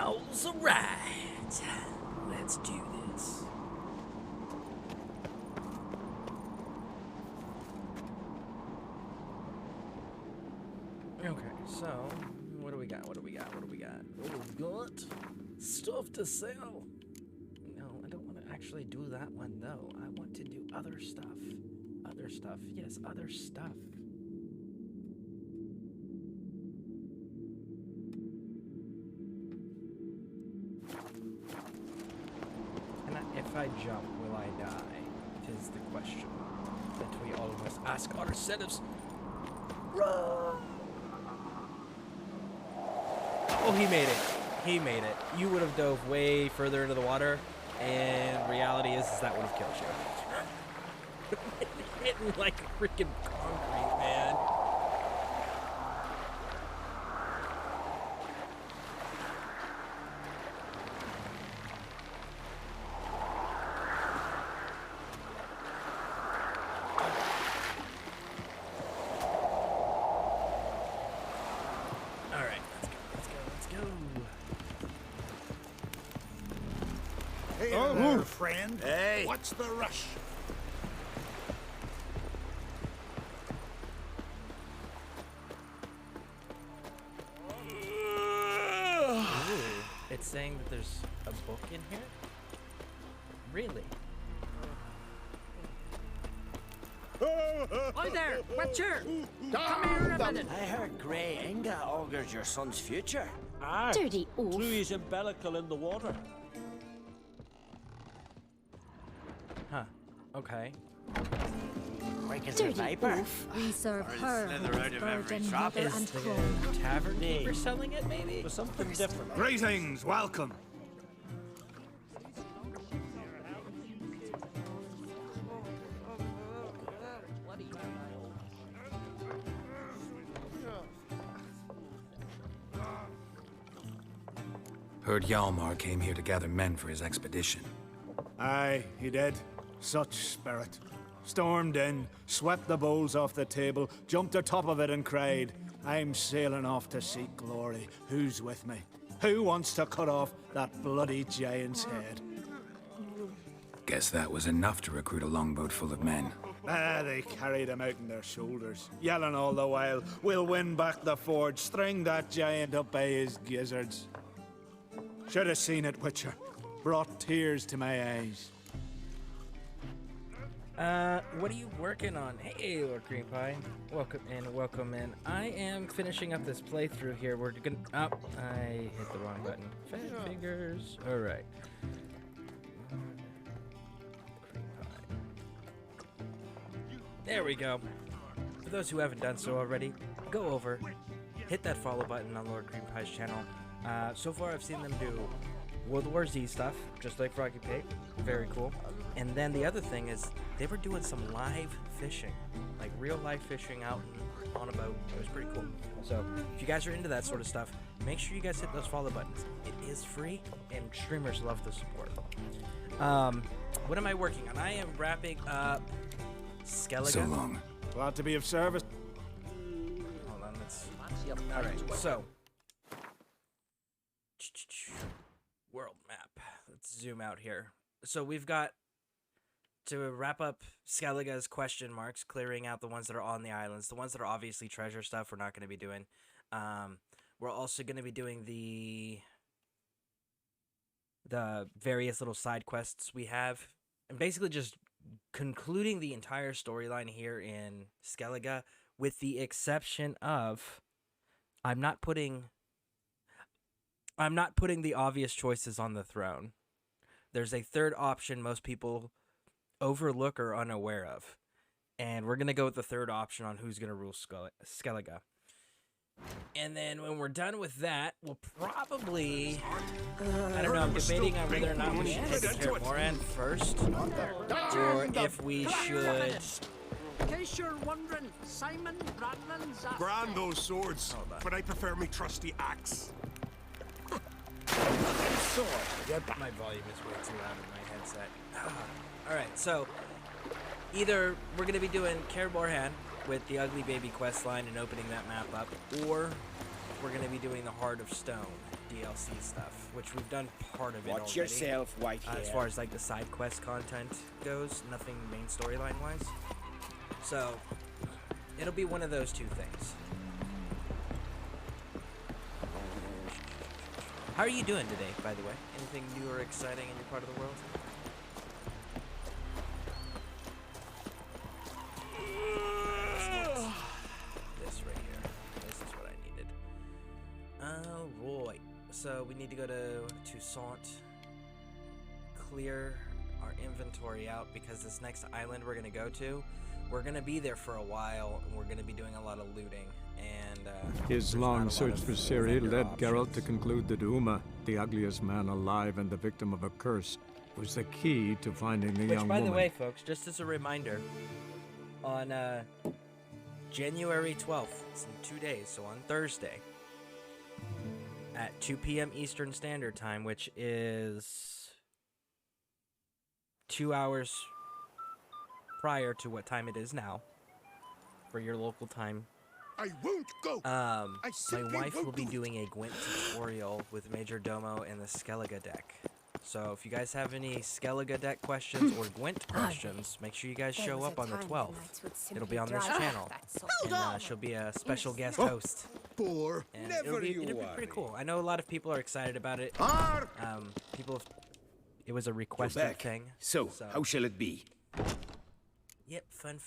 Owls, alright. Let's do this. Okay, so what do we got? What do we got? What do we got? What do we got? Stuff to sell. No, I don't want to actually do that one though. I want to do other stuff. Other stuff. Yes, other stuff. If I jump, will I die? Is the question that we all must ask ourselves. Run! Oh, he made it. He made it. You would have dove way further into the water, and reality is that would have killed you. Hitting like freaking concrete, man. Friend, hey, what's the rush? Ooh, it's saying that there's a book in here? Really? Hi there, Witcher! Come here a minute. I heard Grey Inga augurs your son's future. Aye. Dirty oaf. Louis umbilical in the water. Huh. Okay. Quick as a Dirty viper. oaf. We serve Or her slither with out of every virgin trap. mother Is and the throne. tavern keeper selling it, maybe? For something different. Greetings, welcome. Heard Hjalmar came here to gather men for his expedition. Aye, he did. Such spirit. Stormed in, swept the bowls off the table, jumped atop of it and cried, I'm sailing off to seek glory. Who's with me? Who wants to cut off that bloody giant's head? Guess that was enough to recruit a longboat full of men. Ah, they carried him out on their shoulders, yelling all the while, we'll win back the forge, string that giant up by his gizzards. Should have seen it, Witcher. Brought tears to my eyes. What are you working on? Hey, Lord Green Pie. Welcome in, welcome in. I am finishing up this playthrough here. We're gonna... Oh, I hit the wrong button. Fat fingers. Alright. There we go. For those who haven't done so already, go over, hit that follow button on Lord Green Pie's channel. So far I've seen them do World War Z stuff, just like Froggy Pig. Very cool. And then the other thing is, they were doing some live fishing. Like real live fishing out on a boat. It was pretty cool. So, if you guys are into that sort of stuff, make sure you guys hit those follow buttons. It is free, and streamers love the support. What am I working on? I am wrapping up Skellige. So long. Glad to be of service. Hold on, let's... Alright, so... World map. Let's zoom out here. So we've got to wrap up Skellige's question marks, clearing out the ones that are on the islands. The ones that are obviously treasure stuff we're not going to be doing. We're also going to be doing the various little side quests we have. And basically just concluding the entire storyline here in Skellige, with the exception of I'm not putting the obvious choices on the throne. There's a third option most people overlook or unaware of. And we're going to go with the third option on who's going to rule Skellige. And then when we're done with that, we'll probably... I don't know, I'm debating on whether or not we should head to Scareborne first. Or if we should... In case you're wondering, Simon Bradman's after... Grand those swords, but I prefer me trusty axe. My volume is way too loud in my headset. Alright, so either we're going to be doing Scareborne with the Ugly Baby quest line and opening that map up, or we're going to be doing the Heart of Stone. DLC stuff, which we've done part of it Watch already. yourself, white hair. As far as like the side quest content goes, nothing main storyline wise. So it'll be one of those two things. How are you doing today, by the way? Anything new or exciting in your part of the world? This right here. This is what I needed. Alright. So we need to go to Toussaint, clear our inventory out, because this next island we're gonna go to, we're gonna be there for a while, and we're gonna be doing a lot of looting. And His there's not a long lot search of for Ciri vendor led options. Geralt to conclude that Uma, the ugliest man alive and the victim of a curse, was the key to finding the Which, young by woman. the way, folks, just as a reminder, on January 12th, it's in 2 days, so on Thursday, at 2 p.m. Eastern Standard Time, which is 2 hours prior to what time it is now, for your local time. I won't go. My simply wife won't will be do it. doing a Gwent tutorial with Major Domo and the Skellige deck. So if you guys have any Skellige deck questions or Gwent questions, make sure you guys show up on the 12th. It'll be on this channel, and she'll be a special guest host. Poor. And Never it'll be worry. pretty cool. I know a lot of people are excited about it. It was a requested Back. thing. So, how shall it be? Yep, fun.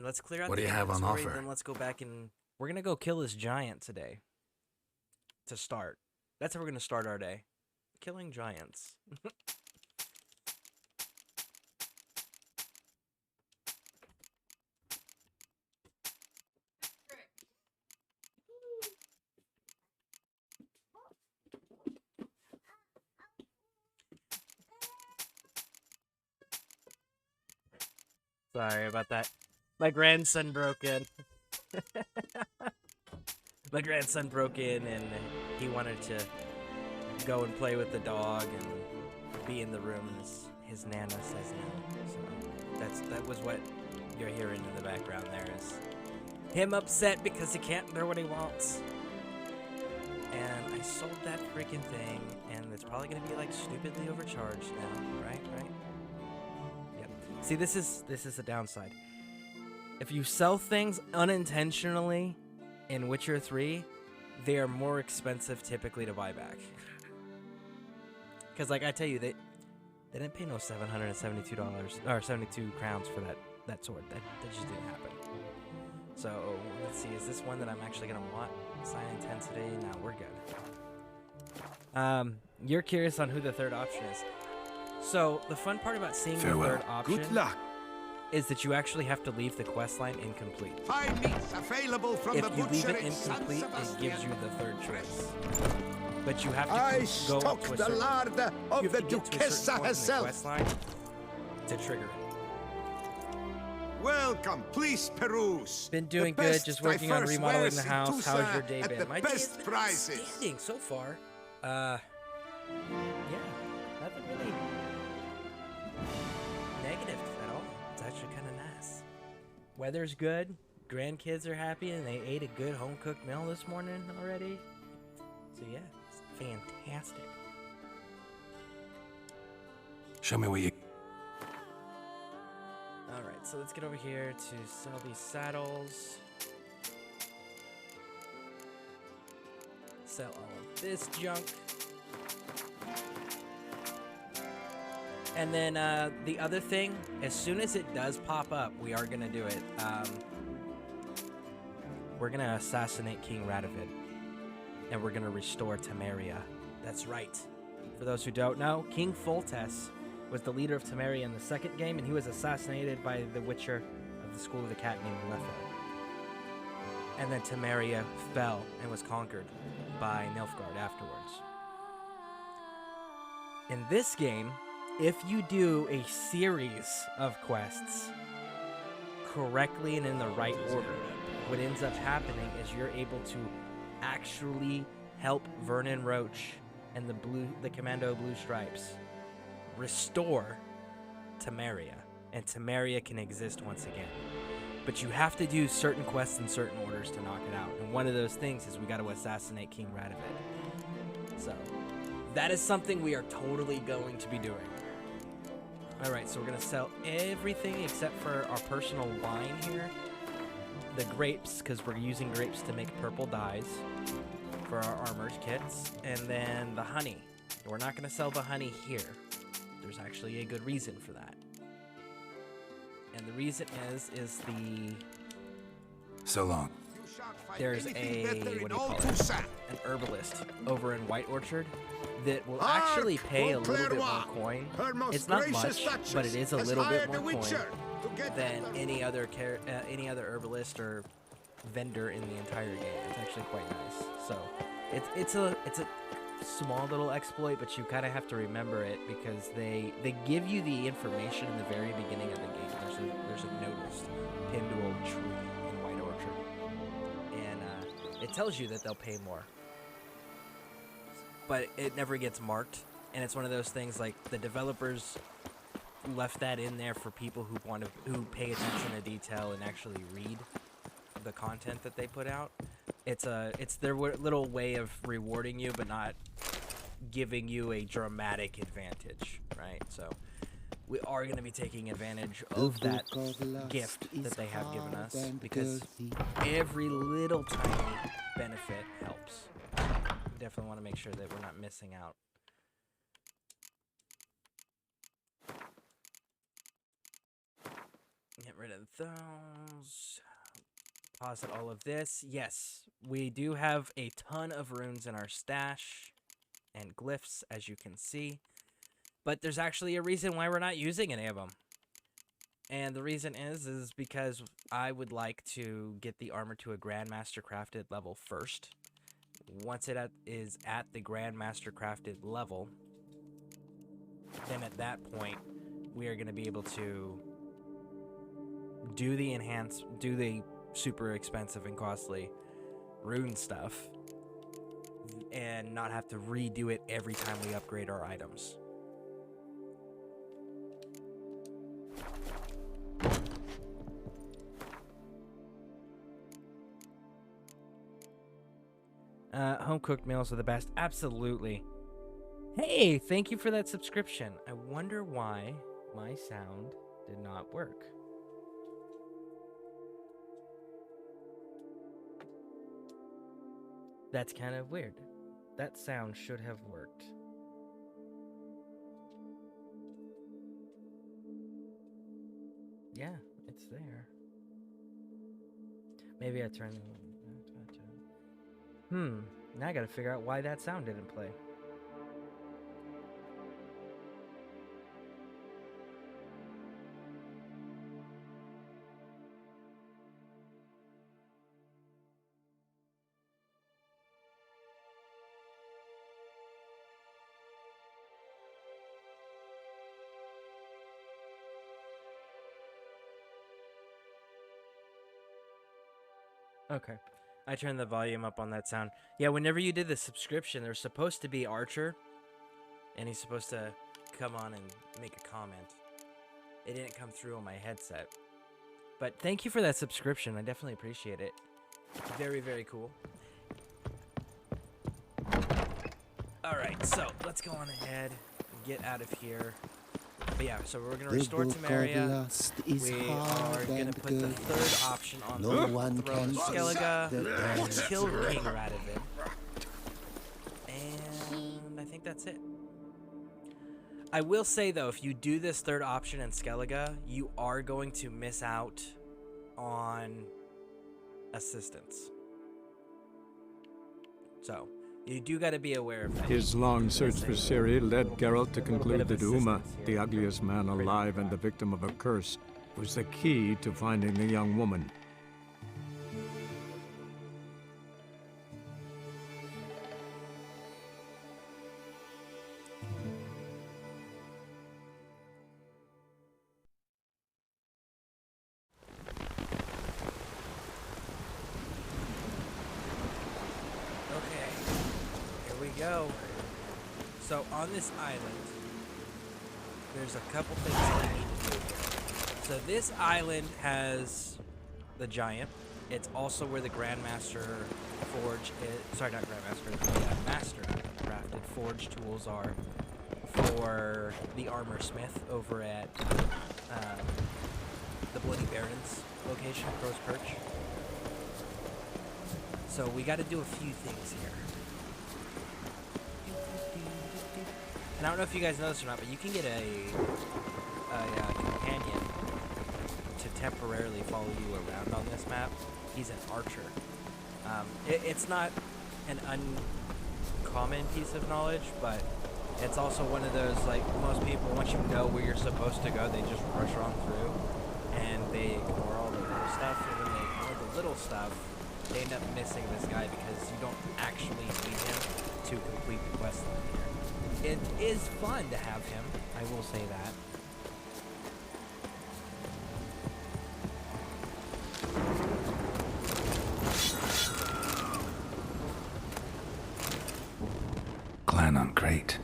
Let's clear out What the do you have on inventory, offer? then let's go back and we're gonna go kill this giant today. To start. That's how we're gonna start our day. Killing giants. Sorry about that. My grandson broke in. My grandson broke in and he wanted to go and play with the dog and be in the room, and his nana says no. So that was what you're hearing in the background there, is him upset because he can't do what he wants. And I sold that freaking thing, and it's probably gonna be like stupidly overcharged now, right? Yep. See, this is the downside. If you sell things unintentionally in Witcher 3, they are more expensive typically to buy back. Because, like I tell you, they didn't pay no $772 or 72 crowns for that sword. That just didn't happen. So let's see, is this one that I'm actually gonna want? Sign intensity. No, we're good. You're curious on who the third option is. So the fun part about seeing Farewell. the third option Good luck. is that you actually have to leave the quest line incomplete. Fine meats available from If the you leave butcher it in San incomplete, it Sebastian. gives you the third choice. But you have to I go stock to a the certain, lard you of have the to get to a certain Duchessa point in the herself. quest line to trigger it. Welcome, please peruse. Been doing The good, best just working on diverse remodeling wares the in house. How's your Toussaint day at been? the My day has best been prices. outstanding so far. Yeah, nothing really negative at all. It's actually kind of nice. Weather's good. Grandkids are happy, and they ate a good home-cooked meal this morning already. So yeah, it's fantastic. Show me what you... Alright, so let's get over here to sell these saddles. Sell all of this junk. And then the other thing, as soon as it does pop up, we are going to do it. We're going to assassinate King Radovid. And we're going to restore Temeria. That's right. For those who don't know, King Foltest was the leader of Temeria in the second game, and he was assassinated by the Witcher of the School of the Cat named Letho. And then Temeria fell and was conquered by Nilfgaard afterwards. In this game, if you do a series of quests correctly and in the right order, what ends up happening is you're able to actually help Vernon Roach and the Commando Blue Stripes restore Temeria, and Temeria can exist once again. But you have to do certain quests in certain orders to knock it out, and one of those things is we got to assassinate King Radovid. So that is something we are totally going to be doing. All right, so we're gonna sell everything except for our personal wine here. The grapes, because we're using grapes to make purple dyes for our armor kits. And then the honey. We're not gonna sell the honey here. There's actually a good reason for that. And the reason is the... So long. There's what do you call it? An herbalist over in White Orchard that will actually pay a little bit more coin. It's not much, but it is a little bit more coin than any other herbalist or vendor in the entire game. It's actually quite nice. So it's a small little exploit, but you kind of have to remember it because they give you the information in the very beginning of the game. There's a notice pinned to a tree in White Orchard, and it tells you that they'll pay more, but it never gets marked. And it's one of those things like the developers left that in there for people who pay attention to detail and actually read the content that they put out. It's their little way of rewarding you, but not giving you a dramatic advantage, right? So we are going to be taking advantage of that gift that they have given us because every little tiny benefit helps. We definitely want to make sure that we're not missing out. Get rid of those. Deposit all of this. Yes, we do have a ton of runes in our stash and glyphs, as you can see. But there's actually a reason why we're not using any of them. And the reason is because I would like to get the armor to a Grandmaster Crafted level first. Once it is at the Grandmaster Crafted level, then at that point, we are going to be able to do the super expensive and costly rune stuff and not have to redo it every time we upgrade our items. Home-cooked meals are the best. Absolutely. Hey, thank you for that subscription. I wonder why my sound did not work. That's kind of weird. That sound should have worked. Yeah, it's there. Maybe I turned... now I gotta figure out why that sound didn't play. Okay. I turned the volume up on that sound. Yeah, whenever you did the subscription, there's supposed to be Archer, and he's supposed to come on and make a comment. It didn't come through on my headset. But thank you for that subscription. I definitely appreciate it. Very, very cool. Alright, so let's go on ahead and get out of here. But yeah, so we're going to restore Temeria. We are going to put the third option on the throne of Skellige and kill King Radovid. And I think that's it. I will say, though, if you do this third option in Skellige, you are going to miss out on assistance. So... you do got to be aware of that. His long search for Ciri led Geralt to conclude that Uma, the ugliest man alive and the victim of a curse, was the key to finding the young woman. Go. So on this island, there's a couple things that we need to do here. So this island has the giant. It's also where the Grandmaster Forge is. Sorry, not Grandmaster. The Master Craft forge tools are for the armor smith over at the Bloody Baron's location, Crow's Perch. So we got to do a few things here. And I don't know if you guys know this or not, but you can get a companion to temporarily follow you around on this map. He's an archer. It's not an uncommon piece of knowledge, but it's also one of those, like, most people, once you know where you're supposed to go, they just rush on through, and they ignore all the little stuff, and when they ignore the little stuff, they end up missing this guy because you don't actually need him to complete the quest line here. It is fun to have him, I will say that. Clan on crate.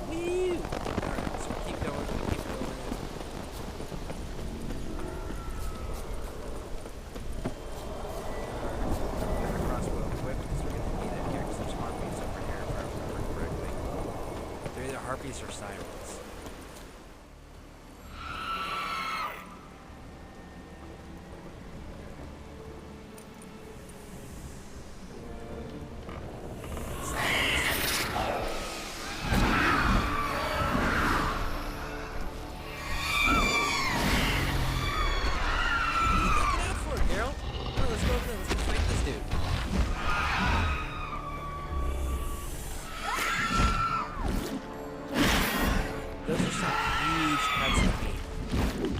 Woo! Alright, so keep going, keep going. Got a crossbow equipped because we're going to need it here because there's harpies over here if I remember correctly. They're either harpies or sirens.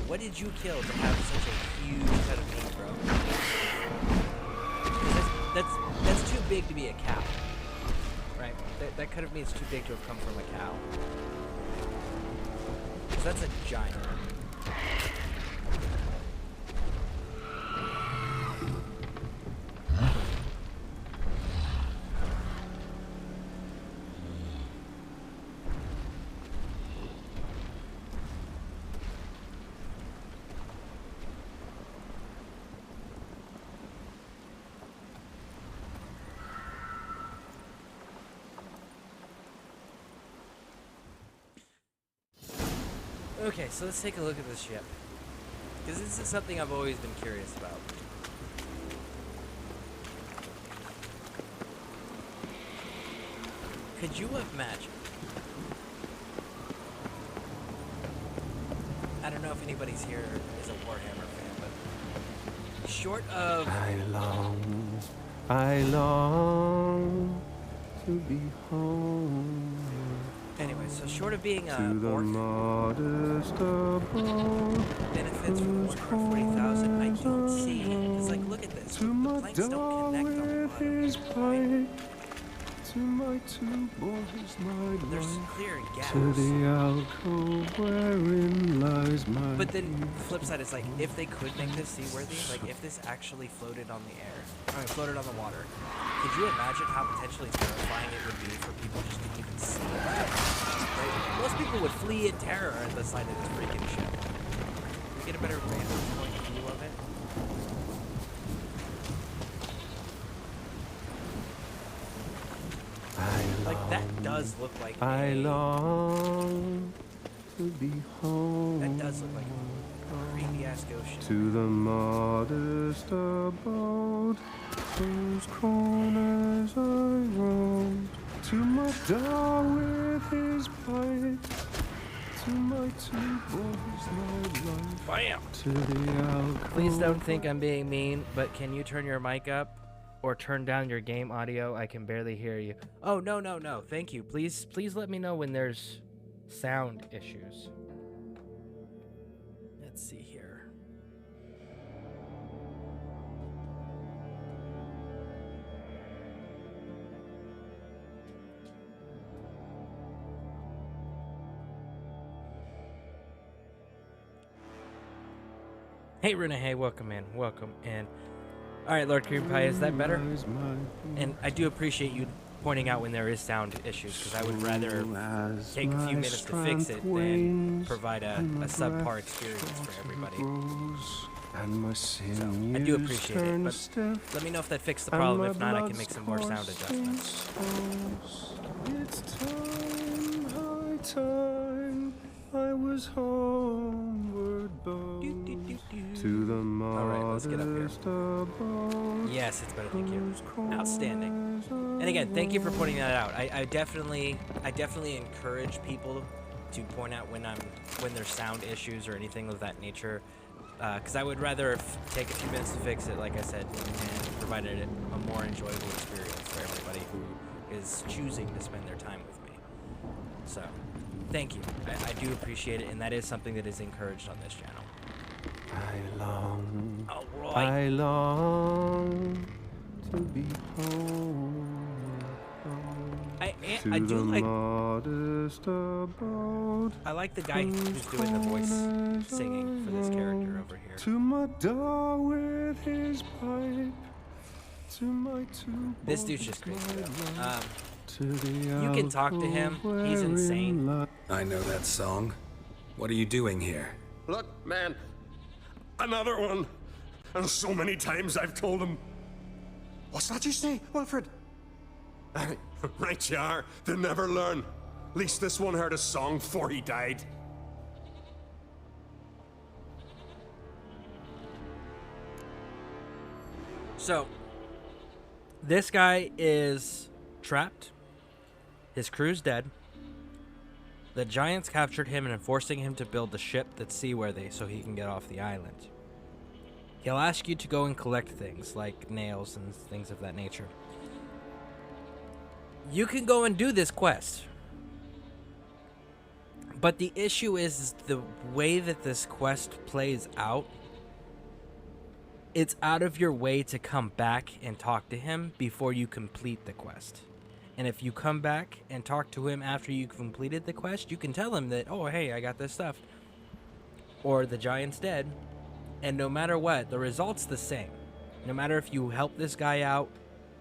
What did you kill to have such a huge cut of meat, bro? That's too big to be a cow, right? That cut of meat is too big to have come from a cow. 'Cause that's a giant. Okay, so let's take a look at this ship. Because this is something I've always been curious about. Could you imagine? I don't know if anybody's here is a Warhammer fan, but short of... I long to be home. Anyway, so short of being a To the orc, modest abode, benefits from 140,000, I don't see. It's like, look at this. to The my planks don't dog connect on the with bottom. his pipe, to my two boys, my There's life, clear gaps. to the alcove wherein lies my But then the flip side is like, if they could make this seaworthy, like if this actually floated on the air, I mean, floated on the water, could you imagine how potentially terrifying it would be for people just to even see it? Right? Most people would flee in terror at the sight of this freaking ship. Can we get a better vantage point view of it? Like, that does look like I long to be home. that does look like a creepy-ass ghost ship. To the modest abode, whose corners I roam. To my dog with his pipe, to my two boys, my life. Bam! To the alcove. Please don't think I'm being mean, but can you turn your mic up or turn down your game audio? I can barely hear you. Oh, no, no, no. Thank you. Please let me know when there's sound issues. Let's see here. Hey, Runa, hey, welcome in. Welcome in. Alright, Lord Cream Pie, is that better? And I do appreciate you pointing out when there is sound issues, because I would rather take a few minutes to fix it than provide a subpar experience for everybody. and my sinews I do appreciate it, turn but stiff, let me know if that fixed the and problem. my If not, I can blood's make some more sound coursing adjustments. souls. It's time, high time, I was homeward bound to the Alright, let's get up here. modest abode. Yes, it's better, thank you. Outstanding. And again, thank you for pointing that out. I definitely encourage people to point out when there's sound issues or anything of that nature, because I would rather take a few minutes to fix it, like I said, and provide it a more enjoyable experience for everybody who is choosing to spend their time with me. So, thank you. I do appreciate it, and that is something that is encouraged on this channel. I long, Alright. I long to be home. I do like. Modest abode. I like the guy who's doing the voice singing for this character over here. To my door with his pipe. To my two This dude's just crazy. You You can talk to him. He's insane. I know that song. What are you doing here? Look, man. Another one. And so many times I've told him. What's that you say, Wilfred? Right you are. They never learn. At least this one heard a song before he died. So, this guy is trapped. His crew's dead. The giants captured him and are forcing him to build the ship that's seaworthy so he can get off the island. He'll ask you to go and collect things like nails and things of that nature. You can go and do this quest. But the issue is the way that this quest plays out. It's out of your way to come back and talk to him before you complete the quest. And if you come back and talk to him after you completed the quest, you can tell him that, oh, hey, I got this stuff. Or the giant's dead. And no matter what, the result's the same. No matter if you help this guy out,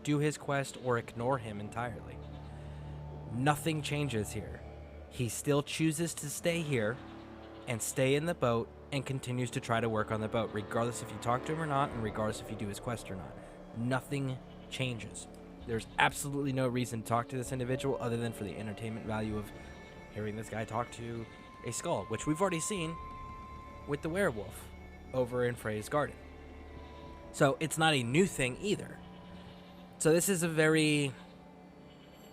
do his quest, or ignore him entirely. Nothing changes here. He still chooses to stay here and stay in the boat and continues to try to work on the boat, regardless if you talk to him or not, and regardless if you do his quest or not. Nothing changes. There's absolutely no reason to talk to this individual other than for the entertainment value of hearing this guy talk to a skull, which we've already seen with the werewolf over in Frey's garden. So it's not a new thing either. So this is a very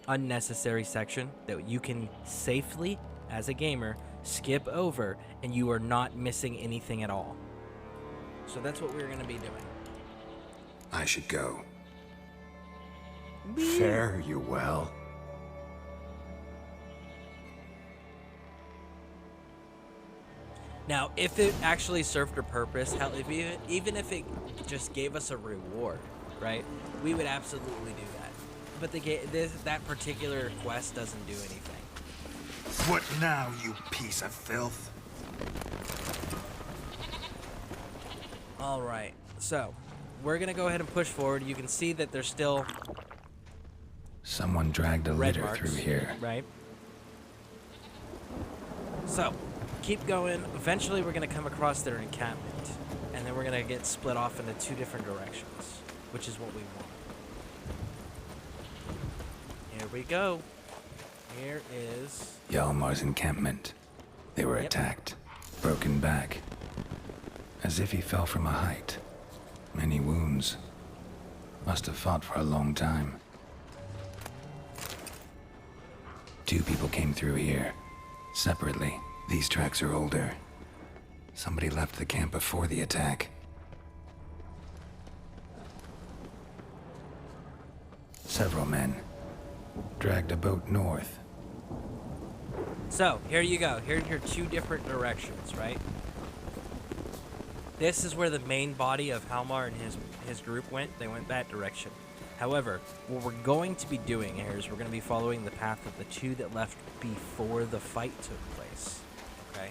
unnecessary section that you can safely, as a gamer, skip over, and you are not missing anything at all. So that's what we're going to be doing. I should go. Fare you well. Now, if it actually served a purpose, hell, even if it just gave us a reward, right, we would absolutely do that. But that particular quest doesn't do anything. What now, you piece of filth? All right, so we're gonna go ahead and push forward. You can see that there's still Someone dragged a red litter marks, through here. right? So keep going. Eventually, we're gonna come across their encampment, and then we're gonna get split off into two different directions, which is what we want. Here we go. Here is Hjalmar's encampment. They were attacked, broken back, as if he fell from a height. Many wounds. Must have fought for a long time. 2 people came through here, separately. These tracks are older. Somebody left the camp before the attack. Several men dragged a boat north. So, here you go. Here are your two different directions, right? This is where the main body of Hjalmar and his group went. They went that direction. However, what we're going to be doing here is we're going to be following the path of the two that left before the fight took place, okay?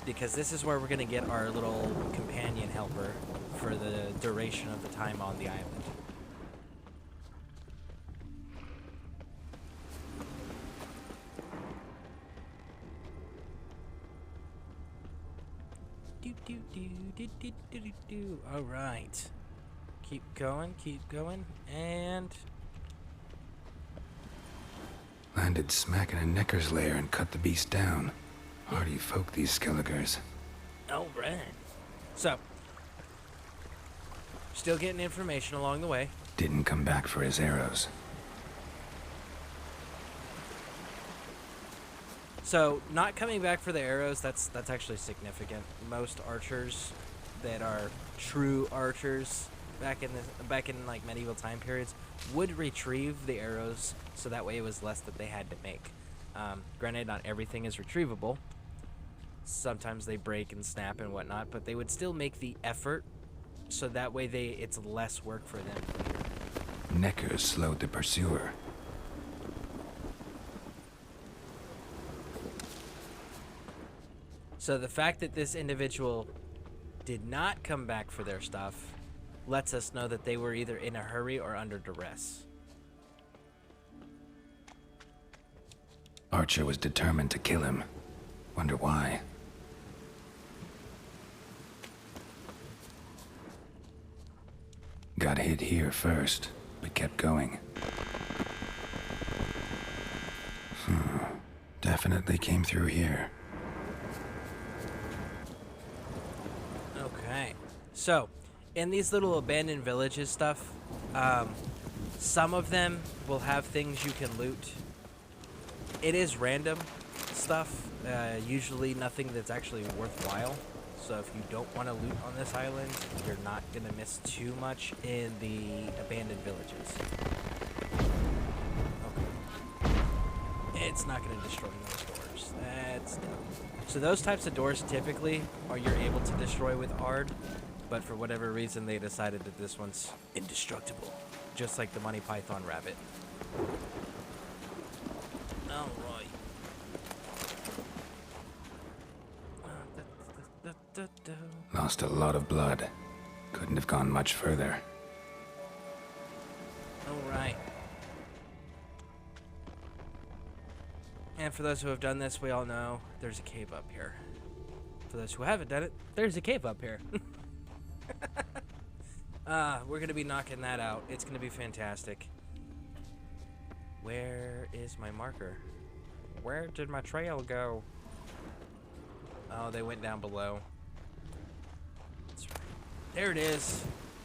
Because this is where we're going to get our little companion helper for the duration of the time on the island. Do, do, do, All right. Keep going, and Landed smack in a Necker's lair and cut the beast down. Hardy folk, these Skelligers. all right. So, still getting information along the way. Didn't come back for his arrows. So, not coming back for the arrows, that's actually significant. Most archers that are true archers back in like medieval time periods would retrieve the arrows, so that way it was less that they had to make. Granted, not everything is retrievable. Sometimes they break and snap and whatnot, but they would still make the effort, so that way it's less work for them. Neckers slowed the pursuer. So the fact that this individual did not come back for their stuff lets us know that they were either in a hurry or under duress. Archer was determined to kill him. Wonder why. Got hit here first, but kept going. Definitely came through here. Okay. So, in these little abandoned villages stuff, some of them will have things you can loot. It is random stuff, usually nothing that's actually worthwhile. So if you don't want to loot on this island, you're not going to miss too much in the abandoned villages. Okay. It's not going to destroy those doors. That's dumb. So those types of doors typically you're able to destroy with Ard, but for whatever reason they decided that this one's indestructible, just like the Monty Python rabbit. All right. Lost a lot of blood. Couldn't have gone much further. All right. And for those who have done this, we all know there's a cave up here. For those who haven't done it, there's a cave up here. We're going to be knocking that out. It's going to be fantastic. Where is my marker? Where did my trail go? Oh, they went down below. That's right. There it is.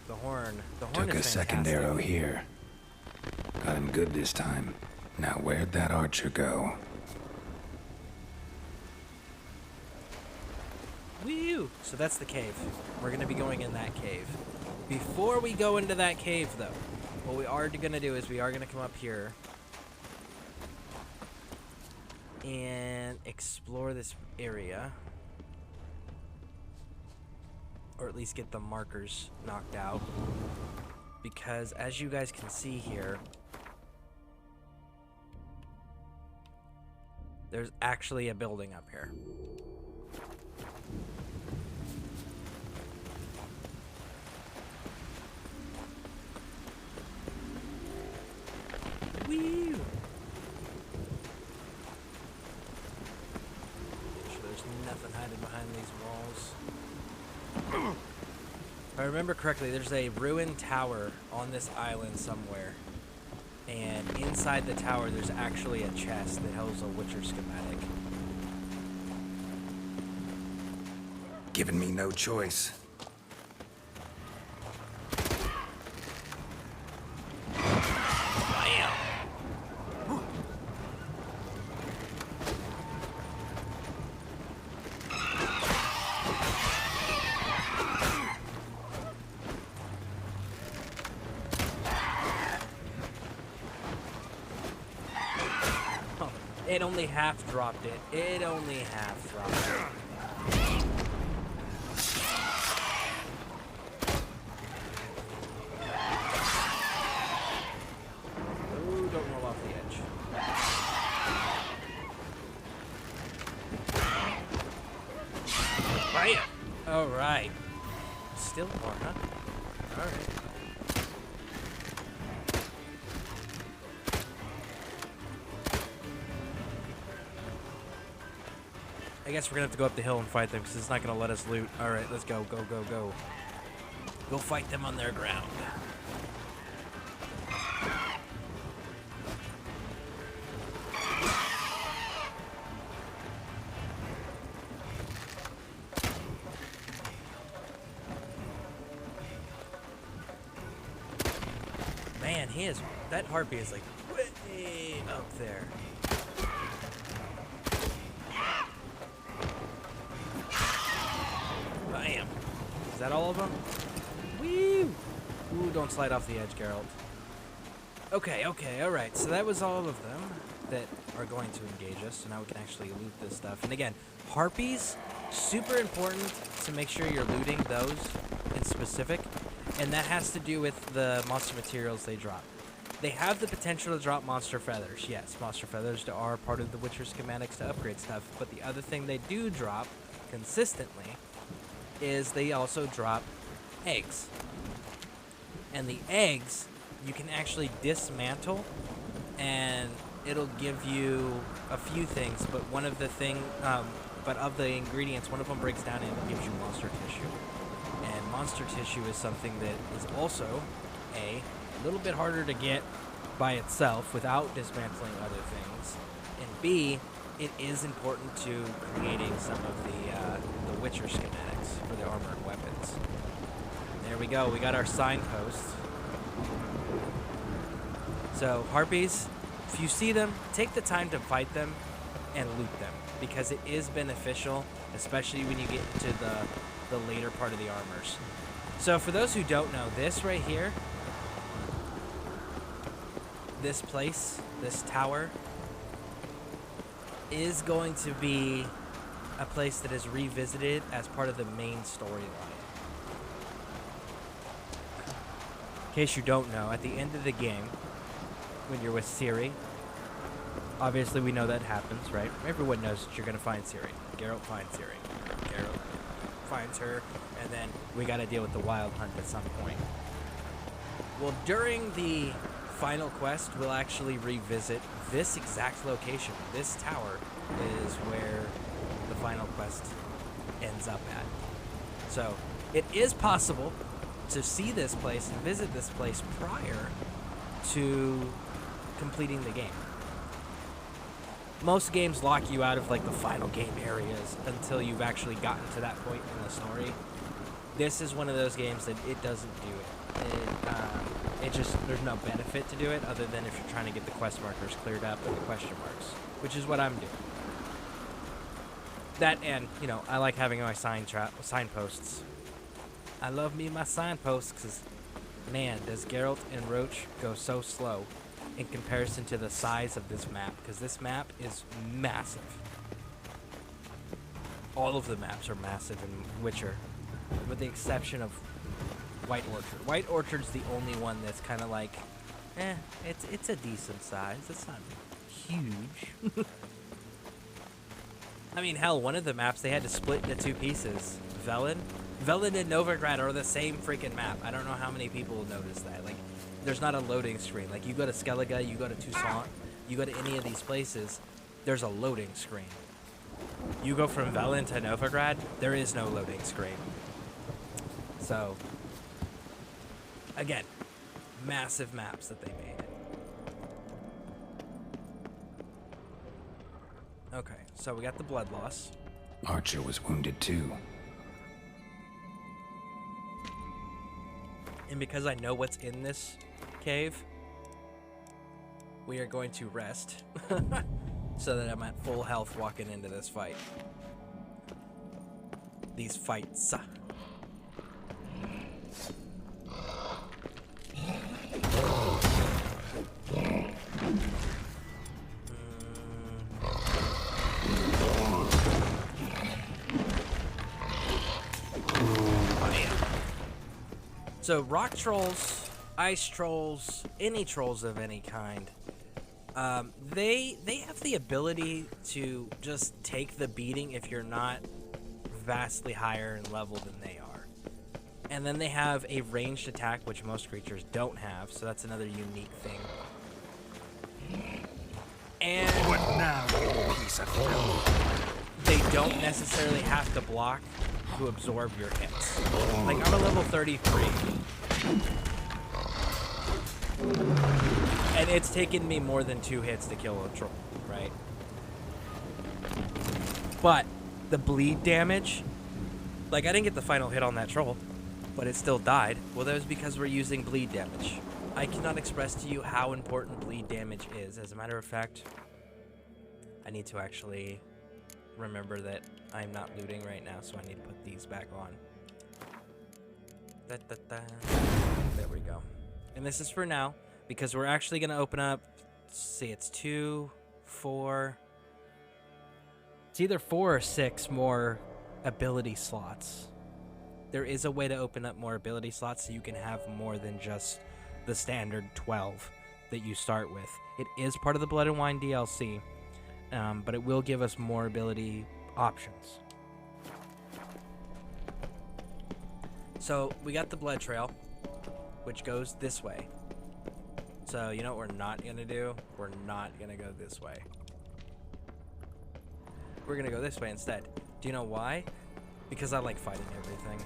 The horn. The horn Took is a second fantastic. arrow here. Got him good this time. Now where'd that archer go? Woo! So that's the cave. We're going to be going in that cave. Before we go into that cave, though, what we are going to do is we are going to come up here and explore this area. Or at least get the markers knocked out. Because as you guys can see here, there's actually a building up here. Woo! Make sure there's nothing hiding behind these walls. If I remember correctly, there's a ruined tower on this island somewhere. And inside the tower, there's actually a chest that holds a Witcher schematic. Giving me no choice. Bam! Oh, it only half dropped it. It only half dropped it. Ooh, don't roll off the edge. Bam! All right. Still more, huh? All right. I guess we're gonna have to go up the hill and fight them because it's not gonna let us loot. All right, let's go, go, go, go. Go fight them on their ground. Man, that harpy is like way up there. Bam. Is that all of them? Woo! Ooh, don't slide off the edge, Geralt. Okay, alright. So that was all of them that are going to engage us. So now we can actually loot this stuff. And again, harpies, super important to make sure you're looting those in specific. And that has to do with the monster materials they drop. They have the potential to drop monster feathers. Yes, monster feathers are part of the Witcher schematics to upgrade stuff. But the other thing they do drop consistently is they also drop eggs. And the eggs you can actually dismantle, and it'll give you a few things. But one of the but of the ingredients, one of them breaks down and it gives you monster tissue. And monster tissue is something that is also a little bit harder to get by itself without dismantling other things. And B, it is important to creating some of the Witcher schematics for the armor and weapons. There we go. We got our signpost. So harpies, if you see them, take the time to fight them and loot them, because it is beneficial, especially when you get into the later part of the armors. So for those who don't know, this right here, this place, this tower, is going to be a place that is revisited as part of the main storyline. In case you don't know, at the end of the game, when you're with Ciri, obviously we know that happens, right? Everyone knows that you're going to find Ciri. Geralt finds Ciri. Geralt finds her, and then we got to deal with the wild hunt at some point. Well, during the final quest, we'll actually revisit this exact location. This tower is where the final quest ends up at. So it is possible to see this place and visit this place prior to completing the game. Most games lock you out of like the final game areas until you've actually gotten to that point in the story. This is one of those games that it doesn't do it. It just, there's no benefit to do it other than if you're trying to get the quest markers cleared up and the question marks, which is what I'm doing. That, and you know, I like having my signposts. I love me my signposts because, man, does Geralt and Roach go so slow in comparison to the size of this map, because this map is massive. All of the maps are massive in Witcher, with the exception of White Orchard. White Orchard's the only one that's kind of like, it's a decent size. It's not huge. I mean, hell, one of the maps they had to split into two pieces. Velen and Novigrad are the same freaking map. I don't know how many people notice that. Like, there's not a loading screen. Like, you go to Skellige, you go to Toussaint, you go to any of these places, there's a loading screen. You go from Velen to Novigrad, there is no loading screen. So, again, massive maps that they made. Okay, so we got the blood loss. Archer was wounded too. And because I know what's in this cave, we are going to rest so that I'm at full health walking into this fight. These fights. So rock trolls, ice trolls, any trolls of any kind, they have the ability to just take the beating if you're not vastly higher in level than they are. And then they have a ranged attack, which most creatures don't have, so that's another unique thing. And What now, you piece of filth? they don't necessarily have to block to absorb your hits. Like, I'm a level 33. And it's taken me more than 2 hits to kill a troll, right? But the bleed damage, like, I didn't get the final hit on that troll, but it still died. Well, that was because we're using bleed damage. I cannot express to you how important bleed damage is. As a matter of fact, I need to actually remember that I'm not looting right now, so I need to put these back on. There we go. And this is for now, because we're actually going to open up, let's see, it's 2, 4, it's either 4 or 6 more ability slots. There is a way to open up more ability slots so you can have more than just the standard 12 that you start with. It is part of the Blood and Wine DLC, but it will give us more ability options. So we got the blood trail, which goes this way. So you know what we're not gonna do? We're not gonna go this way. We're gonna go this way instead. Do you know why? Because I like fighting everything.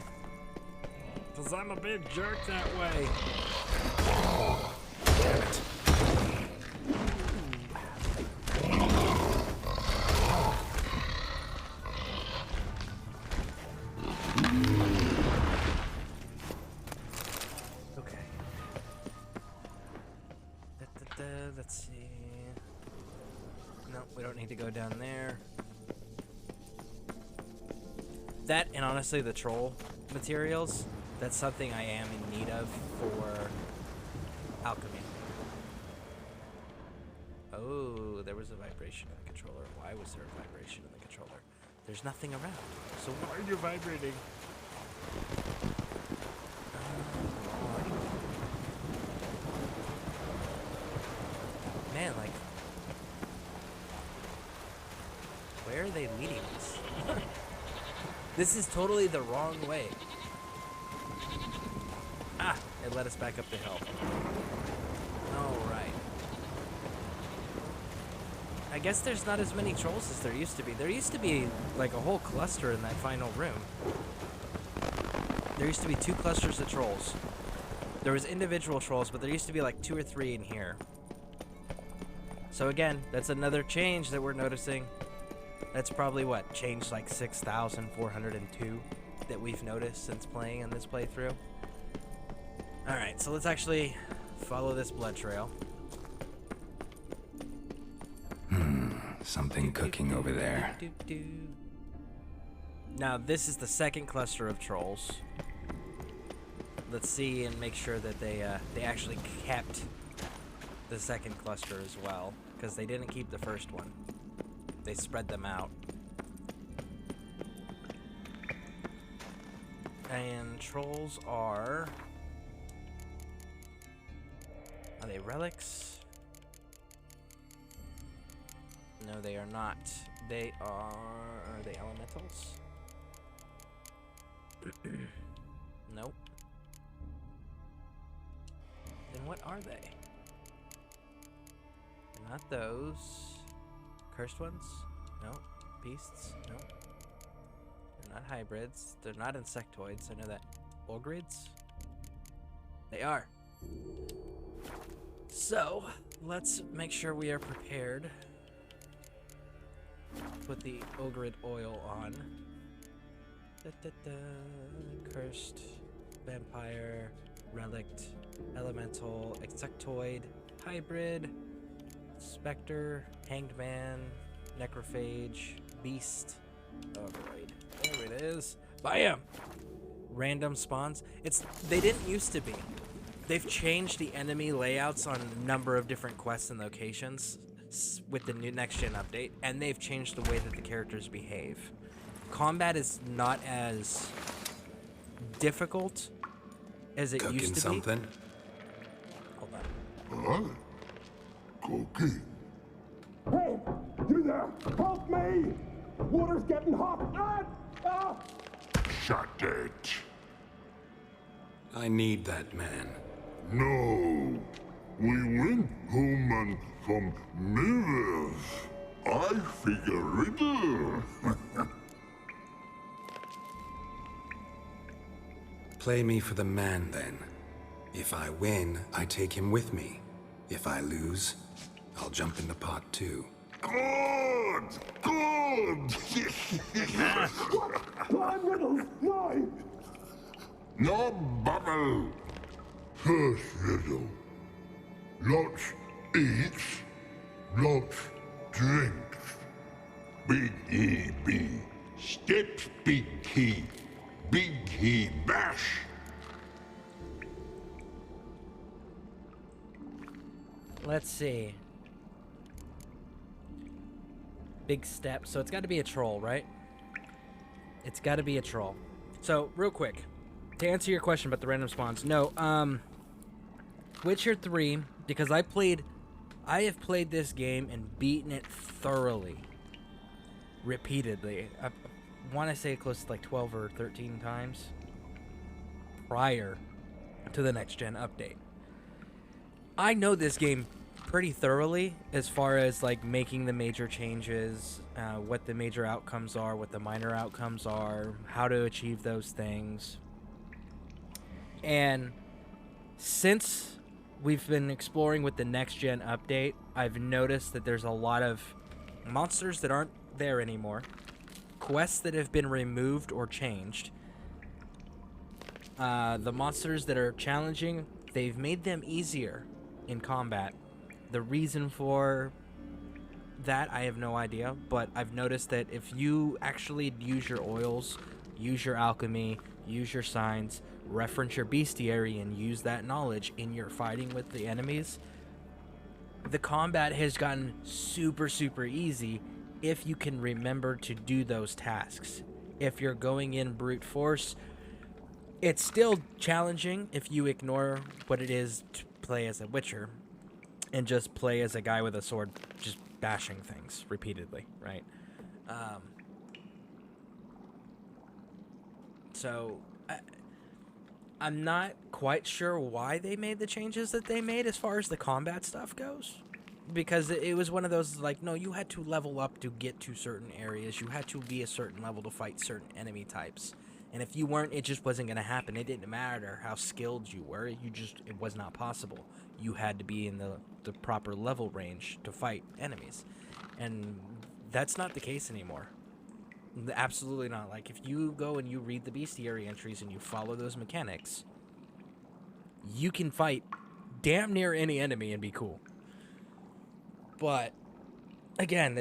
Because I'm a big jerk that way. Damn it. Okay. Let's see. No, we don't need to go down there. That, and honestly, the troll materials, that's something I am in need of for alchemy. Oh, there was a vibration in the controller. Why was there a vibration in the controller? There's nothing around. So why are you vibrating? Man, like, where are they leading us? This is totally the wrong way. Ah, it led us back up the hill. Alright. I guess there's not as many trolls as there used to be. There used to be, like, a whole cluster in that final room. There used to be 2 clusters of trolls. There was individual trolls, but there used to be, like, 2 or 3 in here. So again, that's another change that we're noticing. That's probably, what, changed like 6,402 that we've noticed since playing in this playthrough. Alright, so let's actually follow this blood trail. Something cooking over there. Now, this is the second cluster of trolls. Let's see and make sure that they actually kept the second cluster as well, because they didn't keep the first one. They spread them out. And trolls are they relics? No, they are not. They are they elementals? Nope. Then what are they? They're not those. Cursed ones? No. Beasts? No. They're not hybrids. They're not insectoids. I know that. Ogrids? They are. So, let's make sure we are prepared. Put the Ogrid oil on. Cursed, vampire, relict, elemental, insectoid, hybrid, specter, hanged man, necrophage, beast, ogroid. There it is. Bam! Random spawns. They didn't used to be. They've changed the enemy layouts on a number of different quests and locations with the new next-gen update, and they've changed the way that the characters behave. Combat is not as difficult as it used to something? be. Hold on. Cookie. Hey, you there! Help me! Water's getting hot! Shut it. I need that man. No. We went home and from mirrors. I figure riddle. Play me for the man, then. If I win, I take him with me. If I lose, I'll jump in the pot, too. Good! Good! Time riddles, why? No bubble. First riddle. Lots eats, lots drinks. Big E B. Steps big key. Big key bash. Let's see. Big step. So it's got to be a troll, right? It's got to be a troll. So, real quick, to answer your question about the random spawns, no, Witcher 3, because I have played this game and beaten it thoroughly, repeatedly. I want to say close to like 12 or 13 times prior to the next gen update. I know this game pretty thoroughly as far as like making the major changes, what the major outcomes are, what the minor outcomes are, how to achieve those things. And since we've been exploring with the next gen update, I've noticed that there's a lot of monsters that aren't there anymore, quests that have been removed or changed. The monsters that are challenging, they've made them easier in combat. The reason for that, I have no idea, but I've noticed that if you actually use your oils, use your alchemy, use your signs, reference your bestiary, and use that knowledge in your fighting with the enemies, the combat has gotten super, super easy if you can remember to do those tasks. If you're going in brute force, it's still challenging if you ignore what it is to play as a Witcher and just play as a guy with a sword just bashing things repeatedly, right? So I'm not quite sure why they made the changes that they made as far as the combat stuff goes, because it was one of those, like, no, you had to level up to get to certain areas, you had to be a certain level to fight certain enemy types, and if you weren't, it just wasn't going to happen. It didn't matter how skilled you were, it was not possible. You had to be in the proper level range to fight enemies, and that's not the case anymore. Absolutely not. Like, if you go and you read the bestiary entries and you follow those mechanics, you can fight damn near any enemy and be cool. But again,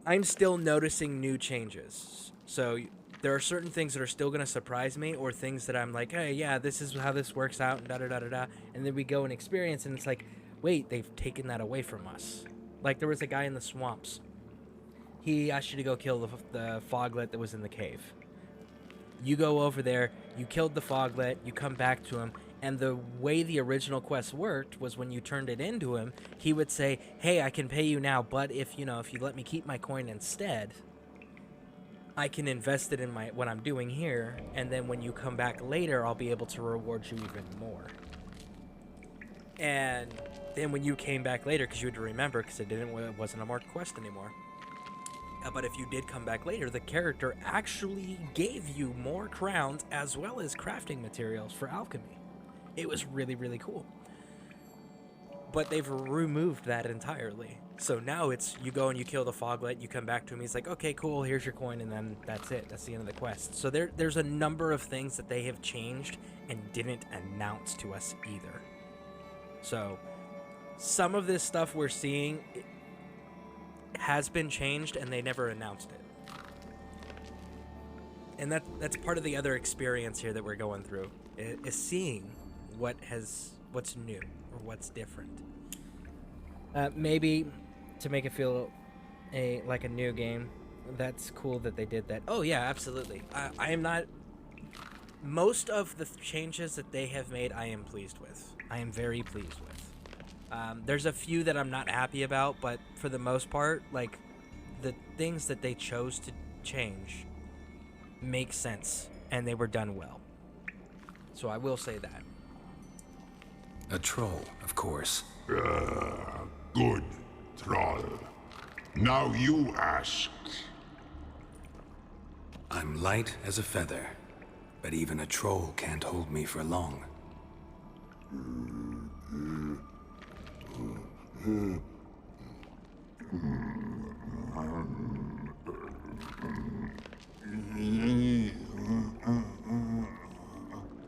I'm still noticing new changes. So there are certain things that are still going to surprise me, or things that I'm like, hey, yeah, this is how this works out, and da-da-da-da-da. And then we go and experience, and it's like, wait, they've taken that away from us. Like, there was a guy in the swamps. He asked you to go kill the foglet that was in the cave. You go over there, you killed the foglet, you come back to him, and the way the original quest worked was when you turned it into him, he would say, hey, I can pay you now, but if you let me keep my coin instead, I can invest it in what I'm doing here, and then when you come back later, I'll be able to reward you even more. And then when you came back later, because you had to remember, because it wasn't a marked quest anymore. But if you did come back later, the character actually gave you more crowns as well as crafting materials for alchemy. It was really, really cool. But they've removed that entirely. So now it's, you go and you kill the foglet, you come back to him, he's like, okay, cool, here's your coin, and then that's it. That's the end of the quest. So there's a number of things that they have changed and didn't announce to us either. So some of this stuff we're seeing has been changed, and they never announced it. And that's part of the other experience here that we're going through, is seeing what's new or what's different. Maybe to make it feel like a new game. That's cool that they did that. Oh yeah, absolutely. I am not. Most of the changes that they have made, I am pleased with. I am very pleased with. There's a few that I'm not happy about, but for the most part, like, the things that they chose to change make sense, and they were done well. So I will say that. A troll, of course. Good. Thrall. Now you ask. I'm light as a feather, but even a troll can't hold me for long.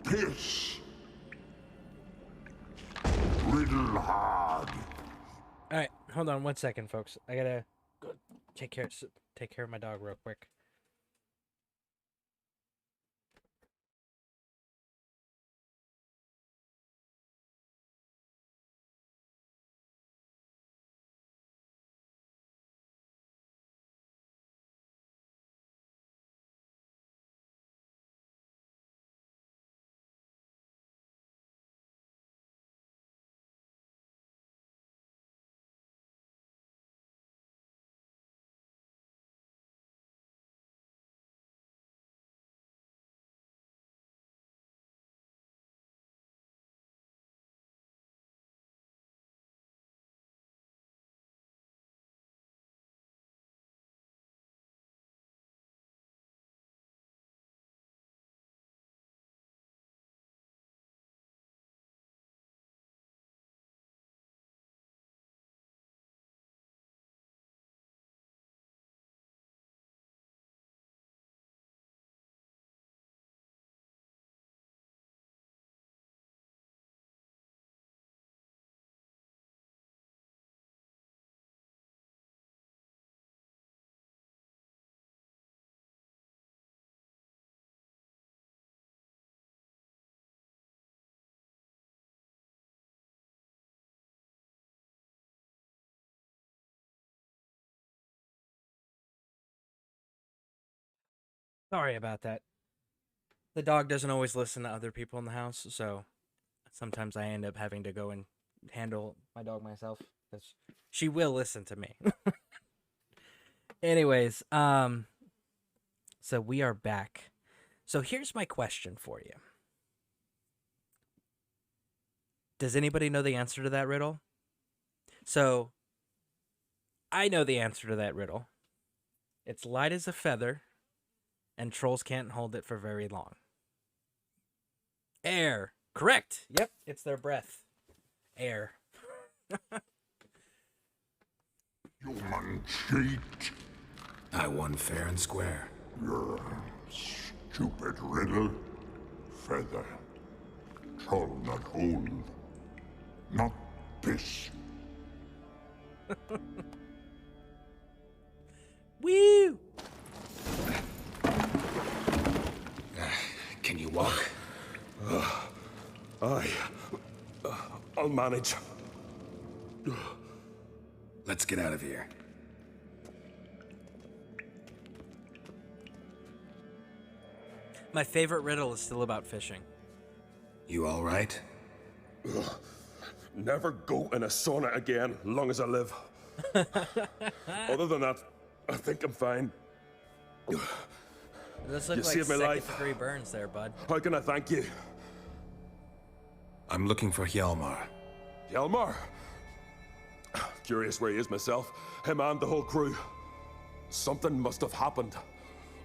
Piss. Riddle hard. All right, hold on 1 second, folks. I gotta go take care of my dog real quick. Sorry about that. The dog doesn't always listen to other people in the house, so sometimes I end up having to go and handle my dog myself because she will listen to me. Anyways, so we are back. So here's my question for you. Does anybody know the answer to that riddle? So I know the answer to that riddle. It's light as a feather, and trolls can't hold it for very long. Air. Correct. Yep, it's their breath. Air. Human cheat. I won fair and square. Your stupid riddle. Feather. Troll not hold. Not piss. Woo! Can you walk? I'll manage. Let's get out of here. My favorite riddle is still about fishing. You all right? Never go in a sauna again, long as I live. Other than that, I think I'm fine. This looks You like saved my life. second-degree burns there, bud. How can I thank you? I'm looking for Hjalmar. Hjalmar? Curious where he is myself. Him and the whole crew. Something must have happened.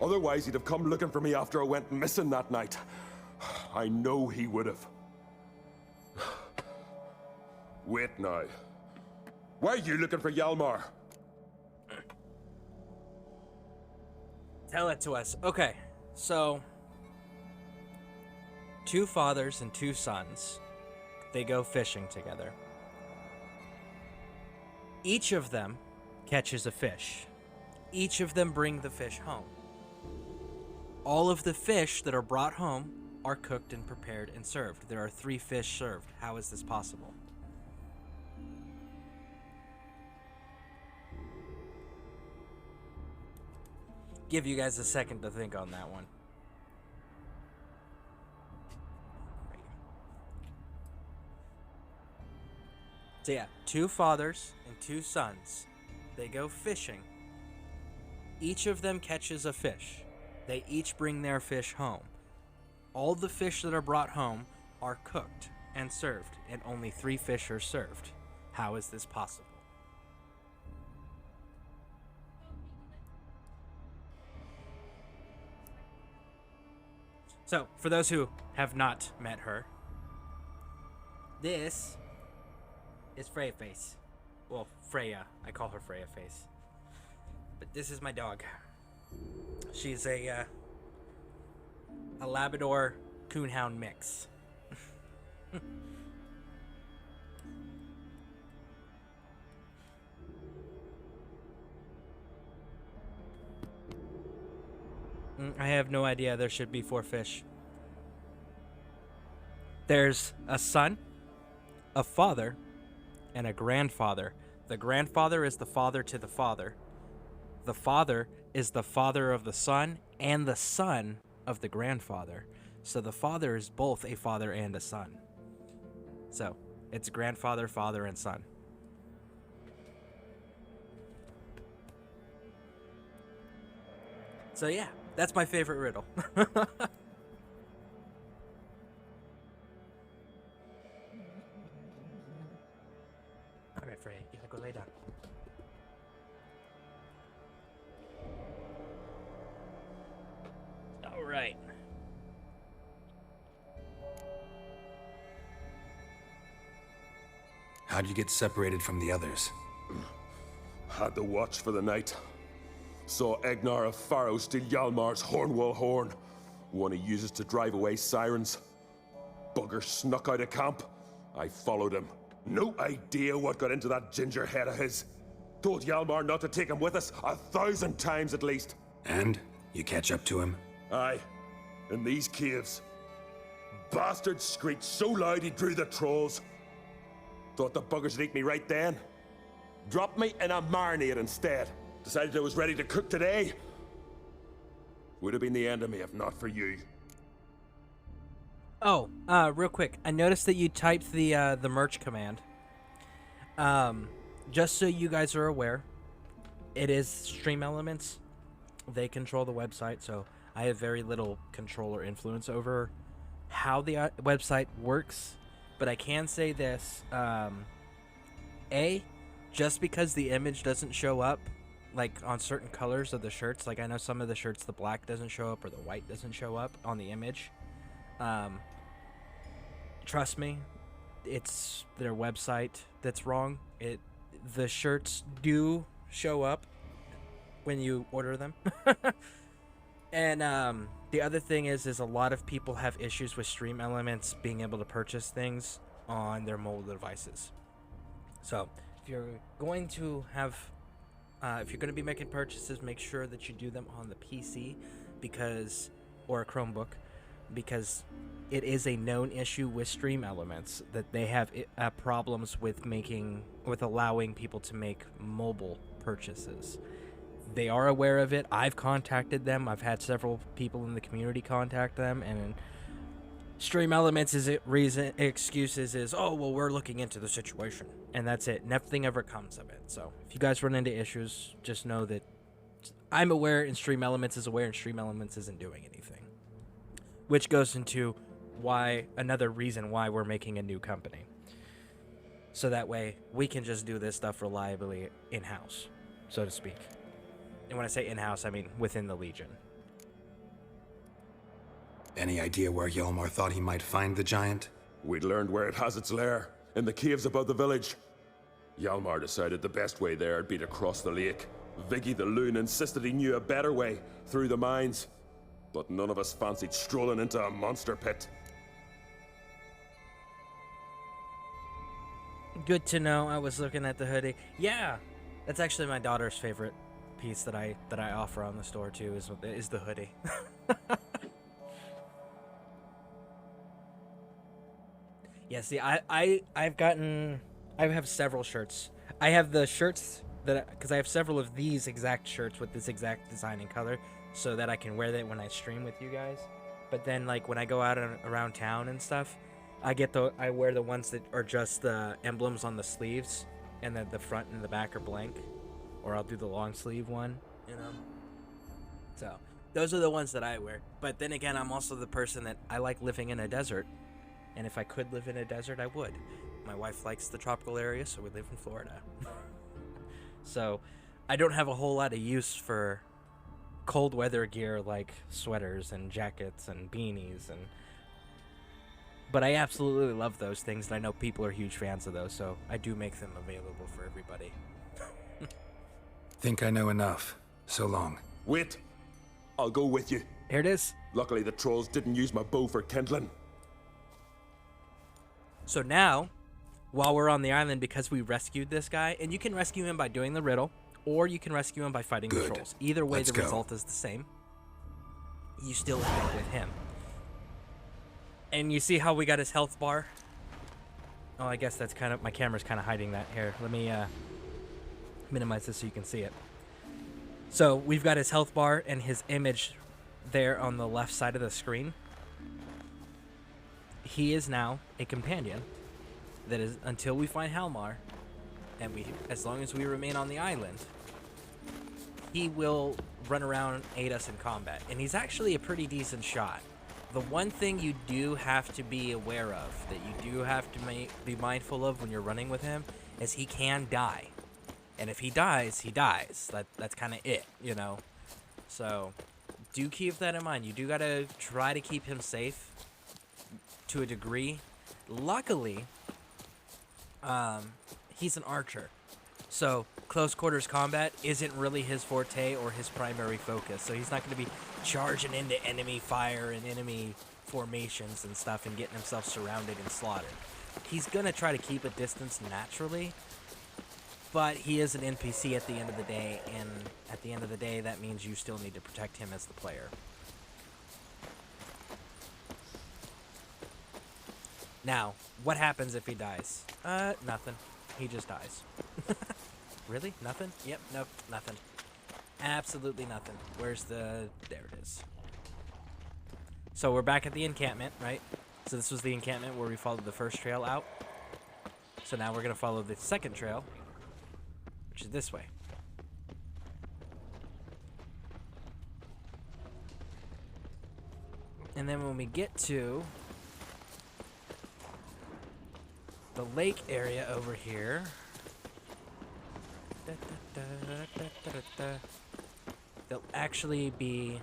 Otherwise, he'd have come looking for me after I went missing that night. I know he would have. Wait now. Why are you looking for Hjalmar? Tell it to us. Okay, so 2 fathers and 2 sons, they go fishing together. Each of them catches a fish. Each of them bring the fish home. All of the fish that are brought home are cooked and prepared and served. There are 3 fish served. How is this possible? Give you guys a second to think on that one. So yeah, 2 fathers and 2 sons. They go fishing. Each of them catches a fish. They each bring their fish home. All the fish that are brought home are cooked and served, and only 3 fish are served. How is this possible? So, for those who have not met her, this is Freya Face. Well, Freya. I call her Freya Face. But this is my dog. She's a Labrador Coonhound mix. I have no idea. There should be 4 fish. There's a son, a father, and a grandfather. The grandfather is the father to the father. The father is the father of the son and the son of the grandfather. So the father is both a father and a son. So it's grandfather, father, and son. So yeah, that's my favorite riddle. Alright, Frey, you gotta go lay down. Alright. How'd you get separated from the others? Had the watch for the night. Saw Egnar of Pharaoh steal Hjalmar's Hornwall horn, one he uses to drive away sirens. Bugger snuck out of camp. I followed him. No idea what got into that ginger head of his. Told Hjalmar not to take him with us 1,000 times at least. And? You catch up to him? Aye. In these caves. Bastard screeched so loud he drew the trolls. Thought the buggers would eat me right then. Dropped me in a marinade instead. Decided I was ready to cook today. Would have been the end of me if not for you. Oh, real quick. I noticed that you typed the merch command. Just so you guys are aware, it is Stream Elements. They control the website, so I have very little control or influence over how the website works. But I can say this, just because the image doesn't show up, like, on certain colors of the shirts, like, I know some of the shirts, the black doesn't show up or the white doesn't show up on the image, trust me, it's their website that's wrong. The shirts do show up when you order them. And the other thing is a lot of people have issues with Stream Elements being able to purchase things on their mobile devices. So if you're going to be making purchases, make sure that you do them on the PC or a Chromebook, because it is a known issue with Stream Elements that they have problems with allowing people to make mobile purchases. They are aware of it. I've contacted them. I've had several people in the community contact them, and Stream Elements excuses is, oh, well, we're looking into the situation, and that's it. Nothing ever comes of it. So if you guys run into issues, just know that I'm aware and Stream Elements is aware, and Stream Elements isn't doing anything, which goes into another reason why we're making a new company, so that way we can just do this stuff reliably in-house, so to speak. And when I say in-house, I mean within the Legion. Any idea where Hjalmar thought he might find the giant? We'd learned where it has its lair, in the caves above the village. Hjalmar decided the best way there would be to cross the lake. Viggy the Loon insisted he knew a better way, through the mines. But none of us fancied strolling into a monster pit. Good to know. I was looking at the hoodie. Yeah, that's actually my daughter's favorite piece that I offer on the store too, is the hoodie. Yeah, see, I have several shirts. I have the shirts because I have several of these exact shirts with this exact design and color, so that I can wear that when I stream with you guys. But then, like, when I go out around town and stuff, I wear the ones that are just the emblems on the sleeves, and then the front and the back are blank. Or I'll do the long sleeve one, you know? So, those are the ones that I wear. But then again, I'm also the person that I like living in a desert. And if I could live in a desert, I would. My wife likes the tropical area, so we live in Florida. So, I don't have a whole lot of use for cold weather gear like sweaters and jackets and beanies, but I absolutely love those things, and I know people are huge fans of those, so I do make them available for everybody. Think I know enough. So long. Wait. I'll go with you. Here it is. Luckily, the trolls didn't use my bow for kindling. So now, while we're on the island, because we rescued this guy, and you can rescue him by doing the riddle, or you can rescue him by fighting the trolls. Either way, the result is the same. You still end up with him. And you see how we got his health bar? Oh, I guess that's kind of... my camera's kind of hiding that. Here, let me minimize this so you can see it. So, we've got his health bar and his image there on the left side of the screen. He is now a companion that is, until we find Halmar, and as long as we remain on the island, he will run around and aid us in combat. And he's actually a pretty decent shot. The one thing you do have to be aware of, that you do have to be mindful of when you're running with him, is he can die. And if he dies, he dies. That's kind of it, you know? So, do keep that in mind. You do gotta try to keep him safe to a degree. Luckily, he's an archer. So, close quarters combat isn't really his forte or his primary focus. So he's not going to be charging into enemy fire and enemy formations and stuff and getting himself surrounded and slaughtered. He's going to try to keep a distance naturally, but he is an NPC at the end of the day, and at the end of the day, that means you still need to protect him as the player. Now, what happens if he dies? Nothing. He just dies. Really? Nothing? Yep, nope, nothing. Absolutely nothing. Where's the... there it is. So we're back at the encampment, right? So this was the encampment where we followed the first trail out. So now we're going to follow the second trail, which is this way. And then when we get to the lake area over here, there'll actually be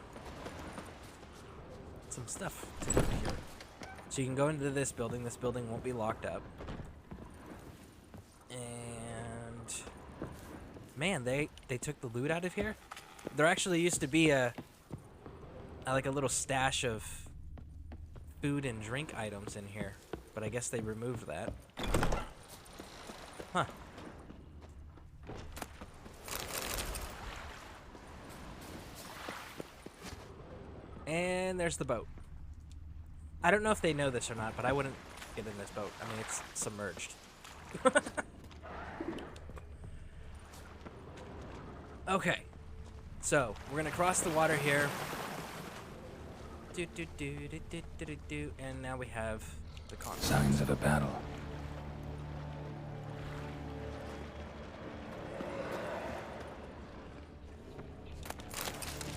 some stuff to do here. So you can go into this building. This building won't be locked up. And man, they took the loot out of here. There actually used to be like a little stash of food and drink items in here, but I guess they removed that. Huh. And there's the boat. I don't know if they know this or not, but I wouldn't get in this boat. I mean, it's submerged. Okay. So, we're going to cross the water here. And now we have the conflict. Signs of a battle.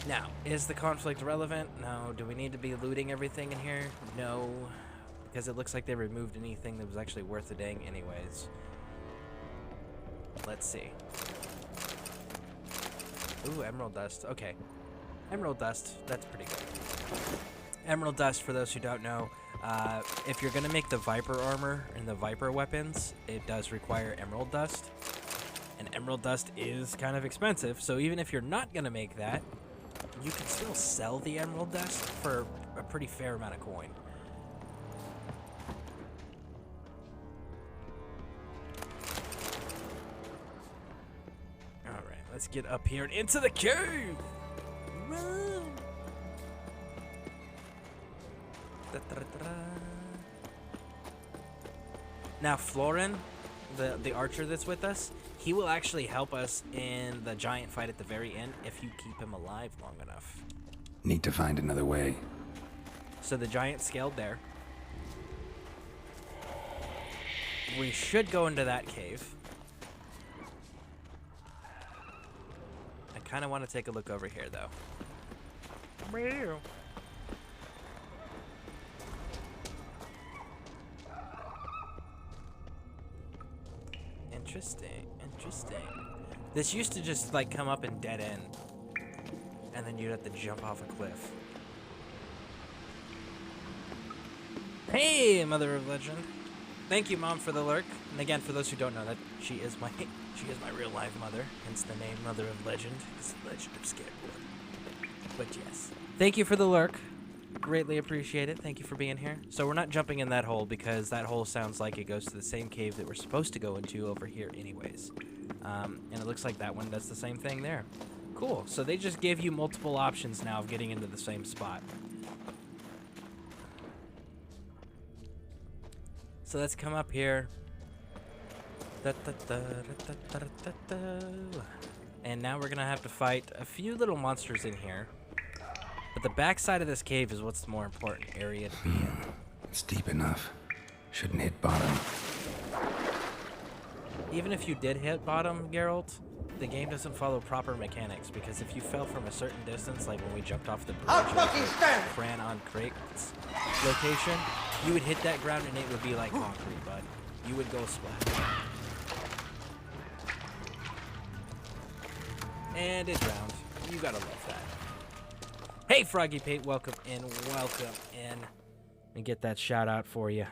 Now, is the conflict relevant? No. Do we need to be looting everything in here? No. Because it looks like they removed anything that was actually worth a dang anyways. Let's see. Ooh, emerald dust. Okay. Emerald dust. That's pretty good. Emerald dust, for those who don't know, if you're going to make the Viper armor and the Viper weapons, it does require emerald dust. And emerald dust is kind of expensive, so even if you're not going to make that, you can still sell the emerald dust for a pretty fair amount of coin. Alright, let's get up here and into the cave! Run! Now, Florin, the archer that's with us, he will actually help us in the giant fight at the very end if you keep him alive long enough. Need to find another way. So the giant scaled there. We should go into that cave. I kind of want to take a look over here, though. Interesting, interesting. This used to just like come up in dead end, and and then you'd have to jump off a cliff. Hey, Mother of Legend. Thank you, Mom, for the lurk. And again, for those who don't know, that she is my real life mother, hence the name Mother of Legend. It's the Legend of Scareborne. But yes, thank you for the lurk. Greatly appreciate it. Thank you for being here. So we're not jumping in that hole because that hole sounds like it goes to the same cave that we're supposed to go into over here anyways. And it looks like that one does the same thing there. Cool. So they just give you multiple options now of getting into the same spot. So let's come up here. And now we're gonna have to fight a few little monsters in here. But the backside of this cave is what's the more important area to be in. It's deep enough. Shouldn't hit bottom. Even if you did hit bottom, Geralt, the game doesn't follow proper mechanics, because if you fell from a certain distance, like when we jumped off the bridge ran on Craig's location, you would hit that ground and it would be like concrete, bud. You would go splat. And it drowned. You gotta love that. Hey, Froggy Pate, welcome in, welcome in. Let me get that shout out for you.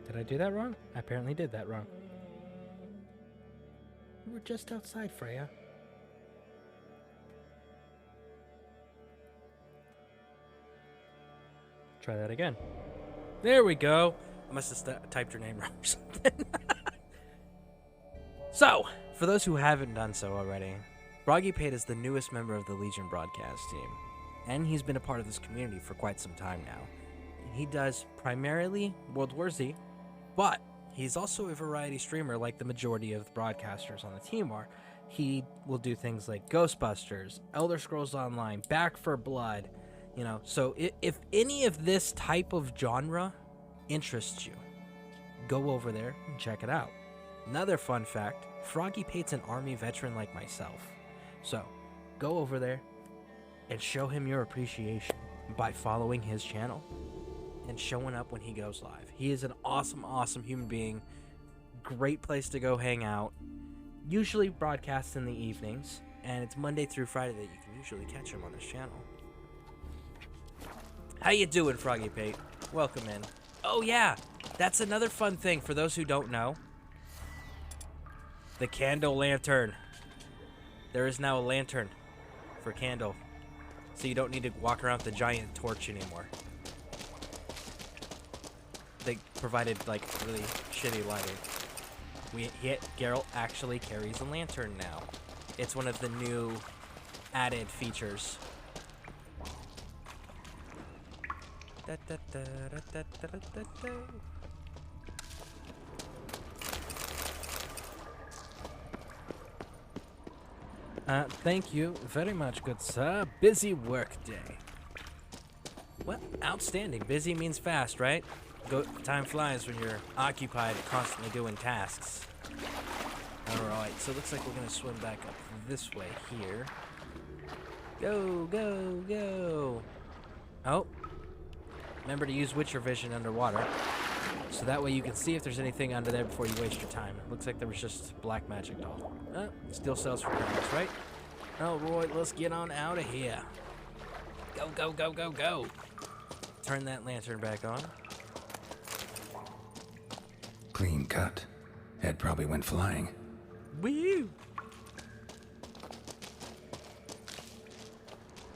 Did I do that wrong? I apparently did that wrong. We're just outside, Freya. Try that again. There we go. I must have typed your name wrong or something. So, for those who haven't done so already, Froggy Pate is the newest member of the Legion broadcast team, and he's been a part of this community for quite some time now. He does primarily World War Z, but he's also a variety streamer like the majority of the broadcasters on the team are. He will do things like Ghostbusters, Elder Scrolls Online, Back 4 Blood, you know. So if any of this type of genre interests you, go over there and check it out. Another fun fact, Froggy Pate's an Army veteran like myself. So go over there and show him your appreciation by following his channel and showing up when he goes live. He is an awesome, awesome human being. Great place to go hang out. Usually broadcasts in the evenings, and it's Monday through Friday that you can usually catch him on his channel. How you doing, Froggy Pate? Welcome in. Oh yeah, that's another fun thing for those who don't know. The candle lantern. There is now a lantern for candle, so you don't need to walk around with the giant torch anymore. They provided like really shitty lighting. Geralt actually carries a lantern now. It's one of the new added features. Thank you very much, good sir. Busy work day. Well, outstanding. Busy means fast, right? Time flies when you're occupied constantly doing tasks. Alright, so it looks like we're gonna swim back up this way here. Go, go, go. Oh. Remember to use Witcher vision underwater, so that way you can see if there's anything under there before you waste your time. Looks like there was just black magic doll. Still sells for cameras, right? Alright, let's get on out of here. Go, go, go, go, go. Turn that lantern back on. Clean cut. Head probably went flying. Woo!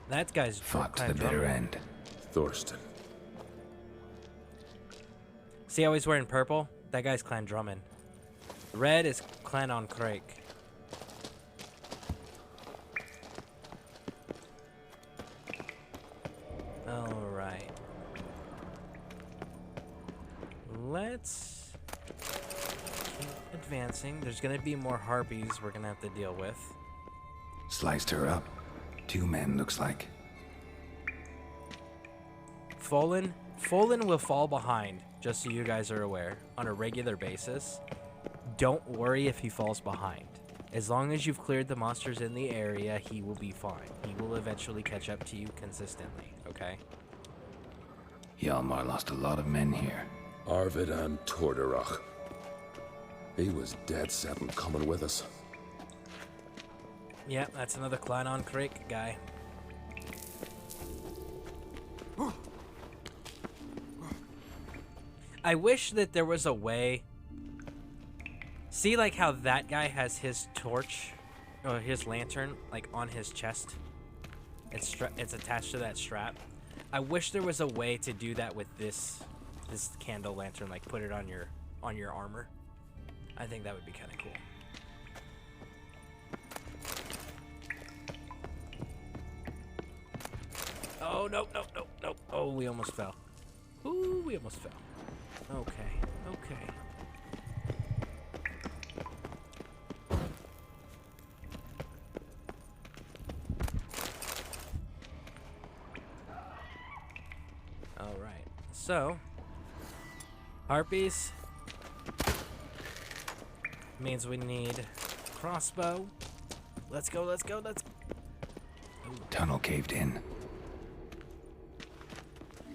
That guy's fought to the bitter end. Thorsten. See how he's wearing purple? That guy's Clan Drummond. Red is Clan on Crake. Alright. Let's keep advancing. There's gonna be more harpies we're gonna have to deal with. Sliced her up. 2 men, looks like. Fallen will fall behind, just so you guys are aware, on a regular basis. Don't worry if he falls behind. As long as you've cleared the monsters in the area, he will be fine. He will eventually catch up to you consistently, okay? Hjalmar lost a lot of men here. Arvid and Torderach. He was dead set on coming with us. Yep, that's another Kleinon Creek guy. I wish that there was a way. See, like how that guy has his torch, or his lantern, like on his chest. It's attached to that strap. I wish there was a way to do that with this candle lantern, like put it on your armor. I think that would be kind of cool. Oh, no. Oh, we almost fell. Ooh, we almost fell. Okay. All right. So, harpies means we need crossbow. Let's go. Tunnel caved in.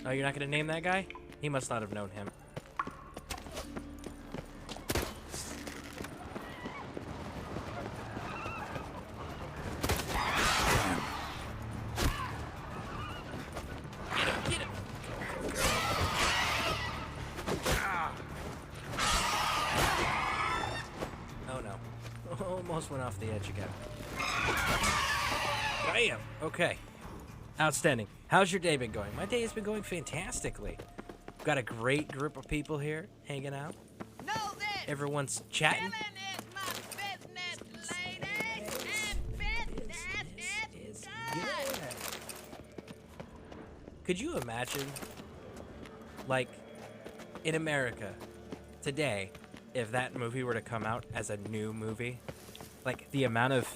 Oh, you're not gonna name that guy? He must not have known him. Get him! Oh no. Almost went off the edge again. Bam! Okay. Outstanding. How's your day been going? My day has been going fantastically. We've got a great group of people here hanging out. Everyone's chatting. Could you imagine, like, in America today, if that movie were to come out as a new movie? Like, the amount of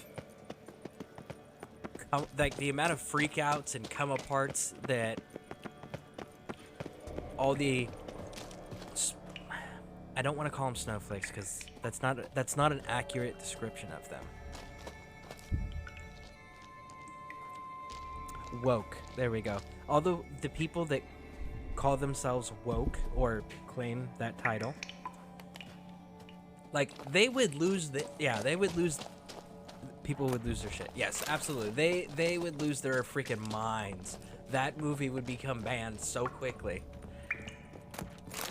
freakouts and come aparts that all the, I don't want to call them snowflakes because that's not an accurate description of them. Woke. There we go. Although the people that call themselves woke or claim that title, like, they would lose people would lose their shit. Yes, absolutely. They would lose their freaking minds. That movie would become banned so quickly.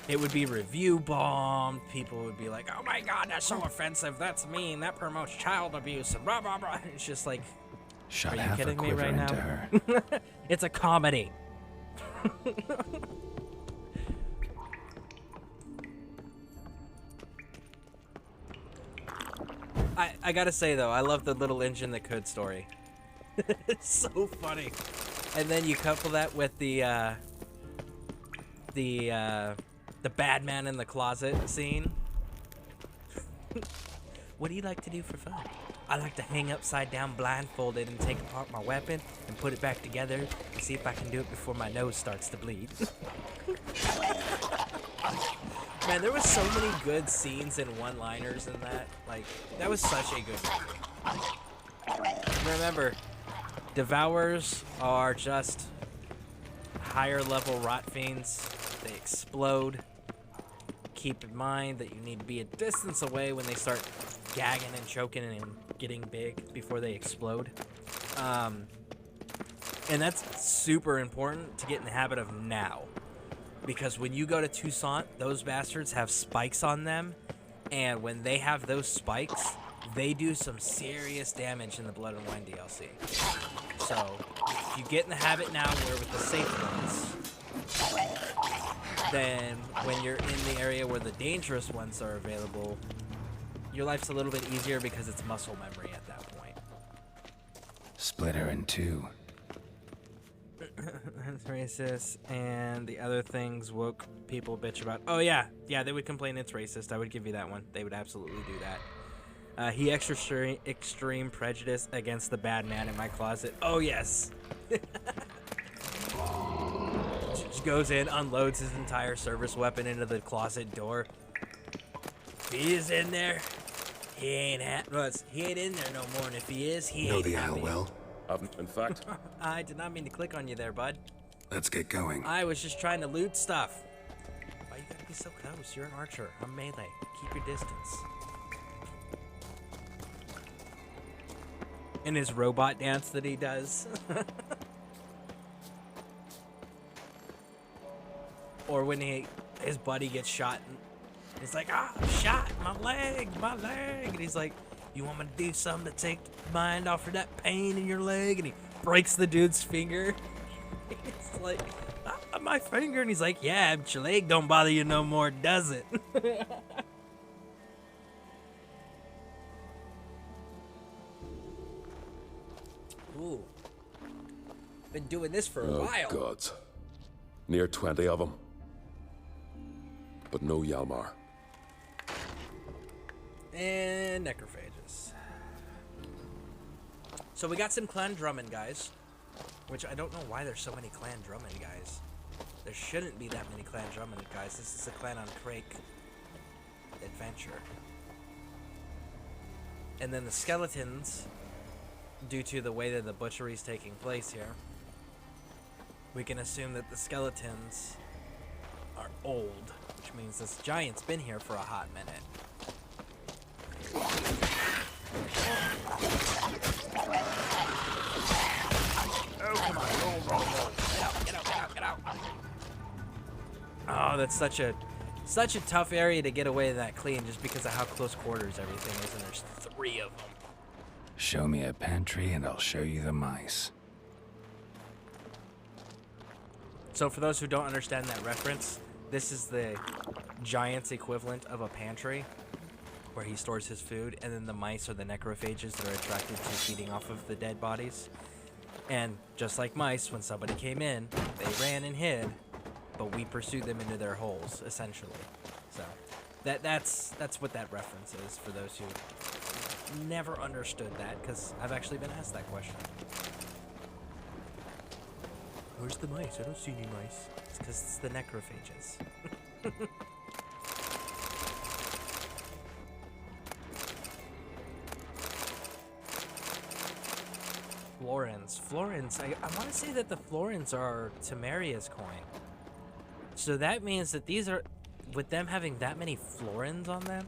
It would be review bombed. People would be like, "Oh my god, that's so offensive. That's mean. That promotes child abuse." And blah blah blah. It's just like, Shot are you half a kidding me quiver right into now? her. It's a comedy. I gotta say though, I love the little engine that could story. It's so funny. And then you couple that with the bad man in the closet scene. What do you like to do for fun? I like to hang upside down blindfolded and take apart my weapon and put it back together and see if I can do it before my nose starts to bleed. Man, there was so many good scenes and one-liners in that. Like, that was such a good movie. Remember, Devourers are just higher level rot fiends. They explode. Keep in mind that you need to be a distance away when they start gagging and choking and getting big before they explode. And that's super important to get in the habit of now. Because when you go to Toussaint, those bastards have spikes on them. And when they have those spikes, they do some serious damage in the Blood and Wine DLC. So, if you get in the habit now where with the safe ones, then when you're in the area where the dangerous ones are available, your life's a little bit easier because it's muscle memory at that point. Split her in two. That's racist. And the other things woke people bitch about. Oh, yeah. Yeah, they would complain it's racist. I would give you that one. They would absolutely do that. He extreme prejudice against the bad man in my closet. Oh, yes. Just goes in, unloads his entire service weapon into the closet door. He is in there. He ain't in there no more, and if he is, he ain't happy. Know the Isle well? In fact, I did not mean to click on you there, bud. Let's get going. I was just trying to loot stuff. Why you gotta be so close? You're an archer. I'm melee. Keep your distance. And his robot dance that he does. Or when his buddy gets shot and he's like, ah, I'm shot, my leg. And he's like, you want me to do something to take the mind off of that pain in your leg? And he breaks the dude's finger. It's like, ah, my finger. And he's like, yeah, but your leg don't bother you no more, does it? Ooh. Been doing this for a while. Oh, gods. Near 20 of them. But no Yalmar. And necrophages. So we got some clan Drummond guys. Which I don't know why there's so many clan Drummond guys. There shouldn't be that many clan Drummond guys. This is a clan on Crake adventure. And then the skeletons, due to the way that the butchery is taking place here, we can assume that the skeletons are old, which means this giant's been here for a hot minute. Oh, come on, roll. Get out. Oh, that's such a tough area to get away that clean just because of how close quarters everything is, and there's 3 of them. Show me a pantry and I'll show you the mice. So for those who don't understand that reference, this is the giant's equivalent of a pantry where he stores his food, and then the mice are the necrophages that are attracted to feeding off of the dead bodies. And just like mice, when somebody came in, they ran and hid, but we pursued them into their holes, essentially. So that's what that reference is for those who never understood that, because I've actually been asked that question. Where's the mice? I don't see any mice. It's because it's the necrophages. Florins. I want to say that the florins are Temeria's coin. So that means that these are, with them having that many florins on them,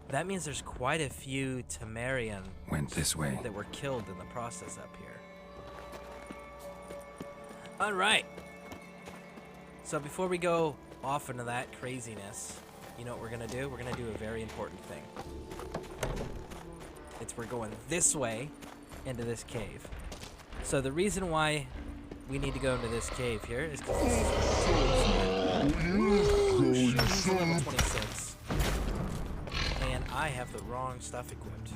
that means there's quite a few Temerian Went this way. that were killed in the process up here. Alright. So before we go off into that craziness, you know what we're going to do? We're going to do a very important thing. We're going this way into this cave. So the reason why we need to go into this cave here is because this is level 26. And I have the wrong stuff equipped.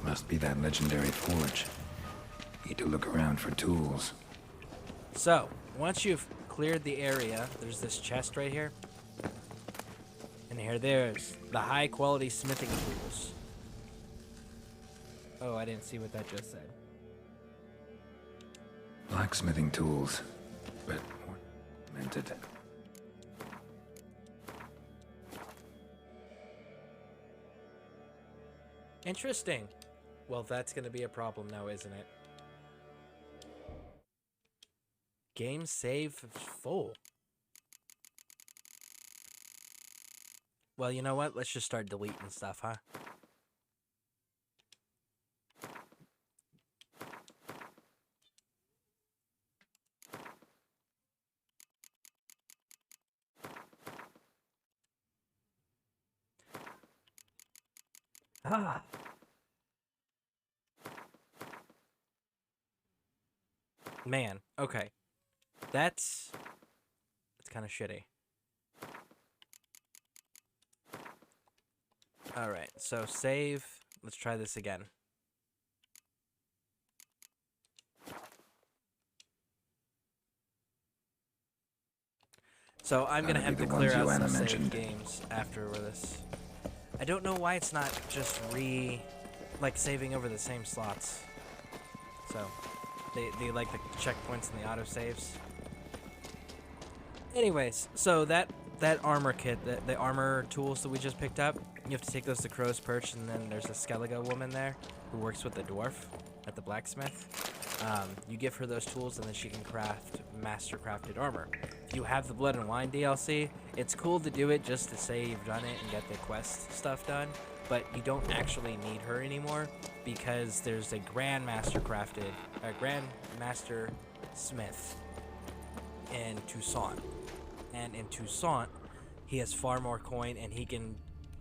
Must be that legendary forge. Need to look around for tools. So, once you've cleared the area, there's this chest right here. And there's the high quality smithing tools. Oh, I didn't see what that just said. Blacksmithing tools, but ornamented. Interesting. Well, that's going to be a problem now, isn't it? Game save full. Well, you know what? Let's just start deleting stuff, huh? Ah. Man, okay. That's kind of shitty. Alright, so save. Let's try this again. So I'm gonna have to clear out some save games after this. I don't know why it's not just saving over the same slots. So They like the checkpoints and the autosaves. Anyways, so that armor kit, the armor tools that we just picked up, you have to take those to Crow's Perch, and then there's a Skellige woman there who works with the dwarf at the blacksmith. You give her those tools, and then she can craft master-crafted armor. If you have the Blood and Wine DLC, it's cool to do it just to say you've done it and get the quest stuff done, but you don't actually need her anymore because there's a Grandmaster Smith in Toussaint. And in Toussaint, he has far more coin, and he can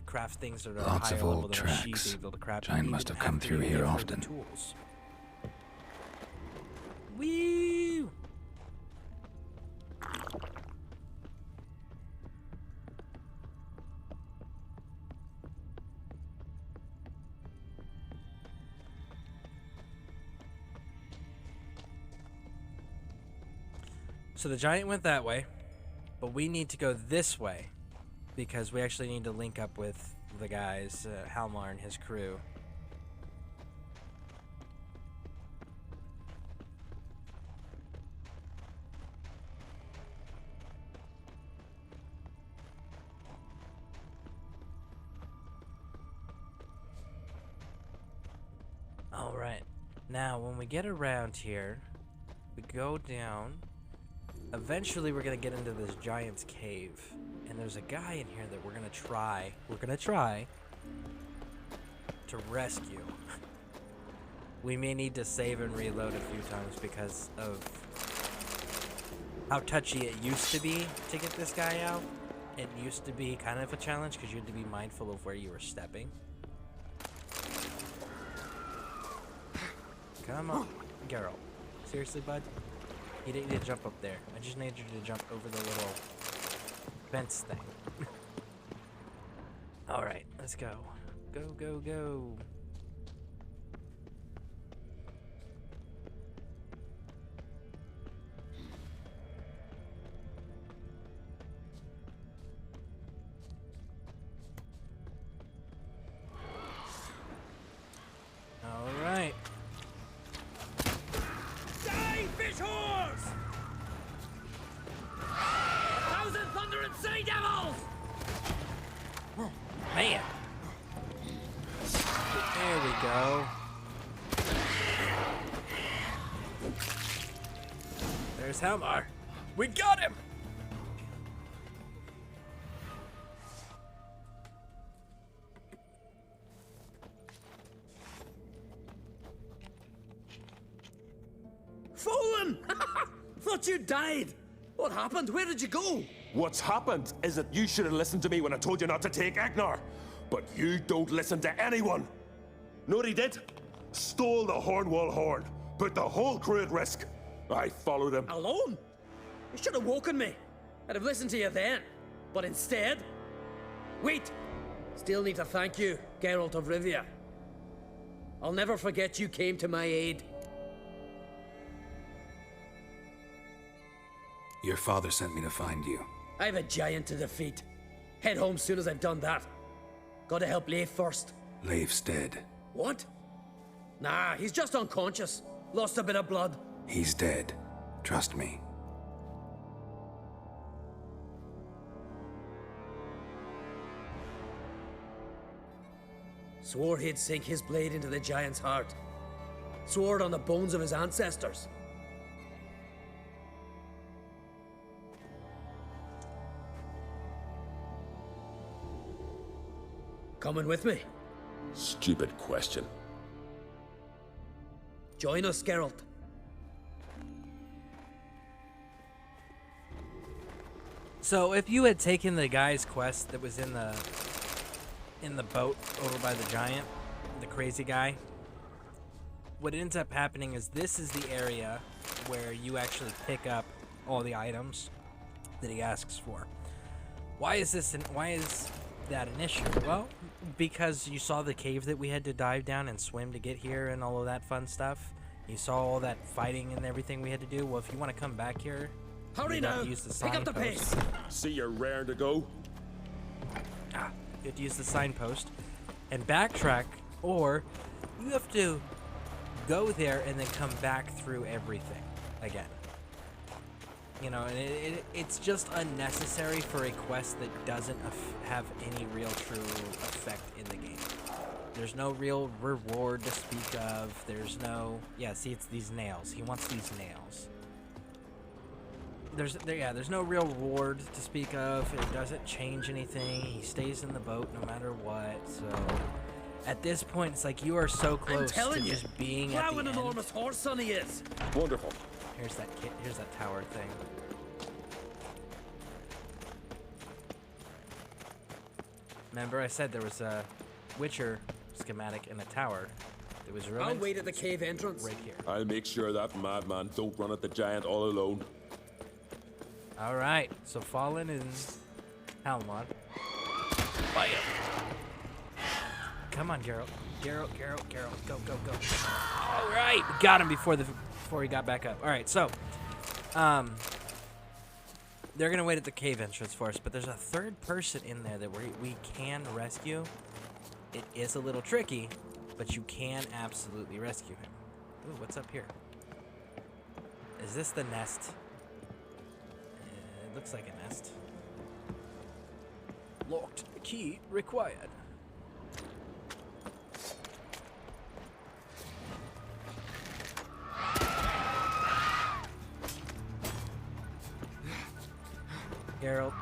craft things that are Lots higher of level old than tracks. she's able to craft. Giant You must even have come to through give here her the often. Tools. Wee! So the giant went that way, but we need to go this way because we actually need to link up with the guys, Halmar and his crew. Alright, now when we get around here, we go down. Eventually we're gonna get into this giant's cave, and there's a guy in here that we're gonna try to rescue. We may need to save and reload a few times because of how touchy it used to be to get this guy out. It used to be kind of a challenge because you had to be mindful of where you were stepping. Come on, Geralt. Seriously, bud? You didn't need to jump up there. I just need you to jump over the little fence thing. Alright, let's go. Go, go, go. Alright. Die, fish whores! Thousand thundering sea devils! Man. There we go. There's Halmar. We got him! Fallen! Thought you died. What happened? Where did you go? What's happened is that you should have listened to me when I told you not to take Agnar. But you don't listen to anyone. Know what he did? Stole the Hornwall horn. Put the whole crew at risk. I followed him. Alone? You should have woken me. I'd have listened to you then. But instead... Wait! Still need to thank you, Geralt of Rivia. I'll never forget you came to my aid. Your father sent me to find you. I have a giant to defeat. Head home soon as I've done that. Gotta help Leif first. Leif's dead. What? Nah, he's just unconscious. Lost a bit of blood. He's dead. Trust me. Swore he'd sink his blade into the giant's heart. Swore it on the bones of his ancestors. Coming with me? Stupid question. Join us, Geralt. So if you had taken the guy's quest that was in the boat over by the giant, the crazy guy, what ends up happening is this is the area where you actually pick up all the items that he asks for. Why is that an issue? Well, because you saw the cave that we had to dive down and swim to get here and all of that fun stuff. You saw all that fighting and everything we had to do. Well, if you want to come back here, hurry you now! have to use the Pick up the signpost. pace! See you're raring to go. You have to use the signpost and backtrack, or you have to go there and then come back through everything again. You know, and it's just unnecessary for a quest that doesn't have any real true effect in the game. There's no real reward to speak of. There's no... Yeah, see, it's these nails. He wants these nails. There's no real reward to speak of. It doesn't change anything. He stays in the boat no matter what, so... At this point, it's like you are so close to just being at the end. An enormous horse son he is. Wonderful. Here's that tower thing. Remember, I said there was a Witcher schematic in a tower. It was ruined. I'll wait at the cave entrance. Right here. I'll make sure that madman don't run at the giant all alone. All right. So Fallen and Halmon. Fire. Come on, Geralt. Geralt. Go. All right. We got him before he got back up. All right. So, they're gonna wait at the cave entrance for us, but there's a third person in there that we can rescue. It is a little tricky, but you can absolutely rescue him. Ooh, what's up here? Is this the nest? It looks like a nest. Locked. Key required. Geralt.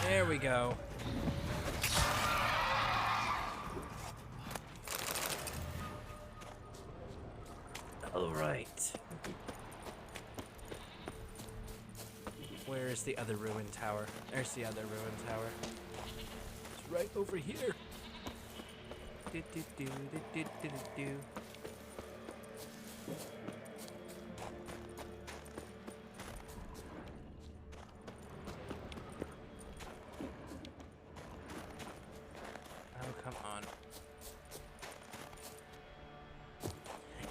There we go. All right. Where is the other ruined tower? There's the other ruined tower. It's right over here. Do. Oh, come on.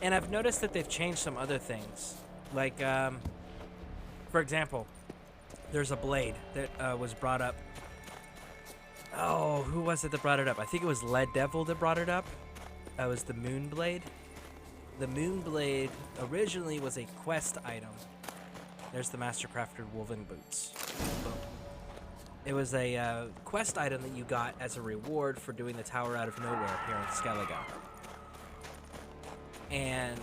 And I've noticed that they've changed some other things. Like, for example, there's a blade that was brought up. Oh, who was it that brought it up? I think it was Lead Devil that brought it up. It was the Moon Blade. The Moon Blade originally was a quest item. There's the Mastercrafted Woven Boots. Boom. It was a quest item that you got as a reward for doing the Tower Out of Nowhere here in Skellige. And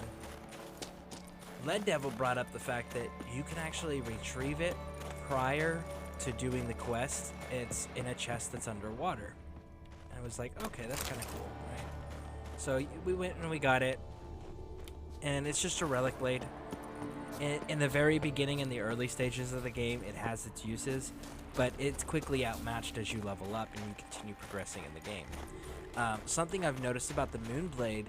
Lead Devil brought up the fact that you can actually retrieve it prior to doing the quest. It's in a chest that's underwater. And I was like, okay, that's kind of cool, right? So we went and we got it. And it's just a relic blade. In the very beginning, in the early stages of the game, it has its uses, but it's quickly outmatched as you level up and you continue progressing in the game. Something I've noticed about the Moonblade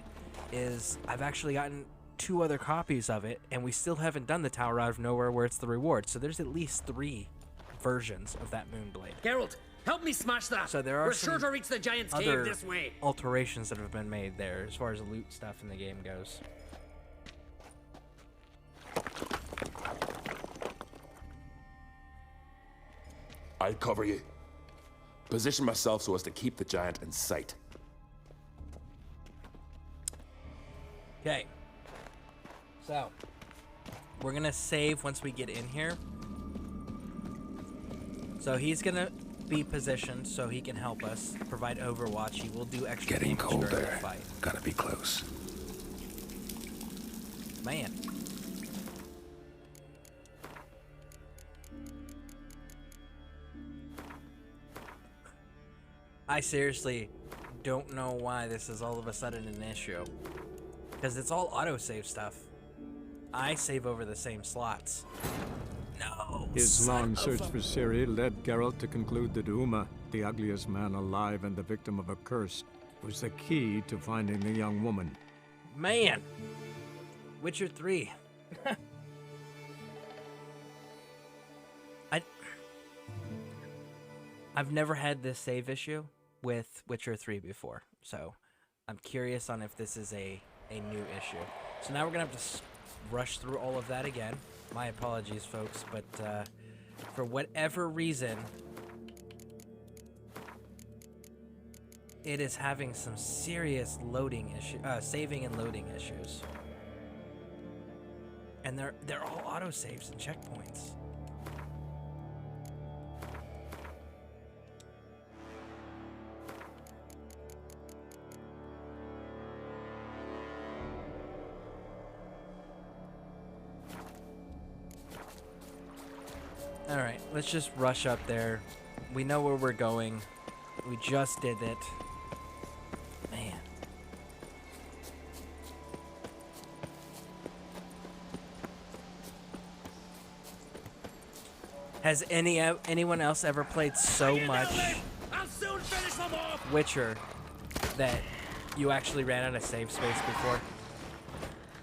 is I've actually gotten 2 other copies of it, and we still haven't done the Tower Out of Nowhere where it's the reward. So there's at least 3 versions of that Moonblade. Geralt, help me smash that. So there are We're sure to reach the giant's cave this way. Alterations that have been made there as far as loot stuff in the game goes. I'll cover you. Position myself so as to keep the giant in sight. Okay. So, we're gonna save once we get in here. So he's gonna be positioned so he can help us provide overwatch. He will do extra Getting damage during the colder. fight. Gotta be close. Man. I seriously don't know why this is all of a sudden an issue. Because it's all autosave stuff. I save over the same slots. No. His long search for Ciri led Geralt to conclude that Uma, the ugliest man alive and the victim of a curse, was the key to finding the young woman. Man. Witcher 3. I've never had this save issue with Witcher 3 before, so I'm curious on if this is a new issue. So now we're gonna have to rush through all of that again. My apologies, folks, but for whatever reason, it is having some serious loading issue, saving and loading issues. And they're all autosaves and checkpoints. Alright, let's just rush up there. We know where we're going. We just did it. Man. Has anyone else ever played so much Witcher that you actually ran out of save space before?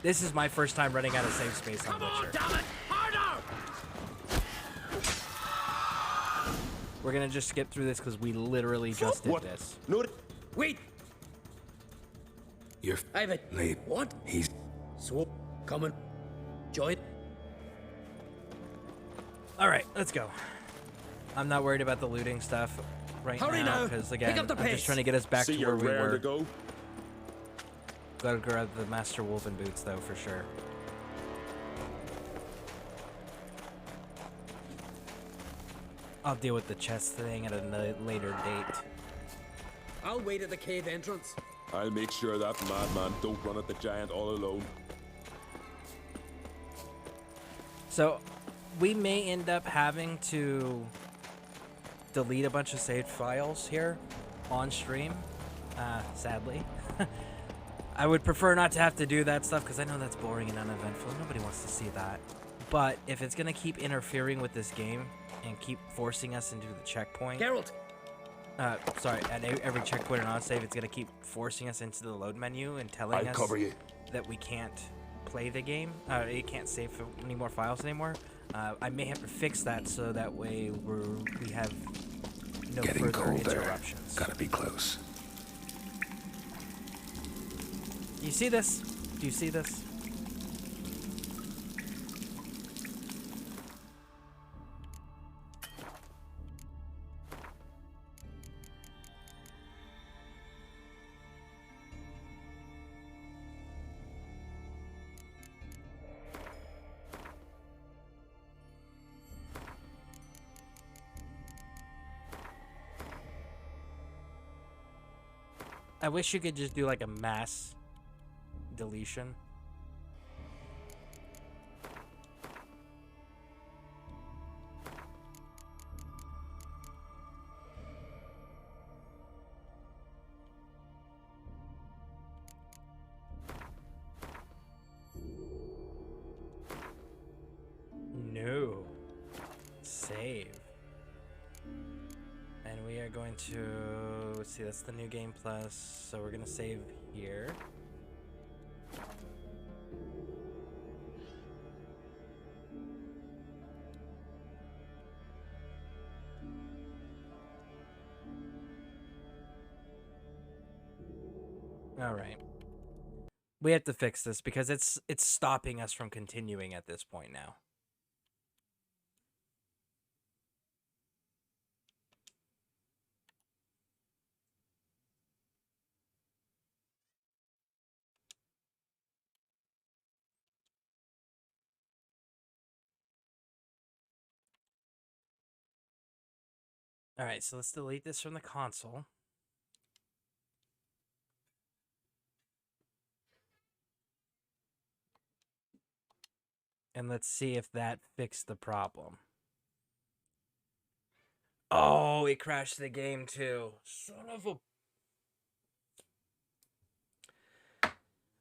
This is my first time running out of save space on Witcher. We're gonna just skip through this because we literally just did this. No, Wait! You're Ivan. late. What? He's So, coming. Join. Alright, let's go. I'm not worried about the looting stuff right Hurry now now. because, Pick again, up the I'm just pace. trying to get us back see to you're where we rare were. to go. Gotta grab the Master Wolven boots, though, for sure. I'll deal with the chest thing at a later date. I'll wait at the cave entrance. I'll make sure that madman don't run at the giant all alone. So, we may end up having to delete a bunch of saved files here on stream, sadly. I would prefer not to have to do that stuff because I know that's boring and uneventful. Nobody wants to see that. But if it's going to keep interfering with this game and keep forcing us into the checkpoint... Geralt! Sorry, at every checkpoint and on save, it's going to keep forcing us into the load menu and telling us cover you. that we can't play the game. You can't save any more files anymore. I may have to fix that so that way we have no getting further colder. interruptions. Gotta be close. You see this? Do you see this? I wish you could just do like a mass deletion. No. Save. And we are going to, let's see, that's the new game plus, so we're gonna save here. All right. We have to fix this because it's stopping us from continuing at this point now. All right, so let's delete this from the console. And let's see if that fixed the problem. Oh, it crashed the game too. Son of a...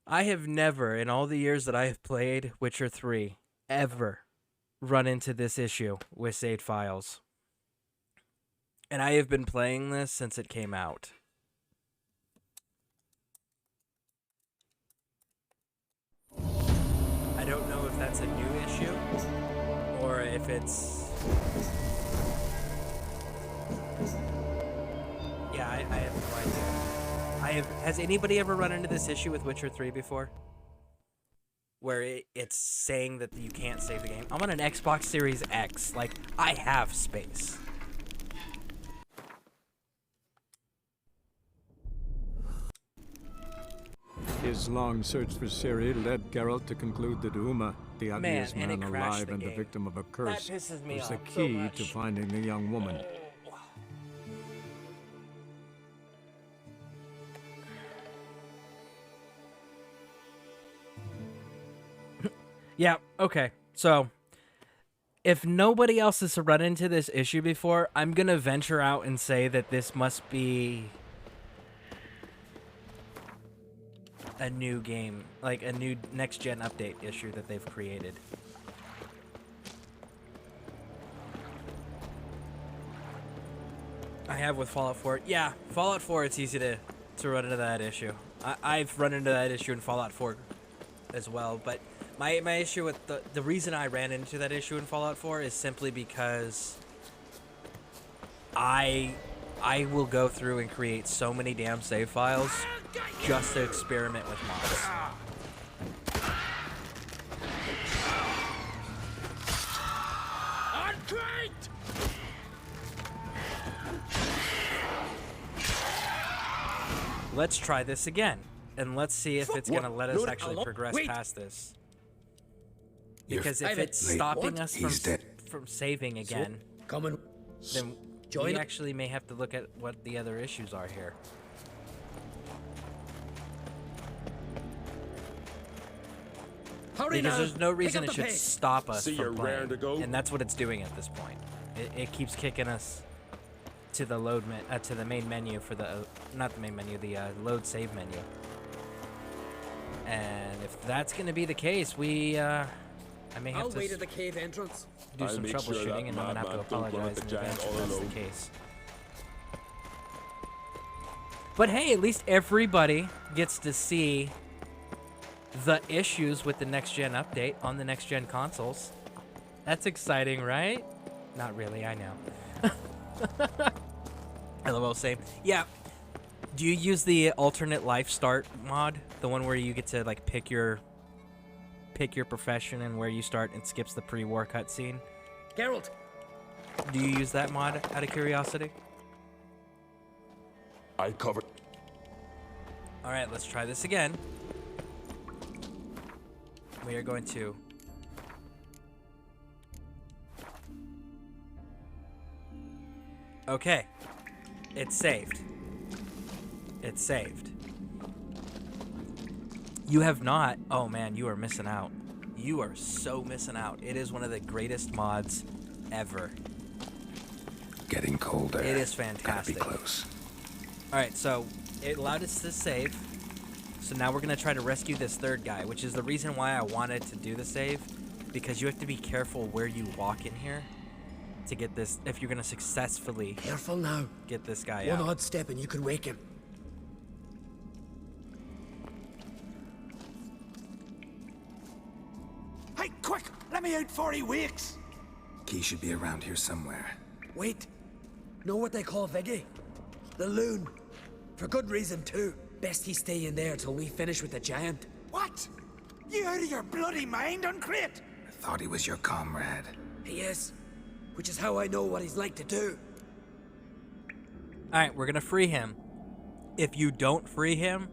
I have never, in all the years that I have played Witcher 3, ever run into this issue with saved files. And I have been playing this since it came out. I don't know if that's a new issue or if it's... Yeah, I have no idea. Has anybody ever run into this issue with Witcher 3 before? Where it's saying that you can't save the game? I'm on an Xbox Series X. Like, I have space. His long search for Ciri led Geralt to conclude that Uma, the ugliest and man it crashed alive the and the game. victim of a curse, pisses me was the off so key much. to finding the young woman. Yeah, okay. So, if nobody else has run into this issue before, I'm going to venture out and say that this must be a new game, like a new next-gen update issue that they've created. I have with Fallout 4. Yeah, Fallout 4, it's easy to run into that issue. I've run into that issue in Fallout 4 as well, but my issue with the reason I ran into that issue in Fallout 4 is simply because I will go through and create so many damn save files just to experiment with mods. Let's try this again, and let's see if it's going to let us actually progress past this. Because if it's stopping us from saving again, then we actually may have to look at what the other issues are here. Because there's no reason it should stop us from playing, and that's what it's doing at this point. It keeps kicking us to the to the main menu for the not the main menu, the load save menu. And if that's going to be the case, I may have to wait at the cave entrance. do some troubleshooting, and I'm going to have to apologize in advance if that's the case. But hey, at least everybody gets to see the issues with the next-gen update on the next-gen consoles. That's exciting, right? Not really, I know. LOL, same. Yeah. Do you use the alternate life start mod? The one where you get to like pick your profession and where you start and skips the pre-war cutscene? Geralt! Do you use that mod out of curiosity? I covered. Alright, let's try this again. We are going to... Okay. It's saved. It's saved. You have not... Oh man, you are missing out. You are so missing out. It is one of the greatest mods ever. Getting colder. It is fantastic. Gotta be close. Alright, so it allowed us to save. So now we're going to try to rescue this third guy, which is the reason why I wanted to do the save. Because you have to be careful where you walk in here to get this, if you're going to successfully Careful now. Get this guy out. One odd step and you can wake him. Hey, quick! Let me out before he wakes! Key should be around here somewhere. Wait. Know what they call Viggy? The loon. For good reason, too. Best he stay in there till we finish with the giant. What? You out of your bloody mind, Uncrate? I thought he was your comrade. He is. Which is how I know what he's like to do. Alright, we're going to free him. If you don't free him,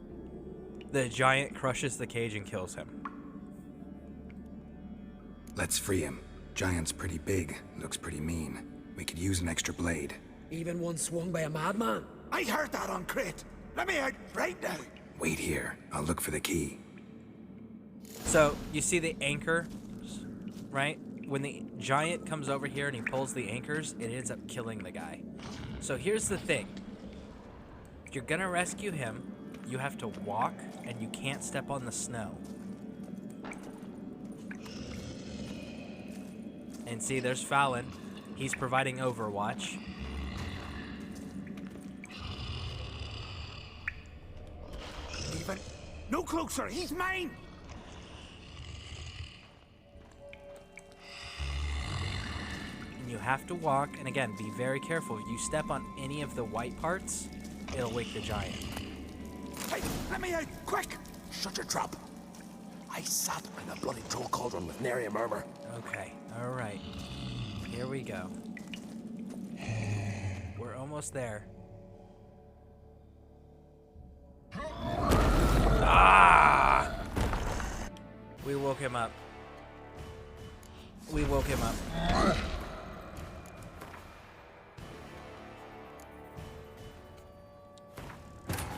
the giant crushes the cage and kills him. Let's free him. Giant's pretty big, looks pretty mean. We could use an extra blade. Even one swung by a madman. I heard that, Uncrate. Let me out right now. Wait here. I'll look for the key. So, you see the anchor, right? When the giant comes over here and he pulls the anchors, it ends up killing the guy. So here's the thing. If you're gonna rescue him, you have to walk and you can't step on the snow. And see, there's Fallon. He's providing overwatch. Even. No closer, he's mine! And you have to walk, and again, be very careful. If you step on any of the white parts, it'll wake the giant. Hey, let me out, quick! Shut your trap. I sat in a bloody troll cauldron with nary a murmur. Okay, alright. Here we go. We're almost there. Ah! woke him up. We woke him up.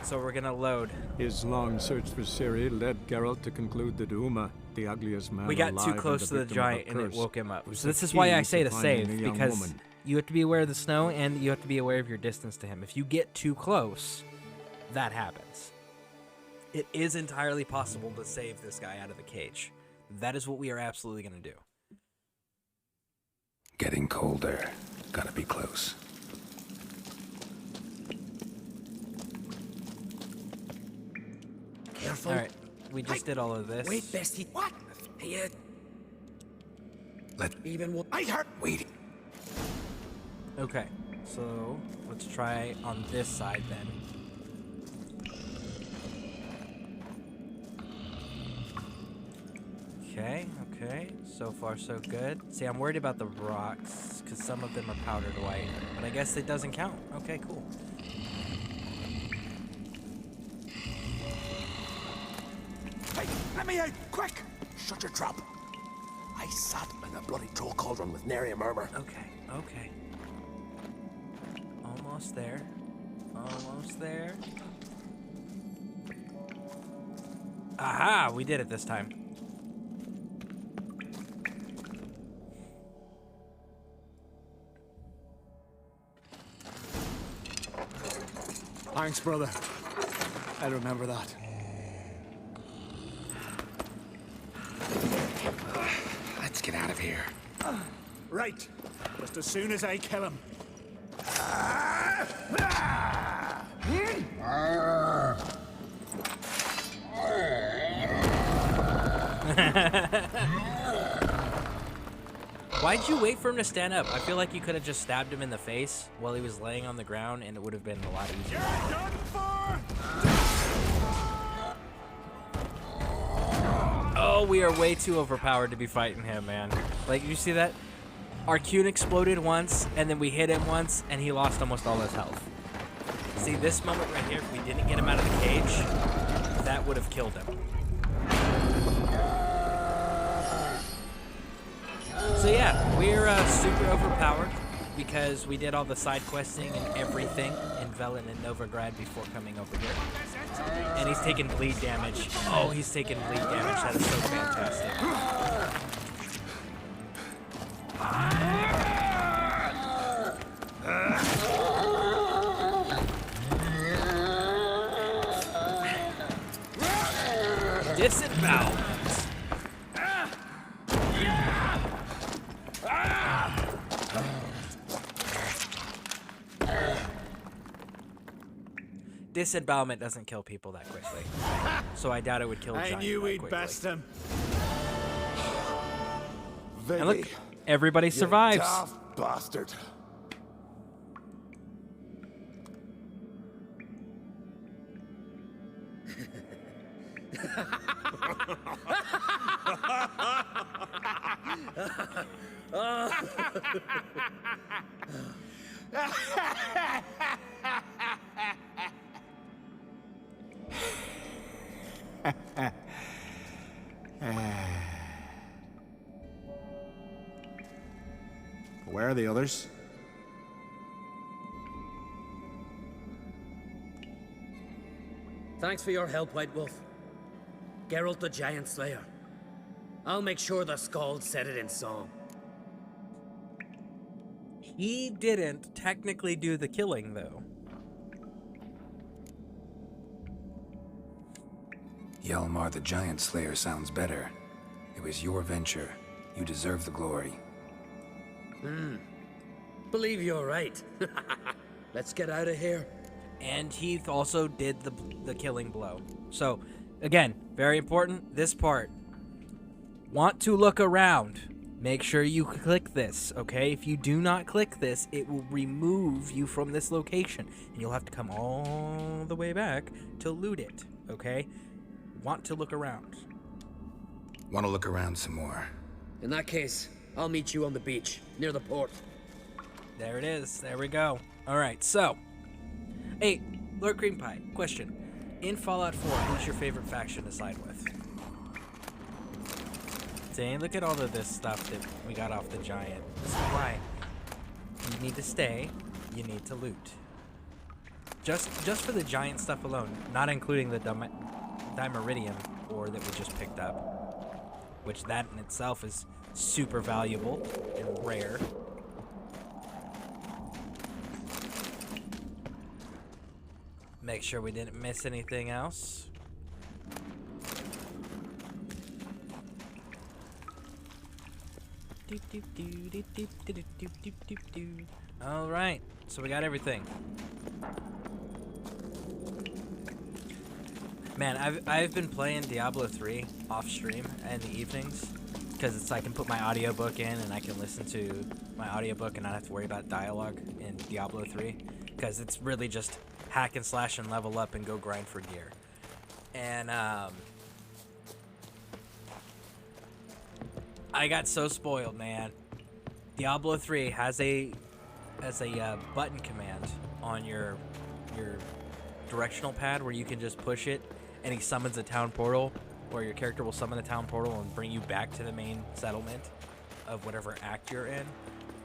So we're gonna load. His long search for Ciri led Geralt to conclude that Uma, the ugliest man We got alive too and close to the victim of a giant and it curse, woke him up. was So the this is why key I say to finding save, the young because woman. you have to be aware of the snow and you have to be aware of your distance to him. If you get too close, that happens. It is entirely possible to save this guy out of the cage. That is what we are absolutely going to do. Getting colder. Gotta be close. Careful. All right, we just did all of this. Wait, bestie. What? Hey, Let even what? I heard. wait. Okay, so let's try on this side then. Okay, okay. So far, so good. See, I'm worried about the rocks, because some of them are powdered white. But I guess it doesn't count. Okay, cool. Hey, let me out! Quick! Shut your trap. I sat in a bloody troll cauldron with nary a murmur. Okay, okay. Almost there. Almost there. Aha! We did it this time. Thanks, brother. I remember that. Let's get out of here. Right. Just as soon as I kill him. Why'd you wait for him to stand up? I feel like you could have just stabbed him in the face while he was laying on the ground and it would have been a lot easier. Oh, we are way too overpowered to be fighting him, man. Like, you see that? Our Cune exploded once, and then we hit him once, and he lost almost all his health. See, this moment right here, if we didn't get him out of the cage, that would have killed him. So yeah, we're super overpowered because we did all the side questing and everything in Velen and Novigrad before coming over here. And he's taking bleed damage. Oh, he's taking bleed damage. That is so fantastic. Disembowelment. Disembowelment doesn't kill people that quickly. So I doubt it would kill Giant I knew that we'd quickly. best him. And look, everybody survives. Daft bastard. Where are the others? Thanks for your help, White Wolf. Geralt the Giant Slayer. I'll make sure the Scald said it in song. He didn't technically do the killing, though. Hjalmar the Giant Slayer sounds better. It was your venture. You deserve the glory. Believe you're right. Let's get out of here. And he also did the killing blow. So, again, very important, this part. Want to look around. Make sure you click this, okay? If you do not click this, it will remove you from this location. And you'll have to come all the way back to loot it, okay? Want to look around. Want to look around some more? In that case, I'll meet you on the beach, near the port. There it is. There we go. All right, so. Hey, Lord Cream Pie, question. In Fallout 4, who's your favorite faction to side with? See, look at all of this stuff that we got off the giant. This is why you need to stay, you need to loot. Just for the giant stuff alone, not including the Dimeridium ore that we just picked up, which that in itself is super valuable and rare. Make sure we didn't miss anything else. All right, so we got everything. Man, I've been playing Diablo 3 off stream in the evenings because it's I can put my audiobook in and I can listen to my audiobook and not have to worry about dialogue in Diablo 3 because it's really just hack and slash and level up and go grind for gear. And I got so spoiled, man. Diablo 3 has a button command on your directional pad where you can just push it and he summons a town portal, or your character will summon a town portal and bring you back to the main settlement of whatever act you're in.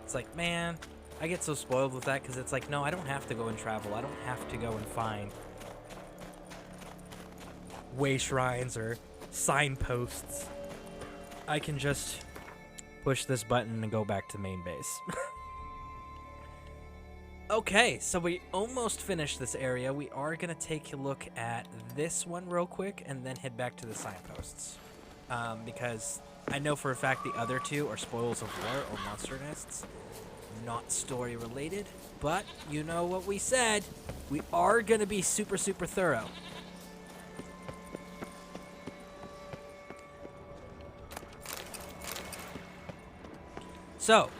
It's like, man, I get so spoiled with that because it's like, no, I don't have to go and travel. I don't have to go and find way shrines or signposts. I can just push this button and go back to main base. Okay, so we almost finished this area. We are going to take a look at this one real quick and then head back to the signposts. Because I know for a fact the other two are Spoils of War or Monster Nests. Not story related, but you know what we said. We are going to be super, super thorough. So,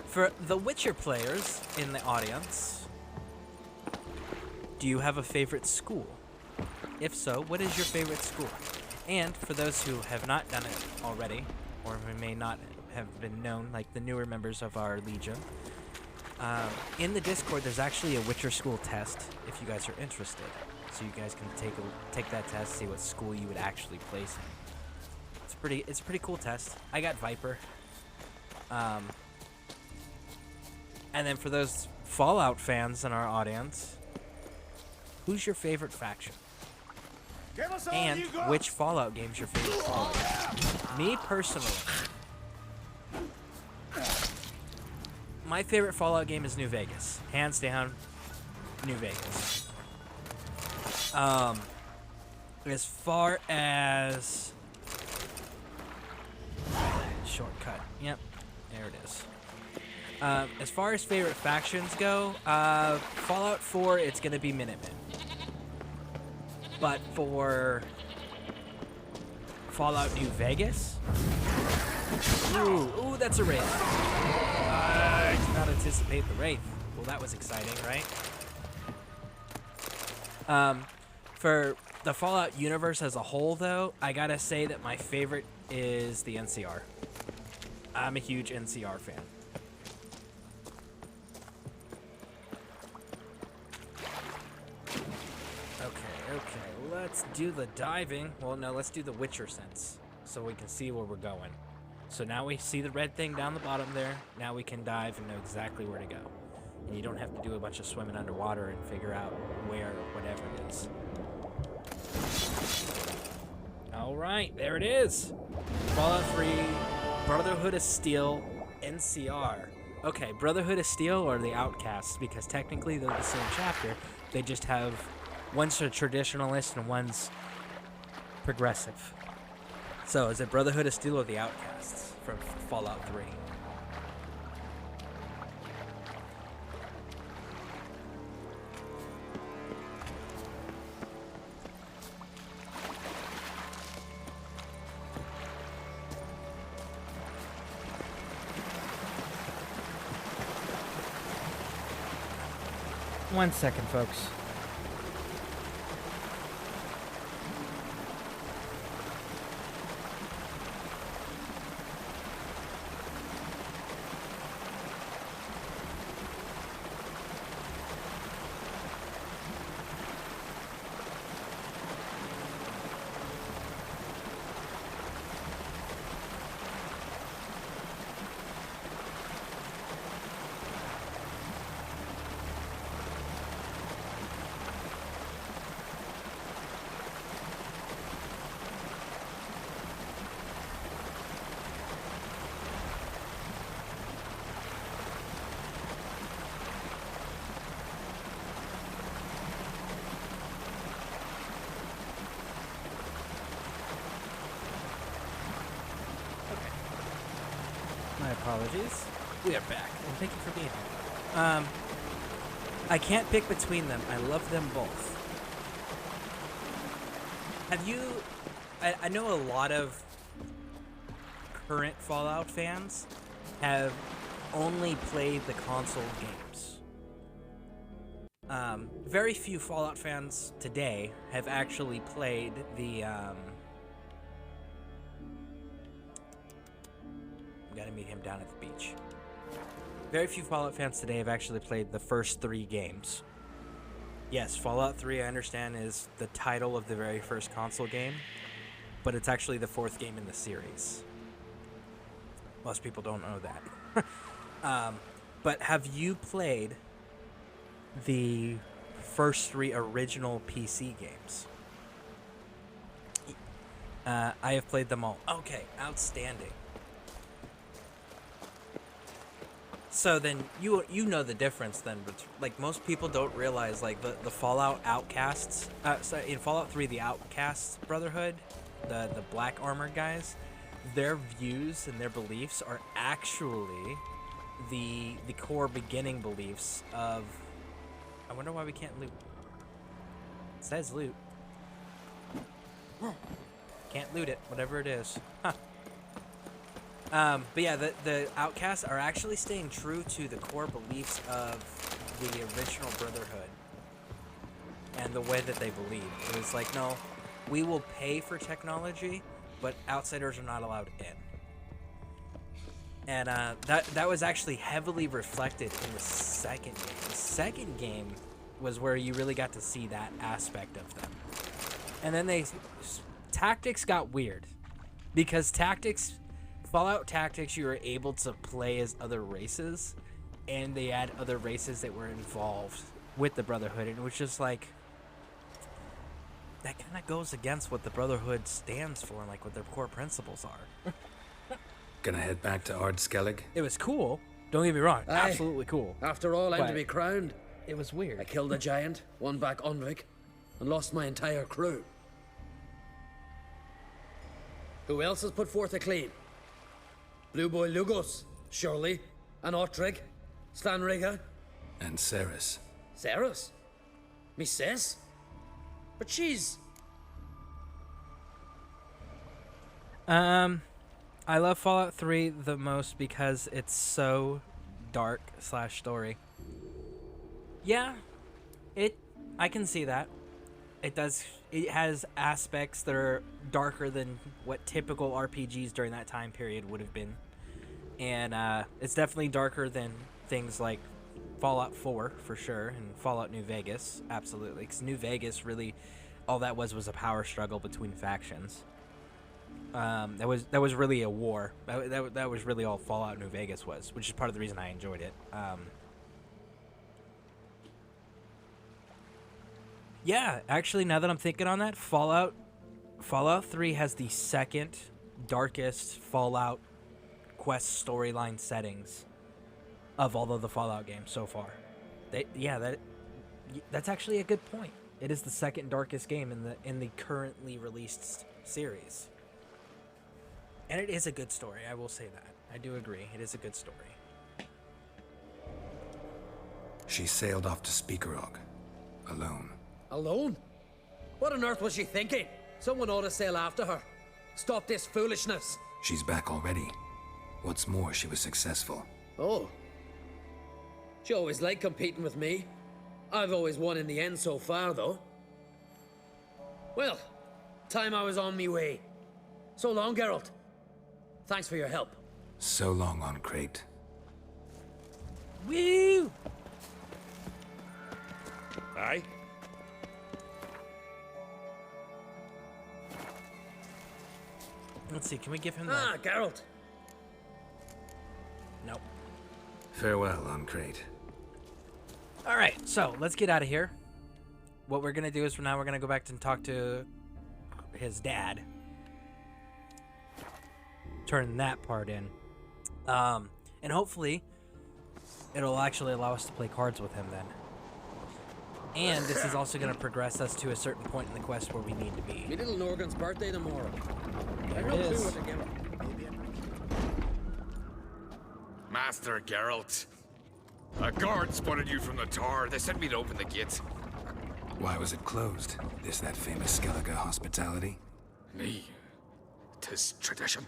for the Witcher players in the audience, do you have a favorite school? If so, what is your favorite school? And for those who have not done it already, or who may not have been known, like the newer members of our Legion, in the Discord there's actually a Witcher school test if you guys are interested. So you guys can take that test, see what school you would actually place in. It's a pretty cool test. I got Viper. And then for those Fallout fans in our audience, who's your favorite faction? And which Fallout game's your favorite Fallout? Me personally, my favorite Fallout game is New Vegas. Hands down, New Vegas. As far as shortcut, yep, there it is. As far as favorite factions go, Fallout 4, it's going to be Minutemen. But for Fallout New Vegas, ooh, that's a Wraith. I did not anticipate the Wraith. Well, that was exciting, right? For the Fallout universe as a whole, though, I gotta say that my favorite is the NCR. I'm a huge NCR fan. Okay, let's do the diving. Well, no, let's do the Witcher sense so we can see where we're going. So now we see the red thing down the bottom there. Now we can dive and know exactly where to go. And you don't have to do a bunch of swimming underwater and figure out where or whatever it is. All right, there it is. Fallout 3, Brotherhood of Steel, NCR. Okay, Brotherhood of Steel or the Outcasts, because technically they're the same chapter. They just have one's a traditionalist and one's progressive. So is it Brotherhood of Steel or the Outcasts from Fallout 3? One second, folks. apologies. We are back, and thank you for being here. I can't pick between them. I love them both. Have you... I know a lot of current Fallout fans have only played the console games. Very few Fallout fans today have actually played the... Gotta meet him down at the beach. Very few Fallout fans today have actually played the first 3 games. Yes, Fallout 3, I understand, is the title of the very first console game, but it's actually the 4th game in the series. Most people don't know that. But have you played the first 3 original PC games? I have played them all. Okay, outstanding. So then you know the difference then, but like most people don't realize like the Fallout Outcasts, so in Fallout 3 the Outcasts Brotherhood, the black armored guys, their views and their beliefs are actually the core beginning beliefs of. I wonder why we can't loot. It says loot. Can't loot it, whatever it is. Huh. But yeah, the Outcasts are actually staying true to the core beliefs of the original Brotherhood and the way that they believe. It was like, no, we will pay for technology, but outsiders are not allowed in. And that was actually heavily reflected in the second game. The second game was where you really got to see that aspect of them. And then Tactics got weird, because Fallout Tactics, you were able to play as other races, and they had other races that were involved with the Brotherhood, and it was just like, that kind of goes against what the Brotherhood stands for and like what their core principles are. Gonna head back to Ard Skellig? It was cool. Don't get me wrong. Aye. Absolutely cool. After all, I'm to be crowned. It was weird. I killed a giant, won back Unrik, and lost my entire crew. Who else has put forth a claim? Blue Boy Lugos, surely, and Ottrig, Slanriga. And Ceres. Ceres? Me sis? But she's... I love Fallout 3 the most because it's so dark / story. Yeah, I can see that. It has aspects that are darker than what typical RPGs during that time period would have been. And it's definitely darker than things like Fallout 4, for sure, and Fallout New Vegas, absolutely. Because New Vegas, really, all that was a power struggle between factions. That was really a war. That was really all Fallout New Vegas was, which is part of the reason I enjoyed it. Yeah, actually, now that I'm thinking on that, Fallout 3 has the second darkest Fallout quest storyline settings of all of the Fallout games so far. That's actually a good point. It is the second darkest game in the currently released series. And it is a good story, I will say that. I do agree, it is a good story. She sailed off to Speakerog, alone. Alone? What on earth was she thinking? Someone ought to sail after her. Stop this foolishness. She's back already. What's more, she was successful. Oh. She always liked competing with me. I've always won in the end so far, though. Well, time I was on me way. So long, Geralt. Thanks for your help. So long on Crate. Woo! Aye? Let's see, can we give him that? Ah, Geralt. Nope. Farewell on Crate. Alright, so let's get out of here. What we're gonna do is we're gonna go back and talk to his dad. Turn that part in. And hopefully it'll actually allow us to play cards with him then. And this is also going to progress us to a certain point in the quest where we need to be. Me little Norgan's birthday tomorrow. There I it is. do it together. Master Geralt. A guard spotted you from the tower. They sent me to open the gate. Why was it closed? Is that famous Skellige hospitality? Me. 'Tis tradition.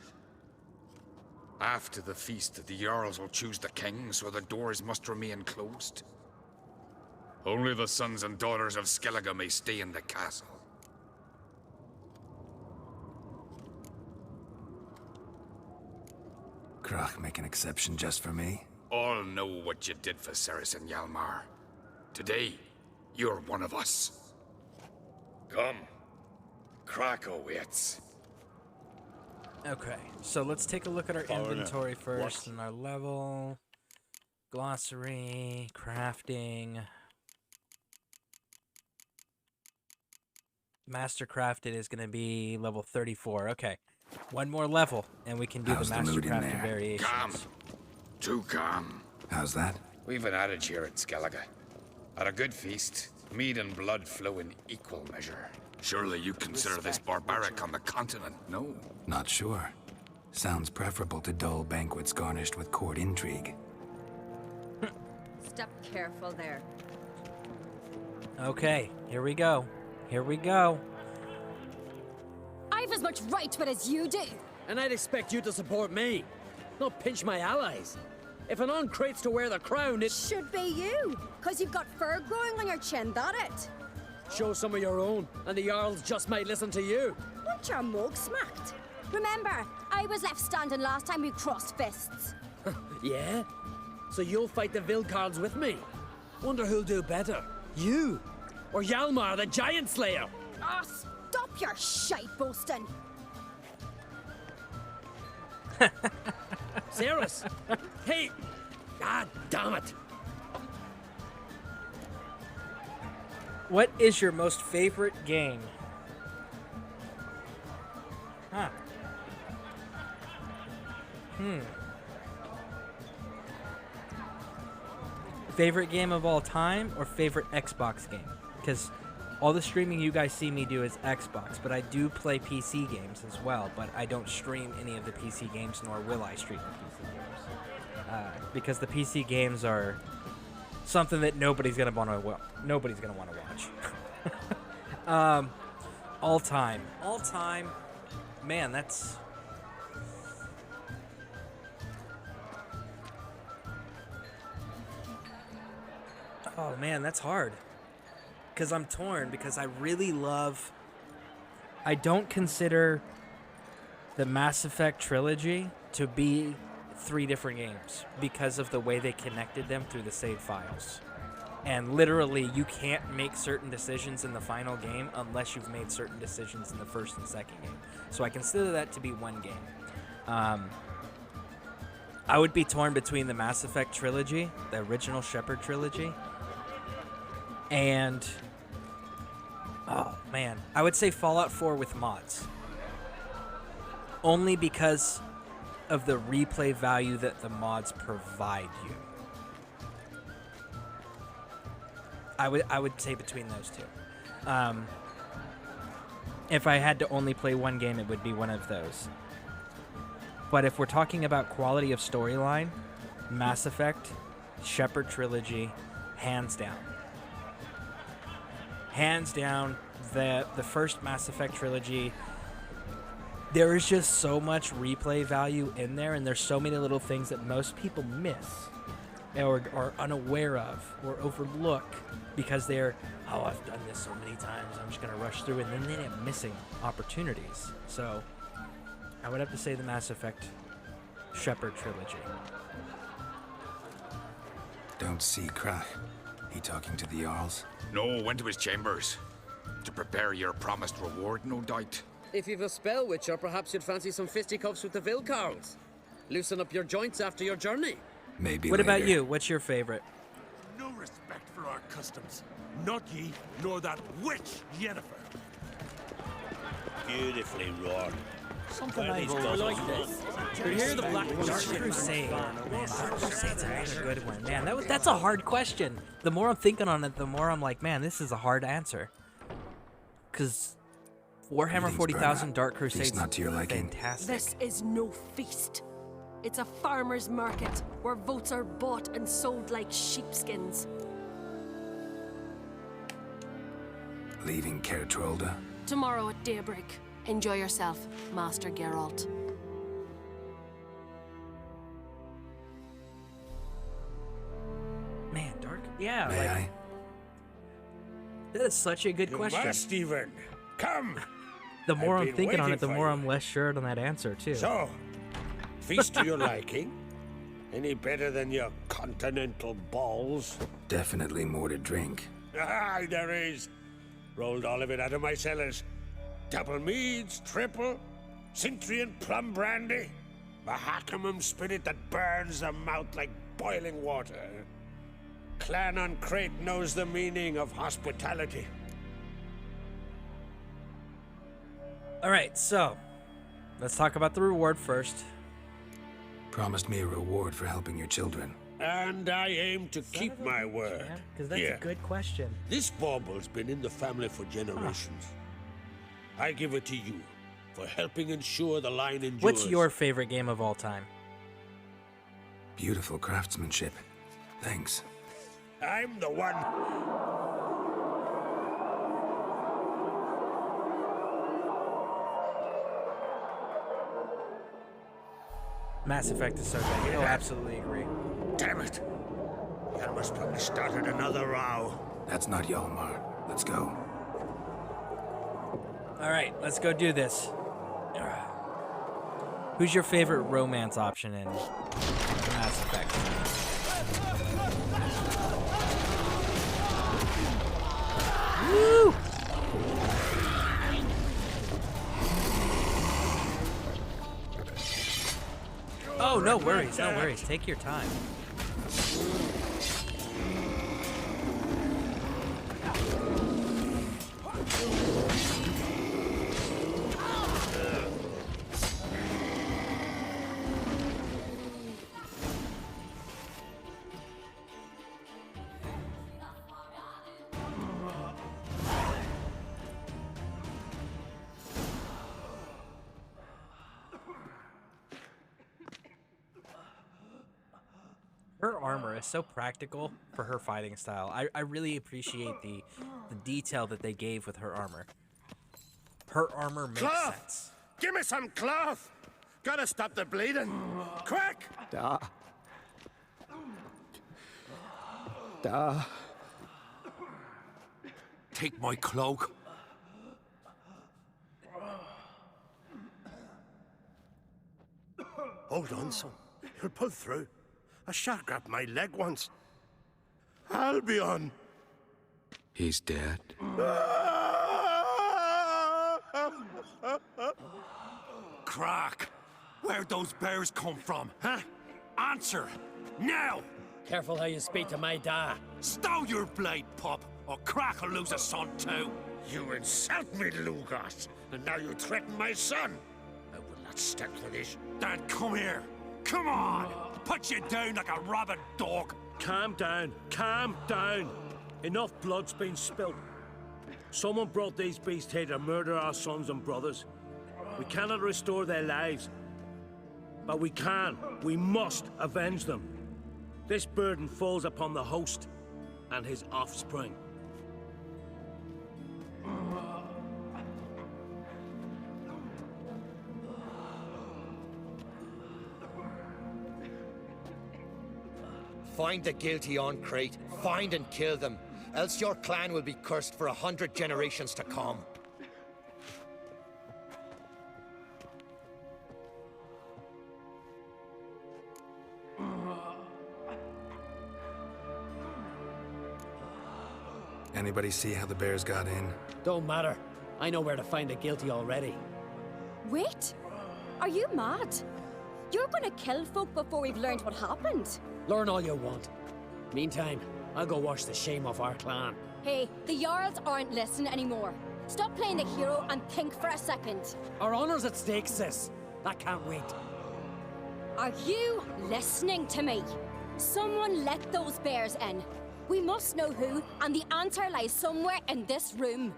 After the feast, the Jarls will choose the king, so the doors must remain closed. Only the sons and daughters of Skellige may stay in the castle. Krach make an exception just for me? All know what you did for Ceres and Hjalmar. Today, you're one of us. Come. Krakow waits. Okay, so let's take a look at our inventory first and our level. Glossary, crafting. Master crafted is going to be level 34. Okay, one more level and we can do the master crafted variations. Calm. Too calm. How's that? We've an adage here in Skellige. At a good feast, mead and blood flow in equal measure. Surely you consider this barbaric on the continent, no? Not sure. Sounds preferable to dull banquets garnished with court intrigue. Step careful there. Okay, here we go. Here we go. I've as much right to it as you do. And I'd expect you to support me, not pinch my allies. If an uncrate's to wear the crown, it should be you, because you've got fur growing on your chin, that it? Show some of your own, and the Jarls just might listen to you. Want your mug smacked? Remember, I was left standing last time we crossed fists. Yeah? So you'll fight the Vilcards with me? Wonder who'll do better, you or Hjalmar the Giant Slayer? Ah, stop your shite boasting. Ceres! Hey! God damn it! What is your most favorite game? Huh. Favorite game of all time or favorite Xbox game? Because all the streaming you guys see me do is Xbox, but I do play PC games as well, but I don't stream any of the PC games, nor will I stream the PC games. Because the PC games are something that nobody's gonna want to watch. All time, man, that's. Oh man, that's hard. Because I'm torn, because I really love. I don't consider the Mass Effect trilogy to be 3 different games because of the way they connected them through the save files. And literally, you can't make certain decisions in the final game unless you've made certain decisions in the first and second game. So I consider that to be one game. I would be torn between the Mass Effect trilogy, the original Shepard trilogy, and oh man, I would say Fallout 4 with mods. Only because of the replay value that the mods provide you. I would say between those two. If I had to only play one game, it would be one of those. But if we're talking about quality of storyline, Mass Effect, Shepard trilogy, hands down. Hands down, the first Mass Effect trilogy, there is just so much replay value in there, and there's so many little things that most people miss or are unaware of or overlook because they're, oh, I've done this so many times, I'm just going to rush through, and then they end up missing opportunities. So I would have to say the Mass Effect Shepard trilogy. Don't see Krach. He talking to the Jarls? No, went to his chambers. To prepare your promised reward, no doubt. If you've a spell, Witcher, perhaps you'd fancy some fisticuffs with the Vilcards. Loosen up your joints after your journey. Maybe What later. about you? What's your favorite? No respect for our customs. Not ye, nor that witch Yennefer. Beautifully wrought. Something Where I these really guys like are this. from. You hear the Black Dark Crusade. Man, Dark Crusade's another good one. Man, that's a hard question. The more I'm thinking on it, the more I'm like, man, this is a hard answer. Because Warhammer Everything's 40,000 burnt. Dark At least Crusade's not to your liking. fantastic. This is no feast. It's a farmer's market where votes are bought and sold like sheepskins. Leaving Caer Trolda? Tomorrow at daybreak. Enjoy yourself, Master Geralt. Man, Dark. Yeah. May I? That is such a good question. Stephen, come. The more I've I'm been thinking on waiting it, the for more you. I'm less sure on that answer too. So, feast to your liking? Any better than your continental balls? Definitely more to drink. Aye, there is. Rolled all of it out of my cellars. Double meads, triple, Cintrian plum brandy, Mahakimum spirit that burns the mouth like boiling water. Clan on Crate knows the meaning of hospitality. All right, so let's talk about the reward first. Promised me a reward for helping your children. And I aim to keep my word. Because that's Here. a good question. This bauble's been in the family for generations. I give it to you for helping ensure the line endures. What's your favorite game of all time? Beautiful craftsmanship. Thanks. I'm the one. Mass Effect is so good. Oh, absolutely agree. Damn it. Yalmar's probably started another row. That's not Yalmar. Let's go. All right, let's go do this. Who's your favorite romance option in Mass Effect? Woo! Oh, no worries, no worries. Take your time. Her armor is so practical for her fighting style. I really appreciate the detail that they gave with her armor. Her armor makes Cloth! sense. Give me some cloth! Gotta stop the bleeding. Quick! Da. Da. Take my cloak. Hold on, son. You'll pull through. A shark grabbed my leg once. Albion! He's dead. Crack! Where'd those bears come from, huh? Answer! Now! Careful how you speak to my da. Stow your blade, pup, or Crack will lose a son too. You insult me, Lugos, and now you threaten my son. I will not stand for this. Then come here. Come on! Put you down like a rabid dog. Calm down. Calm down. Enough blood's been spilt. Someone brought these beasts here to murder our sons and brothers. We cannot restore their lives. But we can. We must avenge them. This burden falls upon the host and his offspring. Find the guilty on Crate. Find and kill them. Else your clan will be cursed for 100 generations to come. Anybody see how the bears got in? Don't matter. I know where to find the guilty already. Wait! Are you mad? You're gonna kill folk before we've learned what happened. Learn all you want. Meantime, I'll go wash the shame off our clan. Hey, the Jarls aren't listening anymore. Stop playing the hero and think for a second. Our honor's at stake, sis. That can't wait. Are you listening to me? Someone let those bears in. We must know who, and the answer lies somewhere in this room.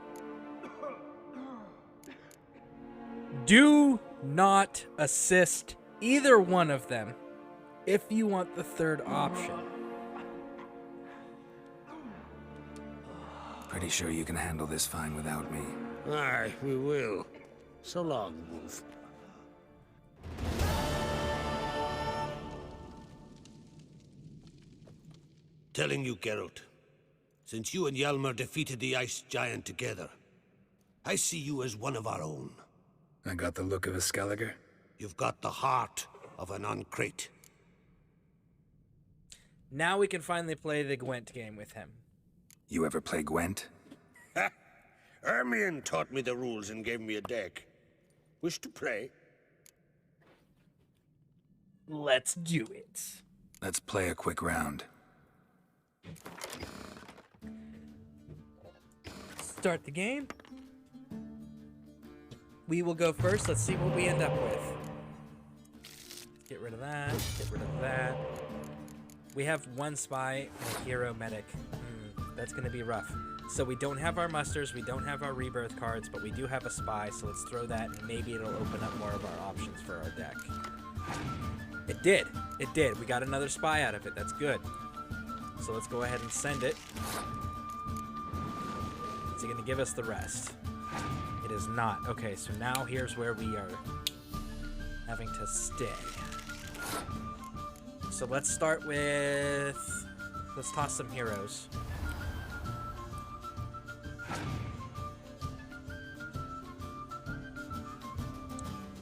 Do not assist Either one of them, if you want the third option. Pretty sure you can handle this fine without me. Aye, we will. So long, Wolf. Telling you, Geralt, since you and Hjalmar defeated the Ice Giant together, I see you as one of our own. I got the look of a Skelliger? You've got the heart of an Uncrate. Now we can finally play the Gwent game with him. You ever play Gwent? Ha! Ermion taught me the rules and gave me a deck. Wish to play? Let's do it. Let's play a quick round. Start the game. We will go first. Let's see what we end up with. Get rid of that. Get rid of that. We have one spy and a hero medic. That's going to be rough. So we don't have our musters. We don't have our rebirth cards, but we do have a spy. So let's throw that, and maybe it'll open up more of our options for our deck. It did. It did. We got another spy out of it. That's good. So let's go ahead and send it. Is it going to give us the rest? It is not. Okay, so now here's where we are having to stay. So let's start with... Let's toss some heroes.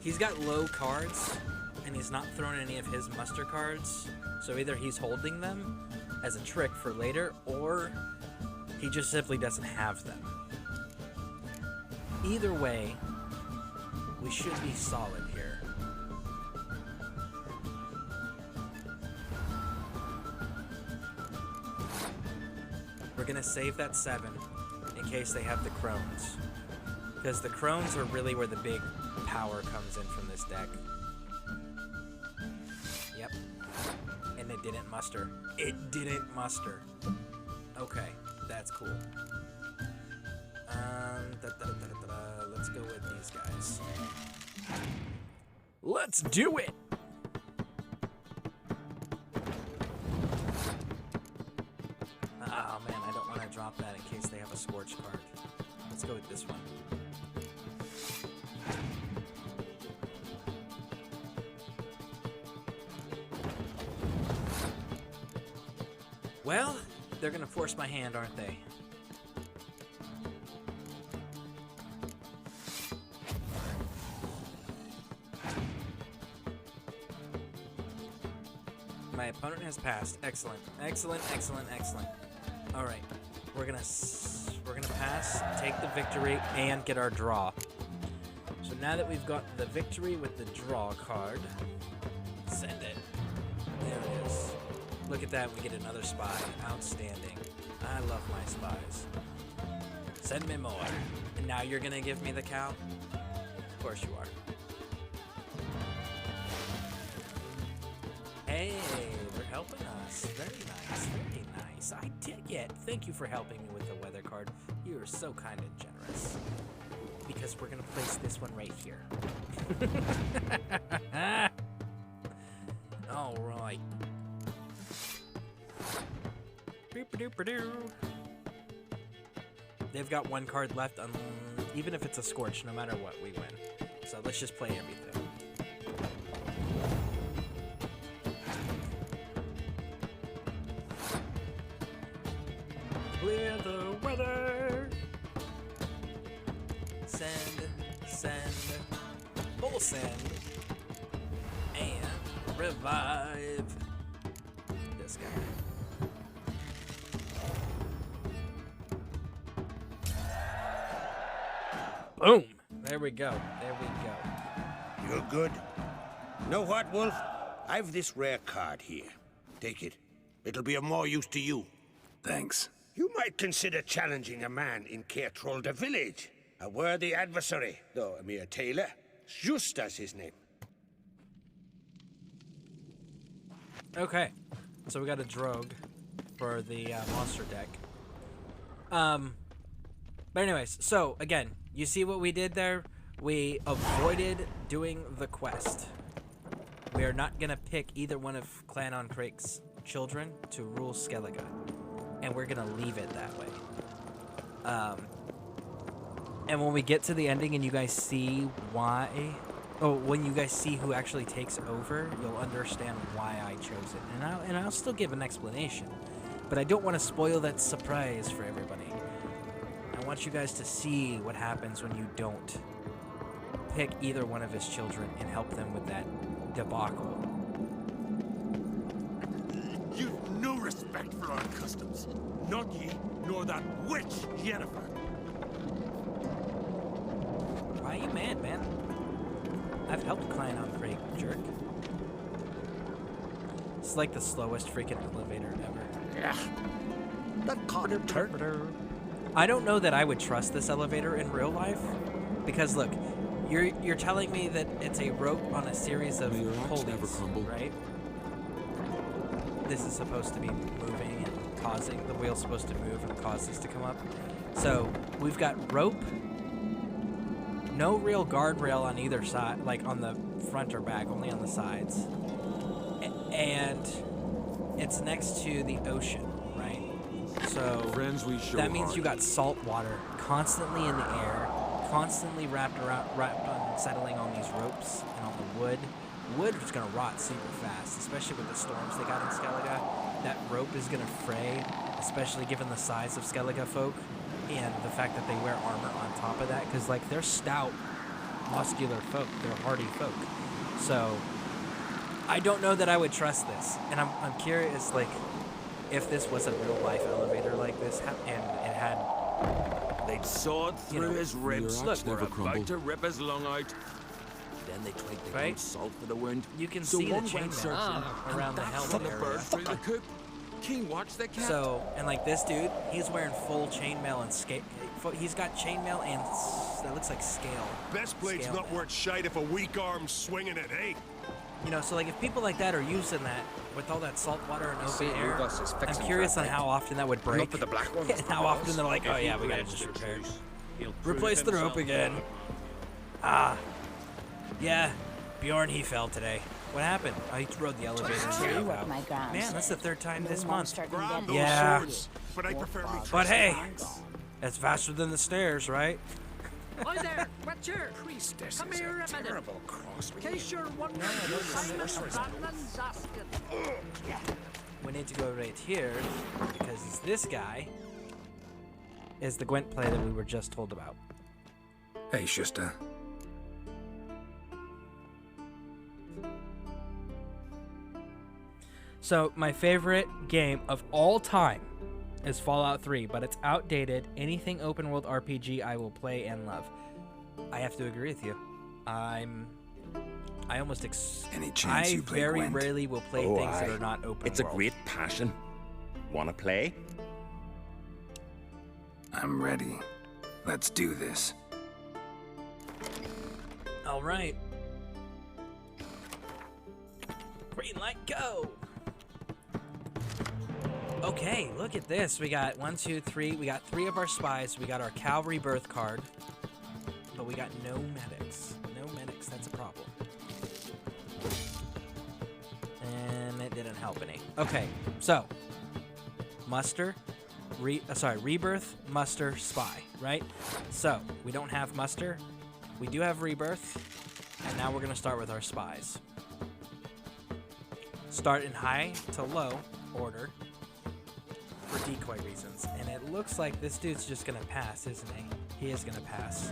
He's got low cards, and he's not throwing any of his muster cards. So either he's holding them as a trick for later, or he just simply doesn't have them. Either way, we should be solid here. We're gonna save that 7 in case they have the Crones. Because the Crones are really where the big power comes in from this deck. Yep. And it didn't muster. It didn't muster. Okay, that's cool. Let's go with these guys. Let's do it! Oh man, I don't want to drop that in case they have a Scorch card. Let's go with this one. Well, they're gonna force my hand, aren't they? My opponent has passed. Excellent, excellent, excellent, excellent. All right, we're gonna pass, take the victory, and get our draw. So now that we've got the victory with the draw card, send it. There it is. Look at that, we get another spy. Outstanding. I love my spies. Send me more. And now you're gonna give me the count? Of course you are. Hey, they're helping us. Very nice, very nice. I dig it. Thank you for helping me with the weather card. You are so kind and generous. Because we're gonna place this one right here. All right. They've got one card left, even if it's a Scorch, no matter what, we win. So let's just play everything. Clear the weather. Send, full send, and revive this guy. Boom! There we go. There we go. You're good. Know what, Wolf? I've this rare card here. Take it. It'll be of more use to you. Thanks. You might consider challenging a man in Caertrolda village. A worthy adversary, though a mere tailor. Justas his name. Okay. So we got a Drogue for the monster deck. But anyways, so again, you see what we did there? We avoided doing the quest. We are not gonna pick either one of Clan on Craig's children to rule Skellige, and we're gonna leave it that way. And when we get to the ending and you guys see why, when you guys see who actually takes over, you'll understand why I chose it, and I'll still give an explanation, but I don't want to spoil that surprise for everybody. I want you guys to see what happens when you don't pick either one of his children and help them with that debacle. You've no respect for our customs. Not ye, nor that witch, Yennefer. Why are you mad, man? I've helped Clan on Craig, jerk. It's like the slowest freaking elevator ever. Yeah. That caught him. I don't know that I would trust this elevator in real life, because look, you're telling me that it's a rope on a series of pulleys, right? This is supposed to be moving and causing the wheel's supposed to move and cause this to come up. So we've got rope, no real guardrail on either side, like on the front or back, only on the sides, and it's next to the ocean, right? So that means you got salt water constantly in the air, constantly wrapped on settling on these ropes and on the wood. Wood is gonna rot super fast, especially with the storms they got in Skellige. That rope is gonna fray, especially given the size of Skellige folk and the fact that they wear armor on top of that, because like they're stout, muscular folk, they're hardy folk. So I don't know that I would trust this, and I'm curious, like, if this was a real life elevator like this, and it had, they'd sawed through his ribs. Look, were about to rip his lung out. Then they tried to right? salt for the wound. You can so see the one chain went mail around the helmet the area. bird through the coop. Keen watch the cat. So, and like this dude, he's wearing full chainmail and scale. He's got chainmail and that looks like scale. Best blade's scale not mail. worth shite if a weak arm's swinging it, eh? You know, so like if people like that are using that with all that salt water and open air, Lugus is I'm fixing curious for on that how often that would break. Not for the black ones, And how often they're like, oh yeah, we gotta just repair. Replace the rope again. Yeah, Bjorn, he fell today. What happened? Oh, he rode the elevator. You what my ground Man, that's the third time this month. Yeah. Yeah. But I prefer me. But hey, it's faster than the stairs, right? Hi there, Witcher. Priestess Come is here a a minute. terrible cross. In case you're wondering, Simon Brandon's asking. We need to go right here because it's this guy is the Gwent play that we were just told about. Hey, Schuster. So my favorite game of all time is Fallout 3, but it's outdated. Anything open world RPG I will play and love. I have to agree with you. I almost Any chance you play very Gwent? rarely will play things that are not open It's world. a great passion. Wanna play? I'm ready. Let's do this. All right. Green light, go. Okay, look at this. We got 1, 2, 3. We got 3 of our spies. We got our cavalry birth card. But we got no medics. No medics, that's a problem. And it didn't help any. Okay, so muster, rebirth, muster, spy, right? So we don't have muster. We do have rebirth. And now we're gonna start with our spies. Start in high to low order for decoy reasons. And it looks like this dude's just gonna pass, isn't he? He is gonna pass.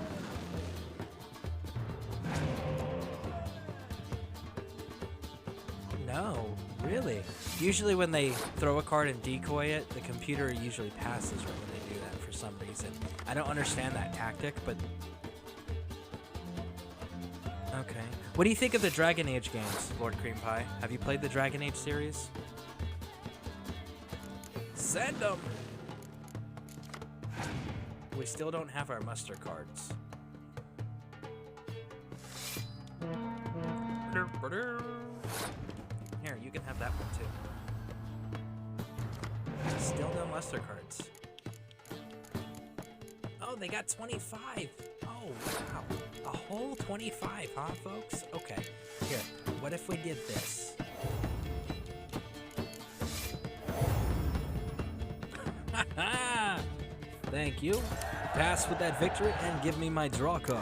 No, really? Usually when they throw a card and decoy it, the computer usually passes right when they do that for some reason. I don't understand that tactic, but... Okay. What do you think of the Dragon Age games, Lord Cream Pie? Have you played the Dragon Age series? Send them! We still don't have our muster cards. Here, you can have that one too. Still no muster cards. Oh, they got 25. Oh, wow. A whole 25, huh, folks? Okay. Here, what if we did this? Thank you. Pass with that victory and give me my draw card.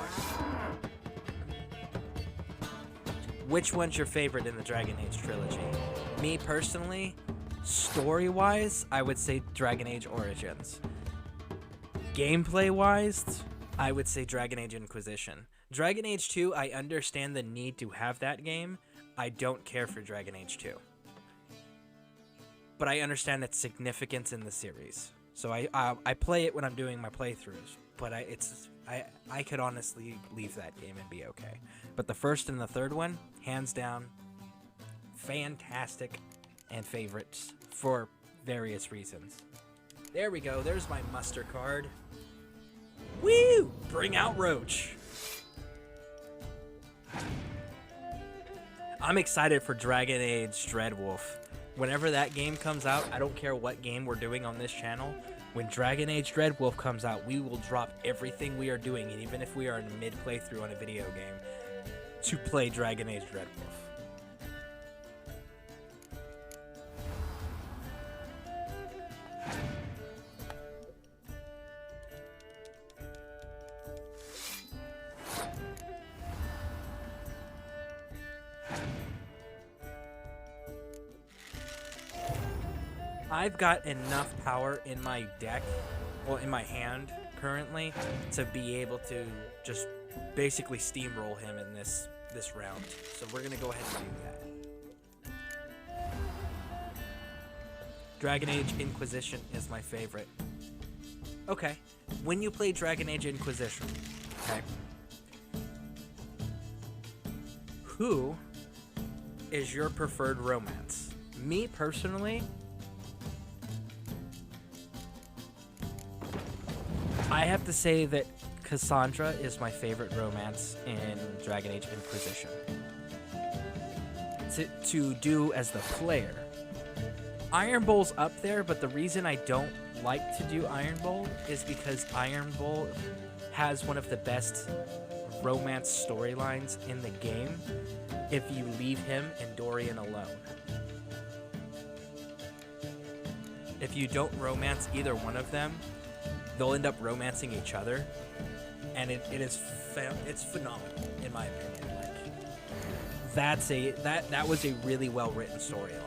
Which one's your favorite in the Dragon Age trilogy? Me personally, story-wise, I would say Dragon Age Origins. Gameplay-wise, I would say Dragon Age Inquisition. Dragon Age 2, I understand the need to have that game. I don't care for Dragon Age 2. But I understand its significance in the series. So I play it when I'm doing my playthroughs. But I could honestly leave that game and be okay. But the first and the third one, hands down, fantastic and favorites for various reasons. There we go. There's my muster card. Woo! Bring out Roach. I'm excited for Dragon Age Dreadwolf. Whenever that game comes out, I don't care what game we're doing on this channel. When Dragon Age Dreadwolf comes out, we will drop everything we are doing, and even if we are in mid-playthrough on a video game, to play Dragon Age Dreadwolf. I've got enough power in my deck, well, in my hand currently, to be able to just basically steamroll him in this round. So we're gonna go ahead and do that. Dragon Age Inquisition is my favorite. Okay, when you play Dragon Age Inquisition, okay, who is your preferred romance? Me personally, I have to say that Cassandra is my favorite romance in Dragon Age Inquisition. To do as the player. Iron Bull's up there, but the reason I don't like to do Iron Bull is because Iron Bull has one of the best romance storylines in the game if you leave him and Dorian alone. If you don't romance either one of them, they'll end up romancing each other, and it's phenomenal in my opinion. Like, that was a really well written storyline.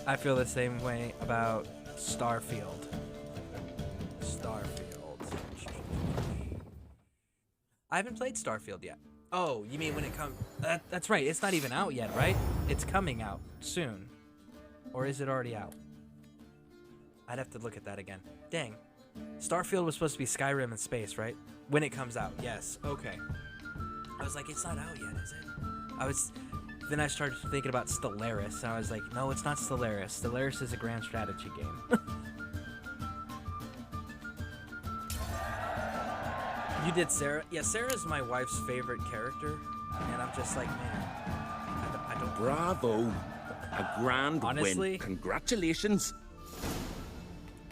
I feel the same way about Starfield. I haven't played Starfield yet. Oh, you mean when it comes... That's right, it's not even out yet, right? It's coming out soon. Or is it already out? I'd have to look at that again. Dang. Starfield was supposed to be Skyrim in space, right? When it comes out, yes. Okay. I was like, it's not out yet, is it? Then I started thinking about Stellaris, and I was like, no, it's not Stellaris. Stellaris is a grand strategy game. You did Sarah? Yeah, Sarah's my wife's favorite character, and I'm just like, man, I don't... Bravo! A grand honestly, win. Congratulations!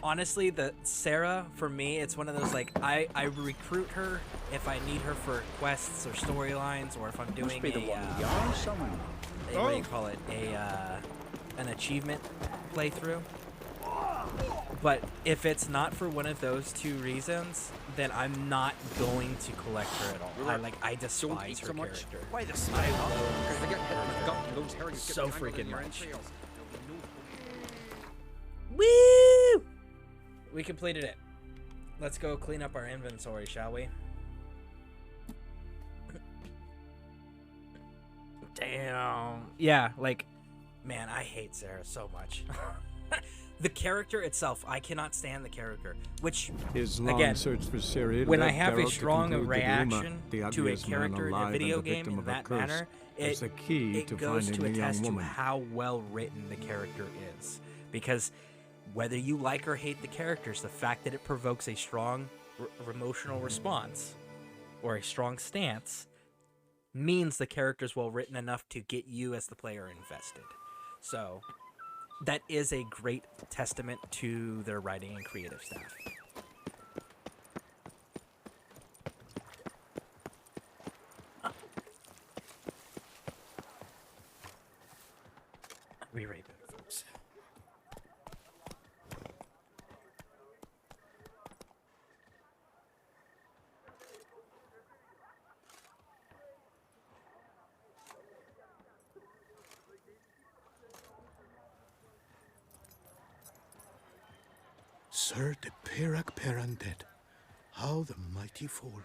Honestly, the Sarah, for me, it's one of those, like, I recruit her if I need her for quests or storylines, or if I'm doing what do you call it? An achievement playthrough. But if it's not for one of those two reasons, then I'm not going to collect her at all. I despise her character. Why the I love her so freaking much. Woo! We completed it. Let's go clean up our inventory, shall we? Damn. Yeah, like, man, I hate Sarah so much. The character itself, I cannot stand the character. Which, his long again, search for Ciri when I led have a Geralt to strong conclude that reaction the to a ugliest man character in a alive video and the game victim in of a that curse manner, is the key it to goes finding to the young attest to woman. how well written the character is. Because whether you like or hate the characters, the fact that it provokes a strong emotional response or a strong stance means the character's well written enough to get you as the player invested. So that is a great testament to their writing and creative staff. We rate it, folks. Sir de Pirac Perundead, how the mighty fall.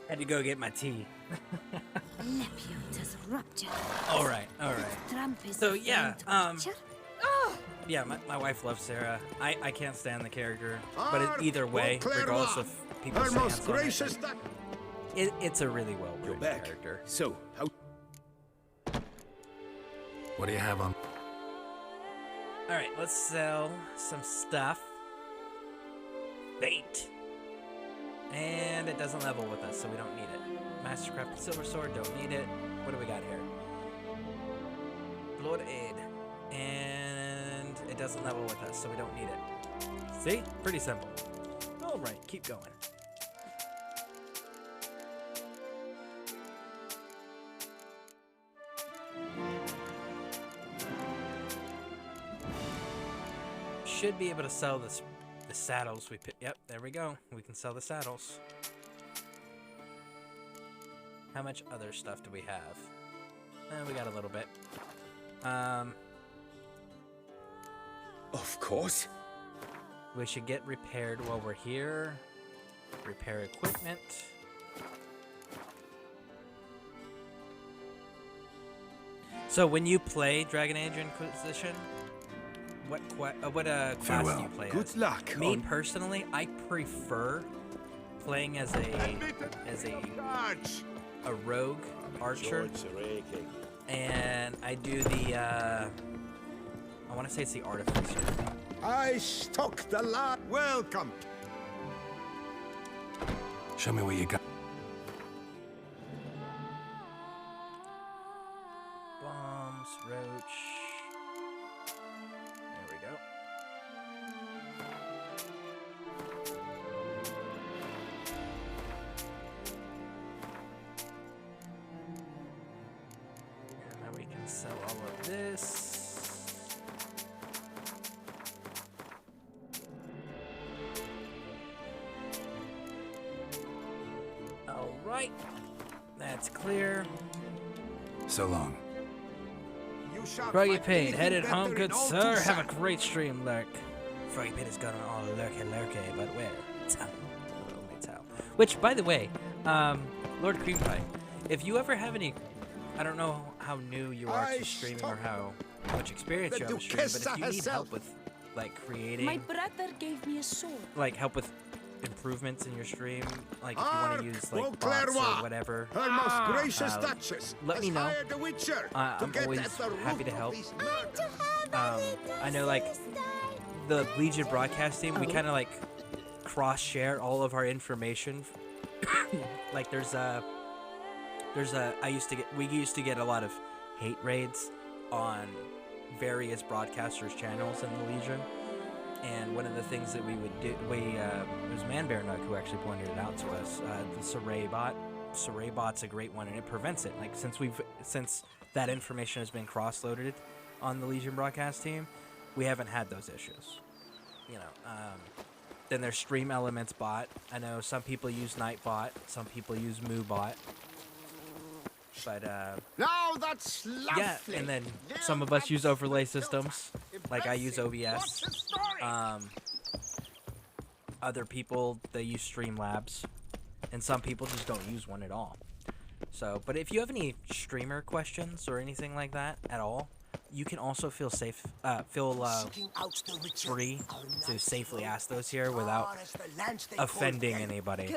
Had to go get my tea. All right. So yeah, yeah, my wife loves Sarah. I can't stand the character, but either way, regardless of people's stance on it, it's a really well written character. So how? What do you have on? All right, let's sell some stuff. Bait. And it doesn't level with us, so we don't need it. Mastercraft Silver Sword, don't need it. What do we got here? Blood Aid. And it doesn't level with us, so we don't need it. See? Pretty simple. Alright, keep going. Should be able to sell the saddles we picked. Yep, there we go. We can sell the saddles. How much other stuff do we have? We got a little bit. Of course. We should get repaired while we're here. Repair equipment. So when you play Dragon Age Inquisition, what class do you play as? Good luck. Me personally, I prefer playing as a rogue archer, and I do the I want to say it's the artificer. I stuck the lad. Welcome. Show me what you got. Bombs, roach. There we go. And now we can sell all of this. All right, that's clear. So long. Froggy Pate, headed home, good sir. Have a great stream, Lurk. Froggy Pate has gone all lurky, but where? Tell. Only tell. Which, by the way, Lord Cream Pie, if you ever have any, I don't know how new you are to streaming or how much experience you have with streaming, but if you need help with, like, creating, My brother gave me a sword. like, help with improvements in your stream, like if you want to use like bots or whatever, Her most gracious Duchess let me has know. hired the Witcher I'm to get always at the happy root to help. of these murders. I know, like, the Legion broadcast team, we kind of like cross-share all of our information. Like we used to get a lot of hate raids on various broadcasters' channels in the Legion. And one of the things that we would do, it was Manbearnug who actually pointed it out to us. The Saray bot. Saray bot's a great one, and it prevents it. Like since that information has been cross-loaded on the Legion broadcast team, we haven't had those issues. You know, Then there's Stream Elements bot. I know some people use Nightbot, some people use MooBot. But Now that's lovely. yeah, and then some of us use overlay systems, like I use OBS. Other people, they use Streamlabs, and some people just don't use one at all. So, but if you have any streamer guestions or anything like that at all, you can also feel free to safely ask those here without offending anybody.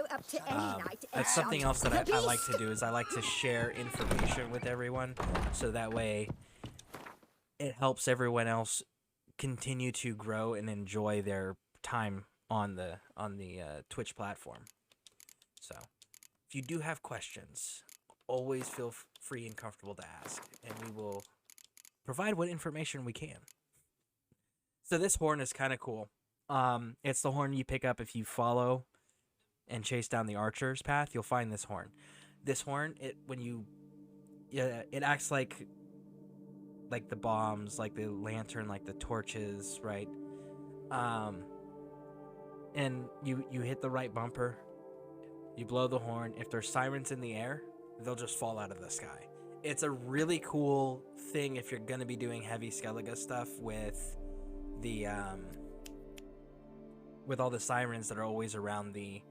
That's something else that I like to do, is I like to share information with everyone, so that way it helps everyone else continue to grow and enjoy their time on the Twitch platform. So if you do have questions, always feel free and comfortable to ask, and we will provide what information we can. So this horn is kind of cool. It's the horn you pick up if you follow and chase down the archer's path. You'll find this horn. This horn, it acts like the bombs, like the lantern, like the torches, right? And you hit the right bumper, you blow the horn. If there's sirens in the air, they'll just fall out of the sky. It's a really cool thing if you're going to be doing heavy Skellige stuff with the with all the sirens that are always around the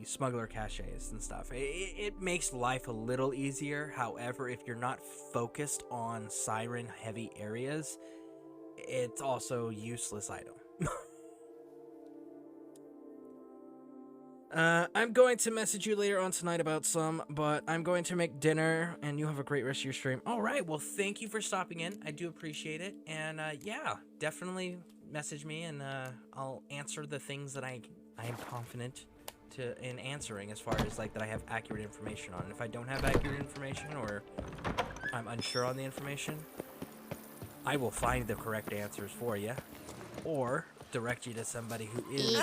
smuggler caches and stuff. It makes life a little easier. However, if you're not focused on siren heavy areas, it's also a useless item. I'm going to message you later on tonight about some, but I'm going to make dinner, and you have a great rest of your stream. All right, well, thank you for stopping in. I do appreciate it, and yeah, definitely message me, and I'll answer the things that I am confident in answering, as far as like that I have accurate information on. If I don't have accurate information, or I'm unsure on the information, I will find the correct answers for you, or direct you to somebody who is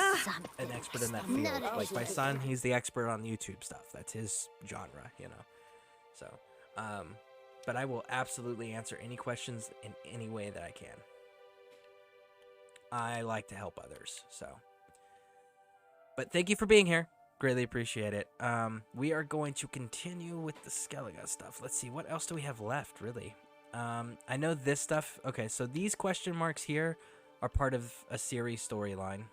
an expert in that field. Like my son, he's the expert on YouTube stuff. That's his genre, you know. So, but I will absolutely answer any questions in any way that I can. I like to help others, so. But thank you for being here. Greatly appreciate it. We are going to continue with the Skellige stuff. Let's see, what else do we have left, really? I know this stuff. Okay, so these question marks here are part of a series storyline.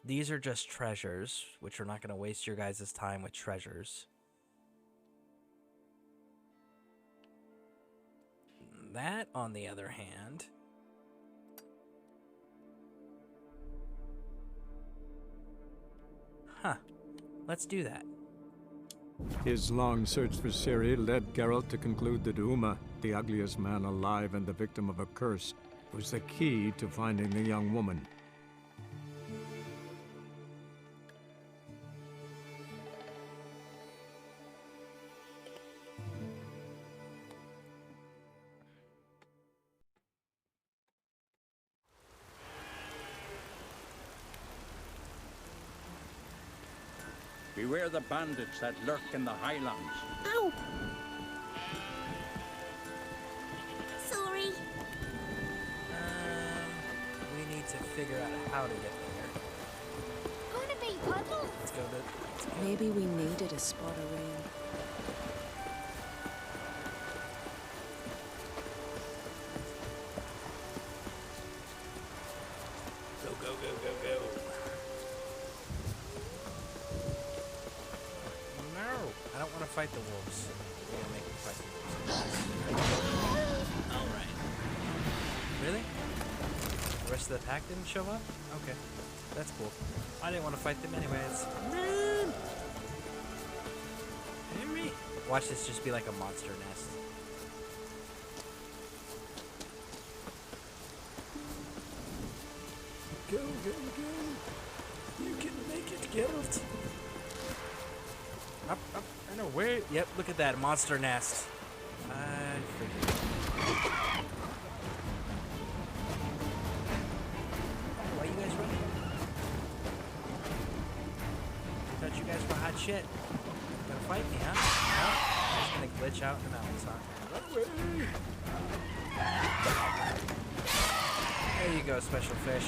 These are just treasures, which are not going to waste your guys' time with treasures. That, on the other hand, let's do that. His long search for Ciri led Geralt to conclude that Uma, the ugliest man alive and the victim of a curse, was the key to finding the young woman. Beware the bandits that lurk in the highlands. Ow! Sorry. We need to figure out how to get there. Gonna be puddles. Let's go. Maybe we needed a spot of rain. Go, go, go, go, go. No, I don't want to fight the wolves. You're gonna make me fight the wolves. Alright. Really? The rest of the pack didn't show up? Okay. That's cool. I didn't want to fight them anyways. Henry! Watch this just be like a monster nest. Go, go, go. You can make it, Geralt. Up, up, and away. Yep, look at that monster nest. I figured. Why you guys running? I thought you guys were hot shit. Gonna fight me, huh? No? Just gonna glitch out in the mountains, huh? Run away! you go, special fish.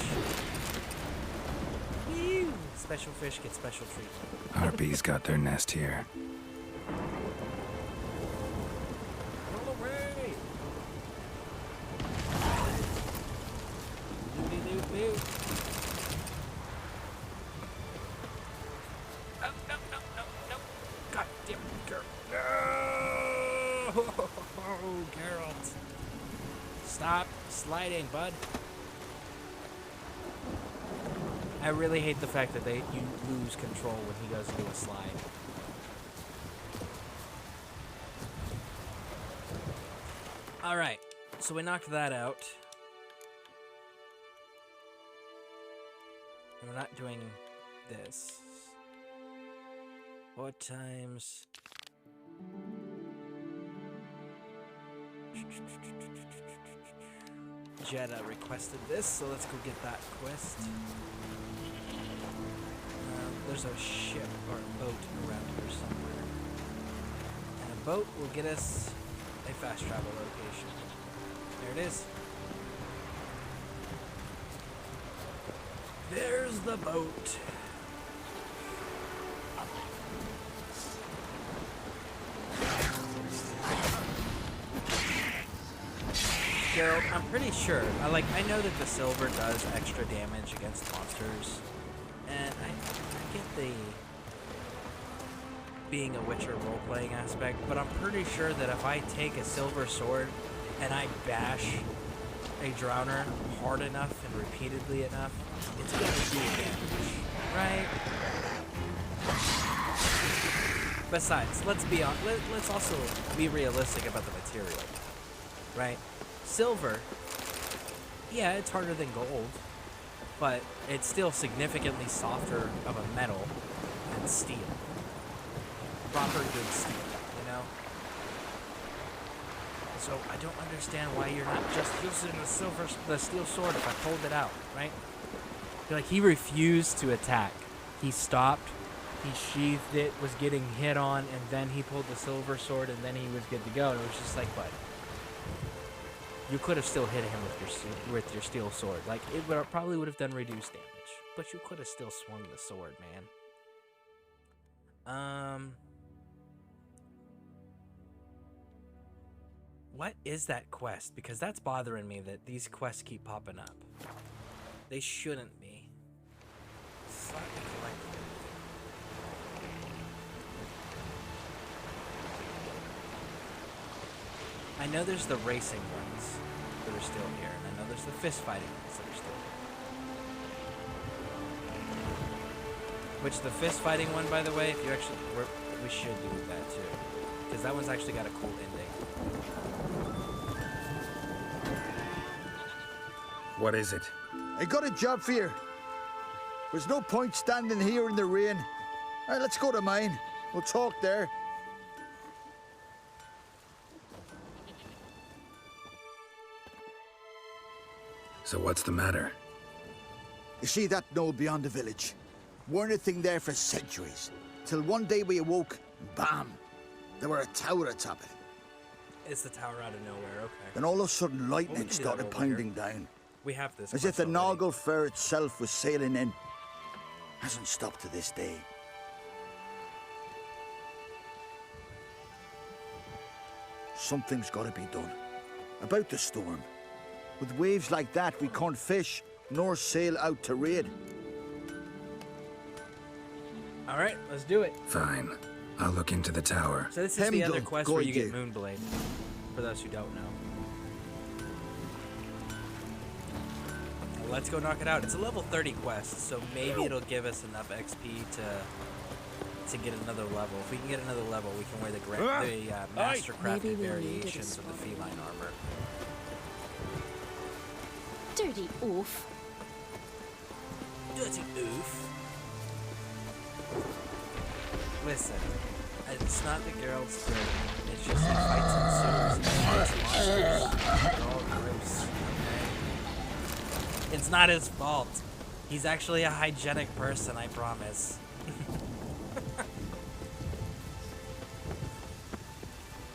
Woo! Special fish get special treatment. Harpies got their nest here. Roll away! Doody-doo-doo. No, no, no, no, no. God damn it, girl. No! Oh, Geralt. Stop sliding, bud. I really hate the fact that you lose control when he goes into a slide. Alright, so we knocked that out. We're not doing this. What times? Jeddah requested this, so let's go get that quest. There's a ship or a boat around here somewhere. And a boat will get us a fast travel location. There it is. There's the boat. Geralt, I'm pretty sure. I know that the silver does extra damage against monsters, and I get the being a Witcher role-playing aspect, but I'm pretty sure that if I take a silver sword and I bash a drowner hard enough and repeatedly enough, it's gonna do damage, right? Besides, let's also be realistic about the material, right? Silver, yeah, it's harder than gold, but it's still significantly softer of a metal than steel. Proper good steel, you know? So I don't understand why you're not just using the steel sword if I pulled it out, right? He refused to attack. He stopped, he sheathed it, was getting hit on, and then he pulled the silver sword, and then he was good to go. And it was just like, bud, you could have still hit him with your steel sword. It probably would have done reduced damage, but you could have still swung the sword, man. What is that quest? Because that's bothering me that these quests keep popping up. They shouldn't be. Slap the collector. I know there's the racing ones that are still here, and I know there's the fist fighting ones that are still here. Which the fist fighting one, by the way, if you actually, we should do that too, because that one's actually got a cool ending. What is it? I got a job for you. There's no point standing here in the rain. All right, let's go to mine. We'll talk there. So what's the matter? You see that knoll beyond the village? Weren't a thing there for centuries. Till one day we awoke, and bam! There were a tower atop it. It's the tower out of nowhere, okay. Then all of a sudden lightning started pounding down. We have this. As if the Noggle Fair itself was sailing in. Hasn't stopped to this day. Something's got to be done. About the storm. With waves like that, we can't fish, nor sail out to raid. All right, let's do it. Fine. I'll look into the tower. So this is the other quest where you get Moonblade, for those who don't know. Let's go knock it out. It's a level 30 quest, so maybe it'll give us enough XP to get another level. If we can get another level, we can wear the master-crafted variations of the feline armor. Dirty oof. Dirty oof. Listen, it's not the girl's dirty. It's just he fights in sewers and fights monsters. They're all gross. Okay? It's not his fault. He's actually a hygienic person, I promise.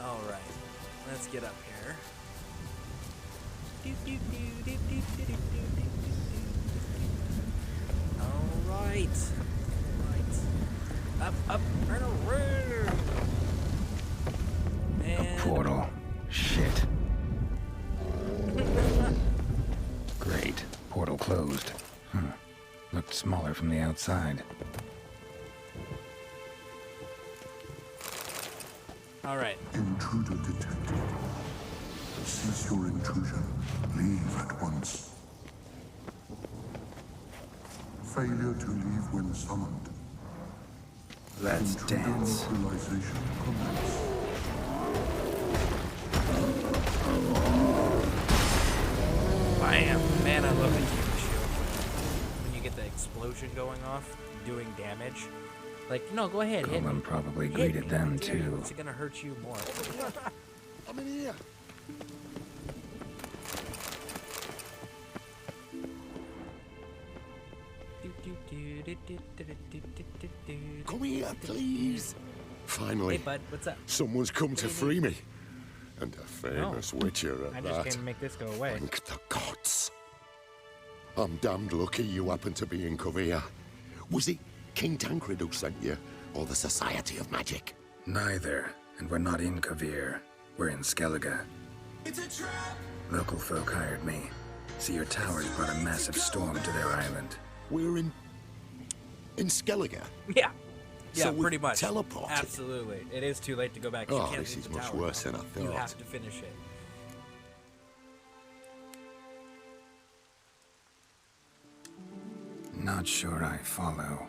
Alright, let's get up here. Alright. Up, and around. And Portal. Shit. Great. Portal closed. Looked smaller from the outside. Alright. Intruder detected. Cease your intrusion. Leave at once. Failure to leave when summoned. Let's dance. Neutralization commence. Bam! Man, I love the human shield. When you get the explosion going off, doing damage. Like, no, go ahead, hit me. Golem probably Hit greeted me. them How dare you? too. It's gonna hurt you more. I'm in here. Come here, please. Finally. Hey, bud, what's up? Someone's come to free me. And a famous witcher I at just that. came to make this go away. Thank the gods. I'm damned lucky you happen to be in Kovir. Was it King Tancred who sent you, or the Society of Magic? Neither. And we're not in Kovir. We're in Skellige. It's a trap! Local folk hired me. See, your towers brought a massive storm to their island. We're in Skellige? Yeah. Yeah, So we've pretty much. teleported? Absolutely. It is too late to go back. You Oh, can't this leave is the much tower. worse than I You thought. have to finish it. Not sure I follow.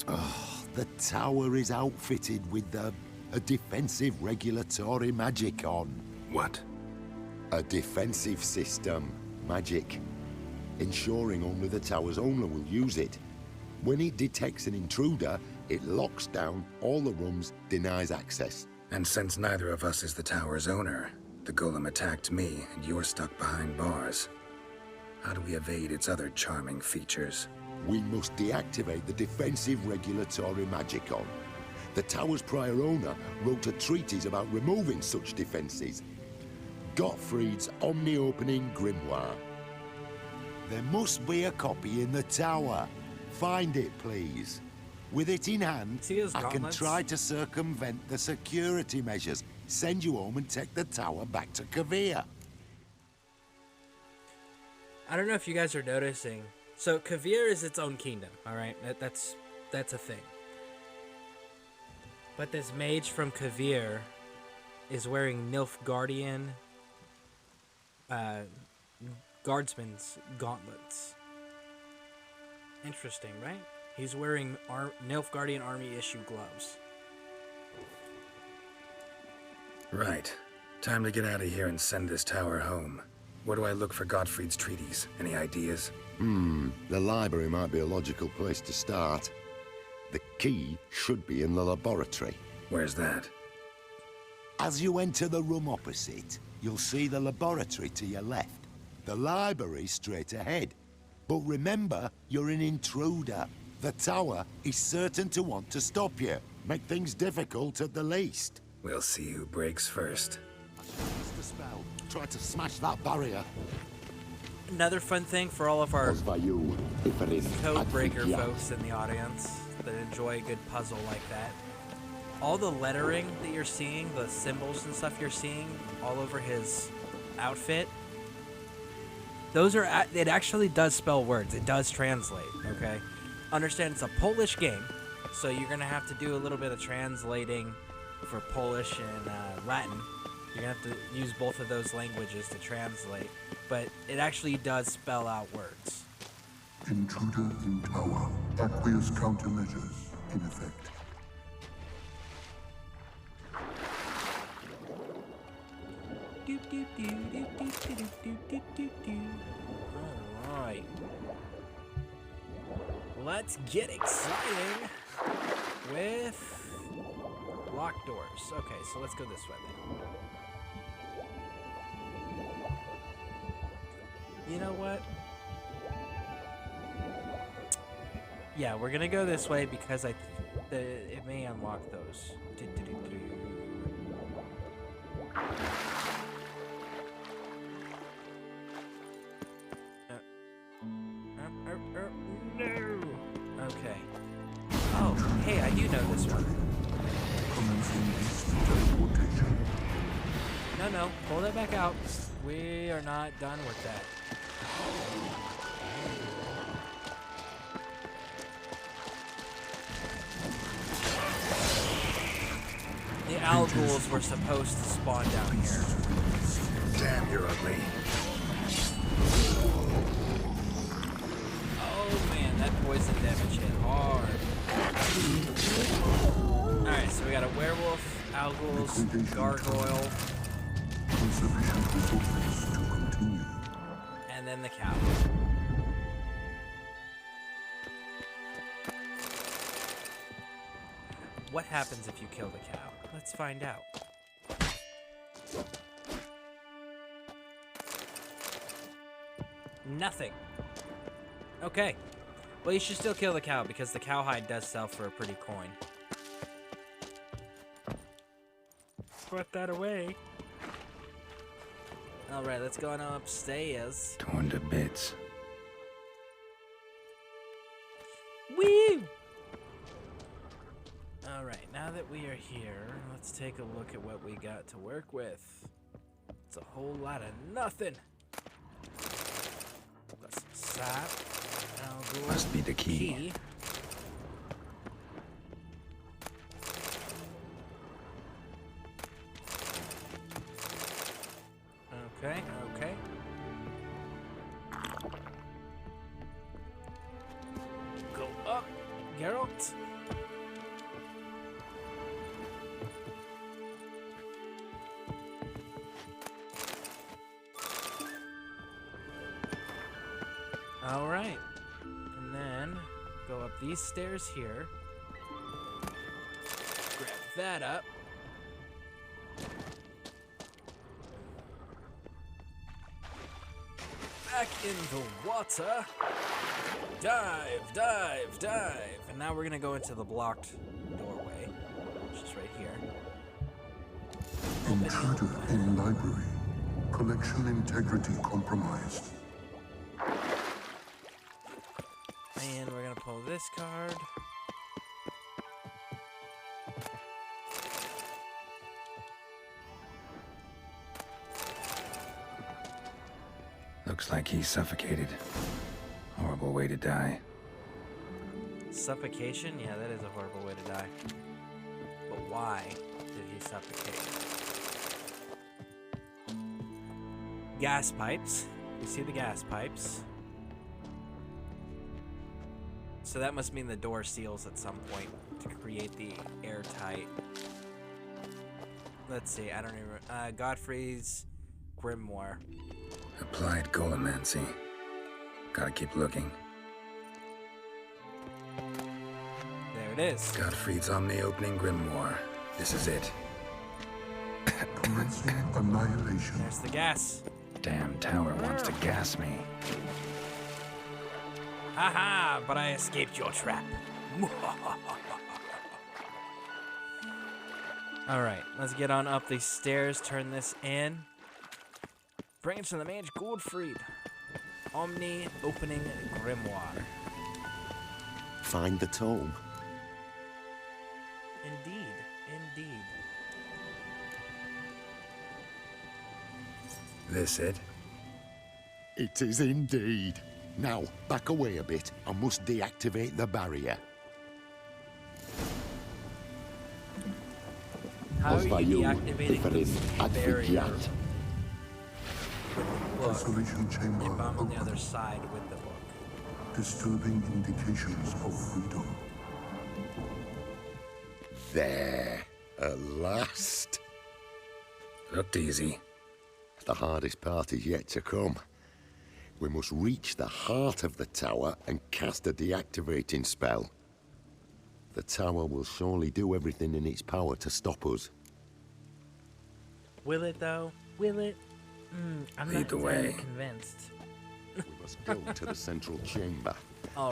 Oh, the tower is outfitted with a defensive regulatory magic on. What? A defensive system. Magic. Ensuring only the tower's owner will use it. When it detects an intruder, it locks down all the rooms, denies access. And since neither of us is the tower's owner, the golem attacked me and you're stuck behind bars. How do we evade its other charming features? We must deactivate the defensive regulatory magicon. The tower's prior owner wrote a treatise about removing such defenses. Gottfried's Omni-Opening Grimoire. There must be a copy in the tower. Find it, please. With it in hand, I can gauntlets? try to circumvent the security measures, send you home and take the tower back to Kovir. I don't know if you guys are noticing. So Kovir is its own kingdom, all right? That's a thing. But this mage from Kovir is wearing Nilfgaardian guardsman's gauntlets. Interesting, right? He's wearing Nilfgaardian army issue gloves. Right. Time to get out of here and send this tower home. Where do I look for Gottfried's treaties? Any ideas? The library might be a logical place to start. The key should be in the laboratory. Where's that? As you enter the room opposite, you'll see the laboratory to your left. The library straight ahead. But remember, you're an intruder. The tower is certain to want to stop you. Make things difficult at the least. We'll see who breaks first. Cast the spell. Try to smash that barrier. Another fun thing for all of our code breaker Advikia. folks in the audience that enjoy a good puzzle like that. All the lettering that you're seeing, the symbols and stuff you're seeing all over his outfit, those are, it actually does spell words. It does translate, okay? Understand it's a Polish game, so you're gonna have to do a little bit of translating for Polish and Latin. You're gonna have to use both of those languages to translate, but it actually does spell out words. Intruder in tower. Aqueous countermeasures in effect. Alright. Let's get exciting with locked doors. Okay, so let's go this way then. You know what? Yeah, we're gonna go this way because it may unlock those. Oh, hey, I do know this one. No, pull that back out. We are not done with that. The owl ghouls were supposed to spawn down here. Damn, you're ugly. Oh man, that poison damage hit hard. Alright, so we got a werewolf, owl ghouls, gargoyle, and then the cow. What happens if you kill the cow? Let's find out. Nothing. Okay. Well, you should still kill the cow because the cowhide does sell for a pretty coin. Put that away. Alright, let's go on upstairs. Torn to bits. Woo! Alright, now that we are here, let's take a look at what we got to work with. It's a whole lot of nothing. Got some sap. Must be the key. Okay, okay. Go up, Geralt. All right, and then go up these stairs here. Grab that up. Back in the water. Dive, dive, dive. And now we're gonna go into the blocked doorway, which is right here. Intruder in library. Collection integrity compromised. And we're gonna pull this card. Looks like he's suffocated. Horrible way to die. Suffocation? Yeah, that is a horrible way to die. But why did he suffocate? Gas pipes. You see the gas pipes. So that must mean the door seals at some point to create the airtight. Let's see, I don't even. Godfrey's Grimoire. Applied Golomancy. Gotta keep looking. There it is. Godfrey's Omni-Opening Grimoire. This is it. Commencing annihilation. There's the gas. Damn tower wants to gas me. Haha, but I escaped your trap. Alright, let's get on up these stairs, turn this in. Bring it to the mage Goldfried. Omni Opening Grimoire. Find the tome. Indeed, indeed. This it? It is indeed. Now, back away a bit. I must deactivate the barrier. How are you deactivating the barrier? Isolation chamber. If I'm on the other side with the book. Disturbing indications of freedom. There. At last. Looked easy. The hardest part is yet to come. We must reach the heart of the tower and cast a deactivating spell. The tower will surely do everything in its power to stop us. Will it though? Will it? I'm not entirely convinced. We must go to the central chamber.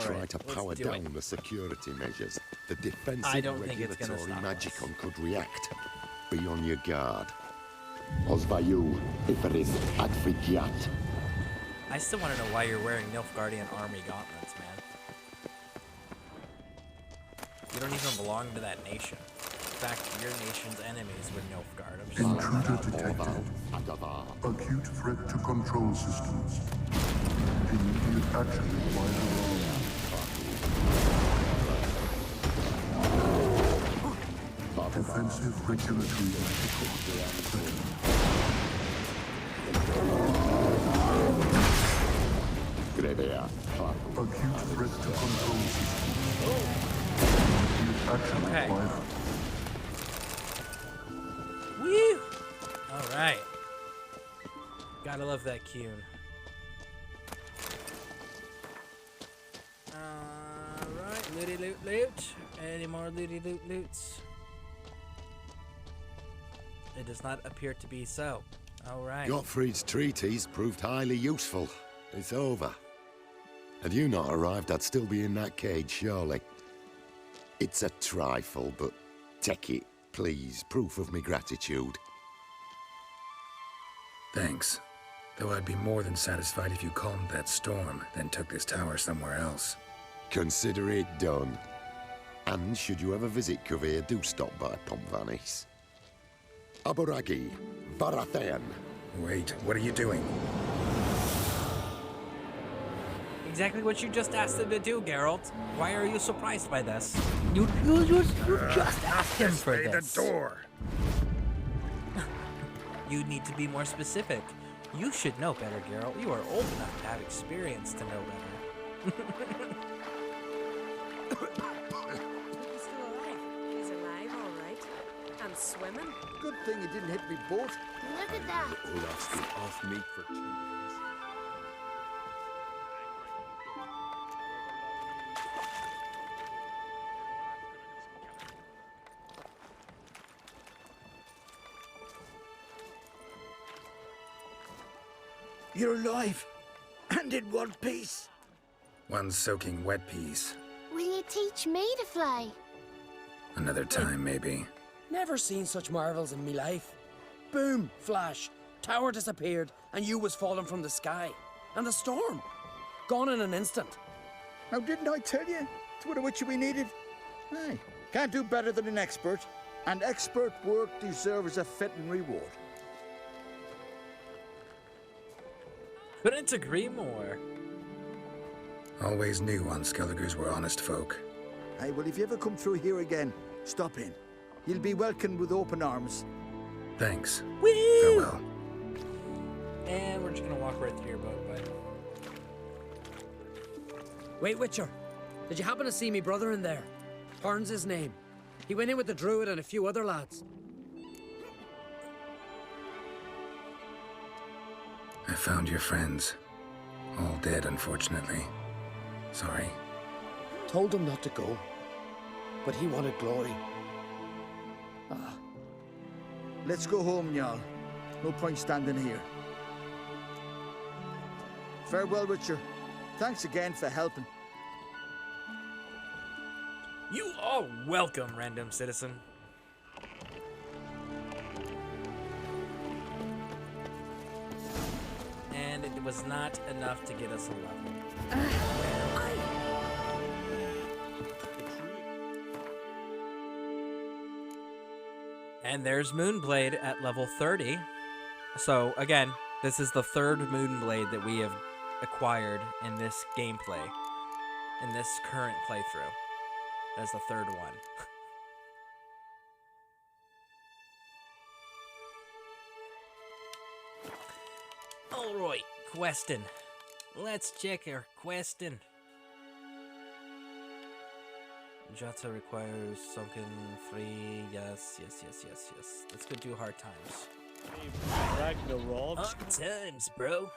Try to power down the security measures. The defensive regulatory magicon could react. Be on your guard. Osvayu, Iferis, Adfigiat. I still want to know why you're wearing Nilfgaardian army gauntlets, man. You don't even belong to that nation. In fact, your nation's enemies would Nilfgaard. I'm just letting Intruder that out. detected. Acute threat to control systems. Immediate action required. Defensive regulatory acute threat to control systems. Immediate action required. Woo! Alright. Gotta love that Kuhn. Alright, looty loot loot. Any more looty loot loots? It does not appear to be so. Alright. Gottfried's treatise proved highly useful. It's over. Had you not arrived, I'd still be in that cage, surely. It's a trifle, but take it, please. Proof of me gratitude. Thanks. Though I'd be more than satisfied if you calmed that storm, then took this tower somewhere else. Consider it done. And should you ever visit Kuvir, do stop by Pompvanis. Aboragi, Barathan. Wait, what are you doing? Exactly what you just asked him to do, Geralt. Why are you surprised by this? You just asked him for this. The door. You need to be more specific. You should know better, Geralt. You are old enough to have experience to know better. He's still alive. He's alive, all right. And swimming. Good thing you didn't hit me boat. Look at that. Olaf's been off meat for 2 days. You're alive. And in one piece. One soaking wet piece. Will you teach me to fly? Another time, maybe. Never seen such marvels in me life. Boom, flash, tower disappeared, and you was falling from the sky. And the storm, gone in an instant. Now, didn't I tell you? It's what a witcher we needed. Aye, can't do better than an expert. And expert work deserves a fitting reward. Couldn't agree more. Always knew on Skelligers were honest folk. Aye, well, if you ever come through here again, stop in. You'll be welcomed with open arms. Thanks. Whee! Farewell. And we're just gonna walk right through your boat, bud. Wait, Witcher, did you happen to see me brother in there? Horn's his name. He went in with the druid and a few other lads. I found your friends. All dead, unfortunately. Sorry. Told him not to go, but he wanted glory. Ah. Let's go home, Jarl. No point standing here. Farewell, Witcher. Thanks again for helping. You are welcome, random citizen. And it was not enough to get us a level. And there's Moonblade at level 30. So, again, this is the third Moonblade that we have acquired in this gameplay. In this current playthrough. That's the third one. Alright, questing. Let's check our questing. Jota requires sunken 3. Yes. Let's go do hard times. Ragnarok. Hard times, bro.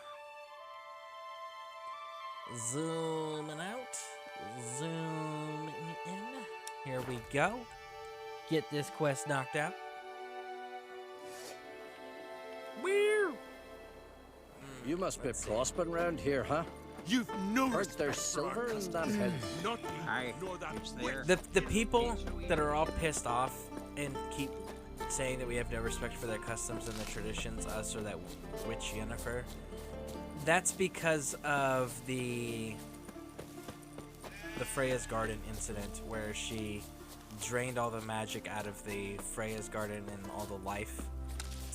Zooming out. Zoom in. Here we go. Get this quest knocked out. Where? You must be prospering around here, huh? You've no Heard there's silver in that pit. The people that are all pissed off and keep saying that we have no respect for their customs and the traditions, us or that witch Yennefer, that's because of the Freya's Garden incident where she drained all the magic out of the Freya's garden and all the life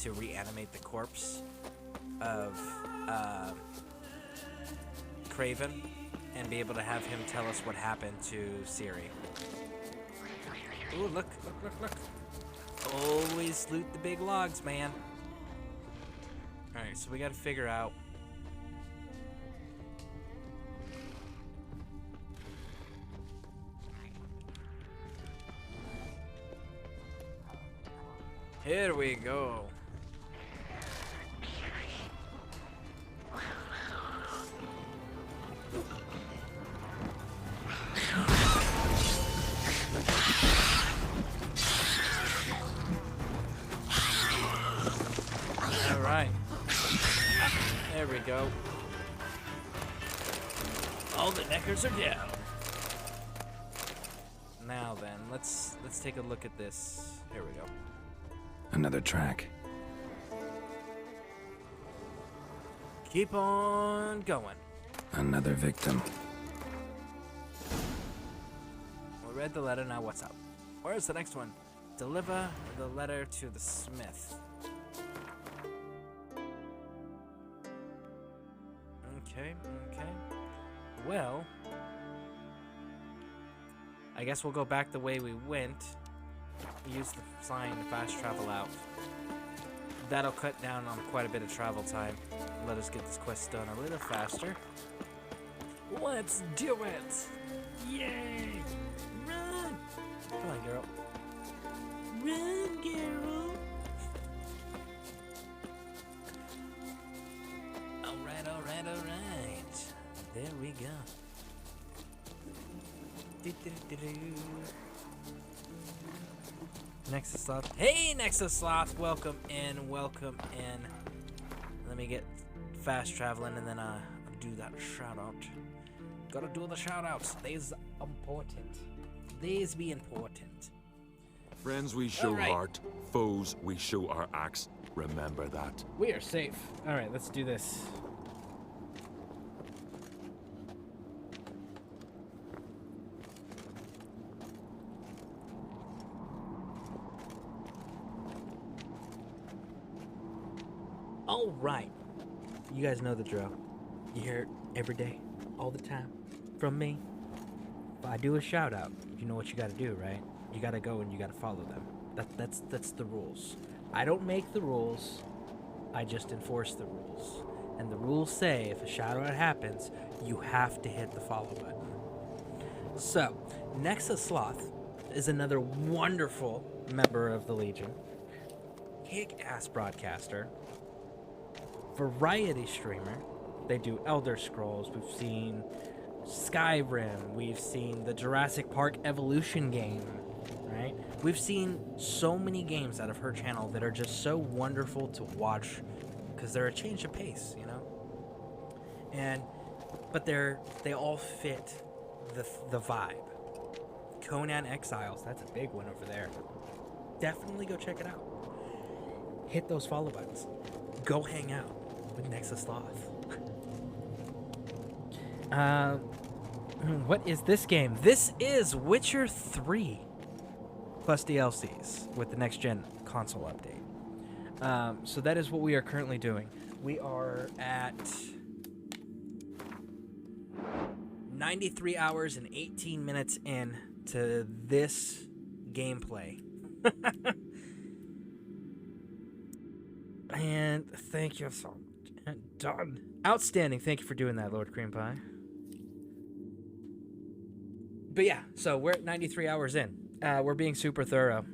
to reanimate the corpse of Craven and be able to have him tell us what happened to Ciri. Ooh, look. Always loot the big logs, man. Alright, so we gotta figure out... Here we go. All right. There we go. All the neckers are down. Now then, let's take a look at this. Here we go. Another track. Keep on going. Another victim. We read the letter, now what's up? Where's the next one? Deliver the letter to the smith. Okay. Well, I guess we'll go back the way we went. Use the sign to fast travel out. That'll cut down on quite a bit of travel time. Let us get this quest done a little faster. Let's do it! Yay! Run! Come on, girl. Run, girl! Alright. There we go. Nexus Sloth. Hey, Nexus Sloth! Welcome in. Let me get fast traveling and then do that shout out. Gotta do the shout outs. These important. These be important. Friends, we show heart. Foes, we show our axe. Remember that. We are safe. Alright, let's do this. All right. You guys know the drill. You hear it every day, all the time, from me. If I do a shout out, you know what you gotta do, right? You gotta go and you gotta follow them. That's the rules. I don't make the rules, I just enforce the rules. And the rules say if a shout out happens, you have to hit the follow button. So, Nexus Sloth is another wonderful member of the Legion. Kick-ass broadcaster. Variety streamer. They do Elder Scrolls. We've seen Skyrim. We've seen the Jurassic Park Evolution game, right? We've seen so many games out of her channel that are just so wonderful to watch because they're a change of pace, you know? But they all fit the vibe. Conan Exiles, that's a big one over there. Definitely go check it out. Hit those follow buttons. Go hang out with Nexus Sloth. What is this game? This is Witcher 3 plus DLCs with the next gen console update. So that is what we are currently doing. We are at 93 hours and 18 minutes in to this gameplay. And thank you so much. Done. Outstanding. Thank you for doing that, Lord Cream Pie. But yeah, so we're at 93 hours in. We're being super thorough.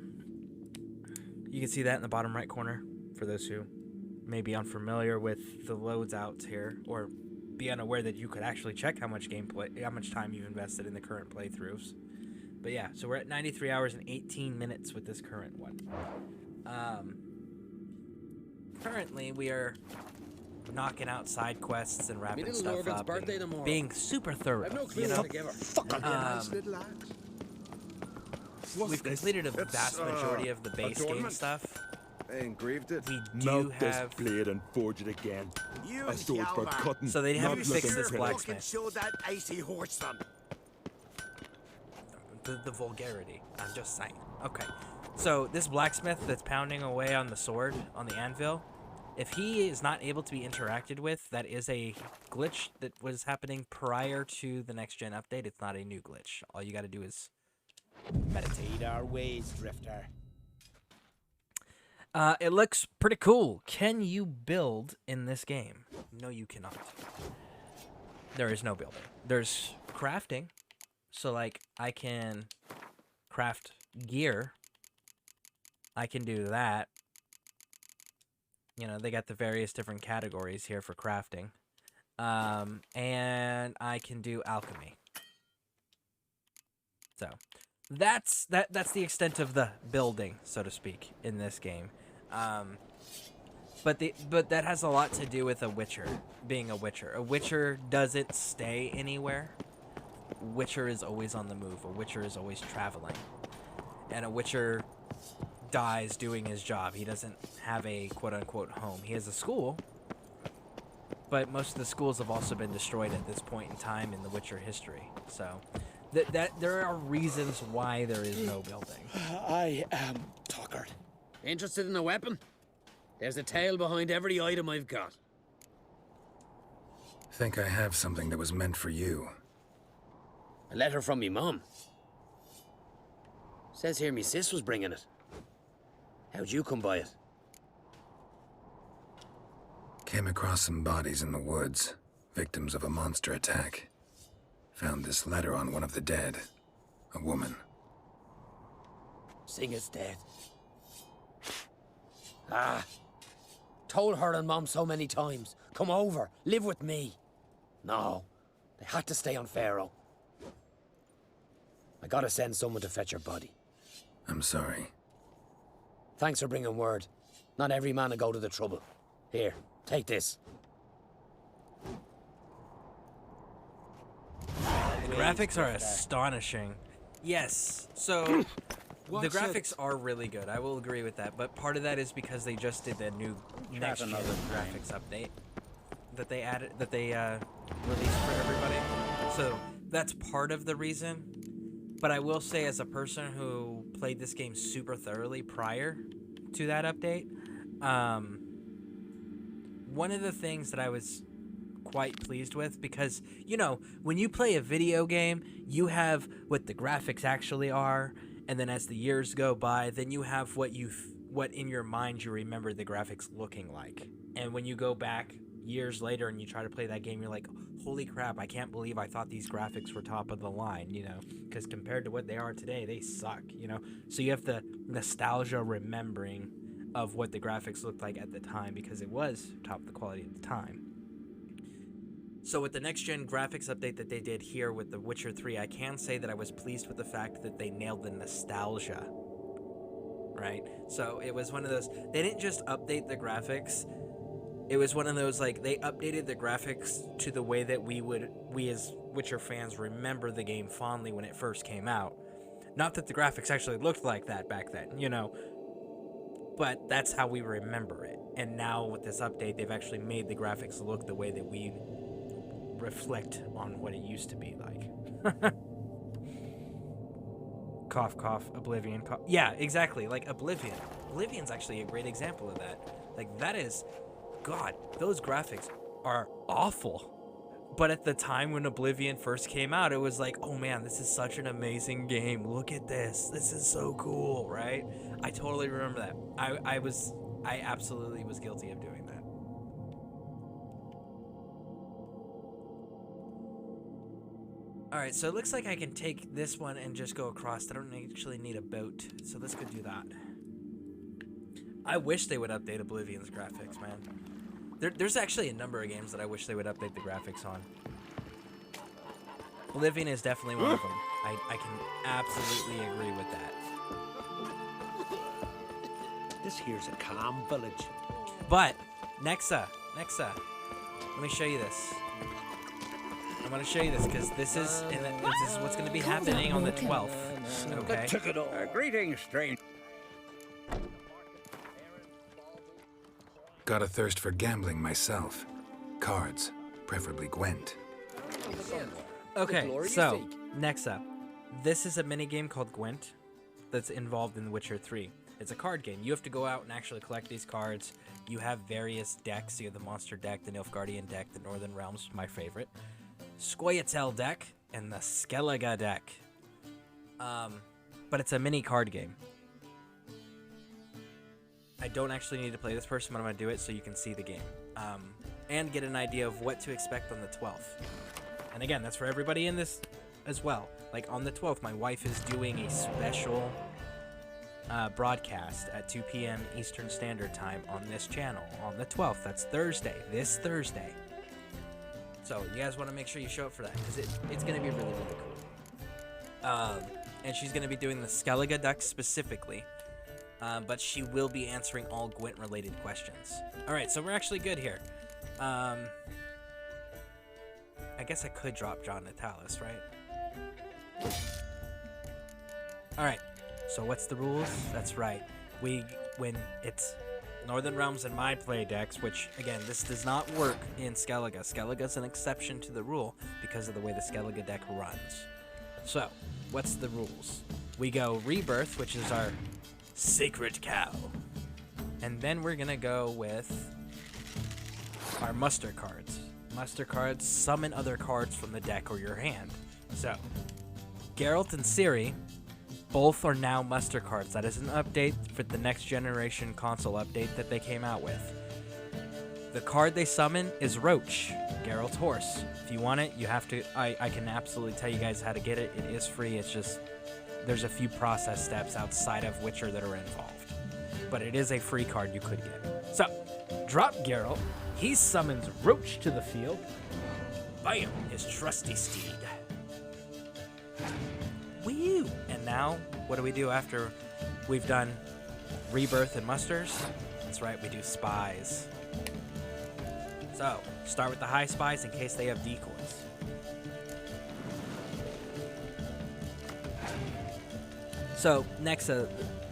You can see that in the bottom right corner for those who may be unfamiliar with the loads outs here, or be unaware that you could actually check how much time you invested in the current playthroughs. But yeah, so we're at 93 hours and 18 minutes with this current one. Currently, we are knocking out side quests and wrapping stuff up, and being super thorough. You know, we've completed a vast majority of the base game stuff. I engraved it. We do have this blade and forge it again. A sword for cutting. So they haven't fixed this looking blacksmith. Show that icy horse then. the vulgarity. I'm just saying. Okay. So this blacksmith that's pounding away on the sword, on the anvil, if he is not able to be interacted with, that is a glitch that was happening prior to the next gen update. It's not a new glitch. All you got to do is meditate. Our ways, Drifter. It looks pretty cool. Can you build in this game? No, you cannot. There is no building. There's crafting. So, like, I can craft gear. I can do that. You know, they got the various different categories here for crafting. And I can do alchemy. So, that's the extent of the building, so to speak, in this game. But that has a lot to do with a Witcher, being a Witcher. A Witcher doesn't stay anywhere. Witcher is always on the move. A Witcher is always traveling. And a Witcher dies doing his job. He doesn't have a quote-unquote home. He has a school, but most of the schools have also been destroyed at this point in time in the Witcher history. So that there are reasons why there is no building. I am tuckered. Interested in a weapon? There's a tale behind every item I've got. Think I have something that was meant for you. A letter from me mum. Says here me sis was bringing it. How'd you come by it? Came across some bodies in the woods, victims of a monster attack. Found this letter on one of the dead. A woman. Singa's dead. Ah. Told her and Mom so many times. Come over, live with me. No. They had to stay on Pharaoh. I gotta send someone to fetch her body. I'm sorry. Thanks for bringing word. Not every man will go to the trouble. Here, take this. The graphics are astonishing. Yes, so the graphics are really good. I will agree with that. But part of that is because they just did the new next gen graphics update that they added, that they released for everybody. So that's part of the reason. But I will say, as a person who played this game super thoroughly prior to that update, one of the things that I was quite pleased with, because, you know, when you play a video game, you have what the graphics actually are, and then as the years go by, then you have what in your mind you remember the graphics looking like. And when you go back years later and you try to play that game, you're like, holy crap, I can't believe I thought these graphics were top of the line, you know, because compared to what they are today, they suck, you know. So you have the nostalgia remembering of what the graphics looked like at the time, because it was top of the quality at the time. So with the next gen graphics update that they did here with The Witcher 3, I can say that I was pleased with the fact that they nailed the nostalgia, right? So it was one of those, they didn't just update the graphics, it was one of those, like, they updated the graphics to the way that we as Witcher fans remember the game fondly when it first came out. Not that the graphics actually looked like that back then, you know, but that's how we remember it. And now with this update, they've actually made the graphics look the way that we reflect on what it used to be like. Cough, cough, Oblivion, cough. Yeah, exactly, like Oblivion. Oblivion's actually a great example of that. Like, that is... God, those graphics are awful. But at the time when Oblivion first came out, it was like, oh man, this is such an amazing game. Look at this. This is so cool, right? I totally remember that. I absolutely was guilty of doing that. Alright, so it looks like I can take this one and just go across. I don't actually need a boat, so let's go do that. I wish they would update Oblivion's graphics, man. There's actually a number of games that I wish they would update the graphics on. Oblivion is definitely one of them. I can absolutely agree with that. This here's a calm village. But, Nexa, let me show you this. I'm going to show you this because this is what's going to be happening on the 12th. Okay? Took it all. Greetings, stranger. Got a thirst for gambling myself. Cards, preferably Gwent. Okay, so, next up. this is a mini game called Gwent that's involved in The Witcher 3. It's a card game. You have to go out and actually collect these cards. You have various decks. You have the Monster deck, the Nilfgaardian deck, the Northern Realms, my favorite, Scoia'tael deck, and the Skellige deck. But it's a mini card game. I don't actually need to play this person, but I'm going to do it so you can see the game. And get an idea of what to expect on the 12th. And again, that's for everybody in this as well. Like on the 12th, my wife is doing a special broadcast at 2 p.m. Eastern Standard Time on this channel on the 12th. That's Thursday, this Thursday. So you guys want to make sure you show up for that because it's going to be really, really cool. And she's going to be doing the Skellige deck specifically, but she will be answering all Gwent-related questions. All right, so we're actually good here. I guess I could drop John Natalis, right? All right. So what's the rules? That's right. When it's Northern Realms and my play decks, which again, this does not work in Skellige. Skellige is an exception to the rule because of the way the Skellige deck runs. So, what's the rules? We go Rebirth, which is our Sacred Cow. And then we're gonna go with our muster cards. Muster cards summon other cards from the deck or your hand. So, Geralt and Ciri both are now muster cards. That is an update for the next generation console update that they came out with. The card they summon is Roach, Geralt's horse. If you want it, you have to. I can absolutely tell you guys how to get it. It is free. It's just there's a few process steps outside of Witcher that are involved. But it is a free card you could get. So, drop Geralt. He summons Roach to the field. Bam! His trusty steed. Woo! And now, what do we do after we've done Rebirth and Musters? That's right, we do Spies. So, start with the high Spies in case they have decoys. So, next,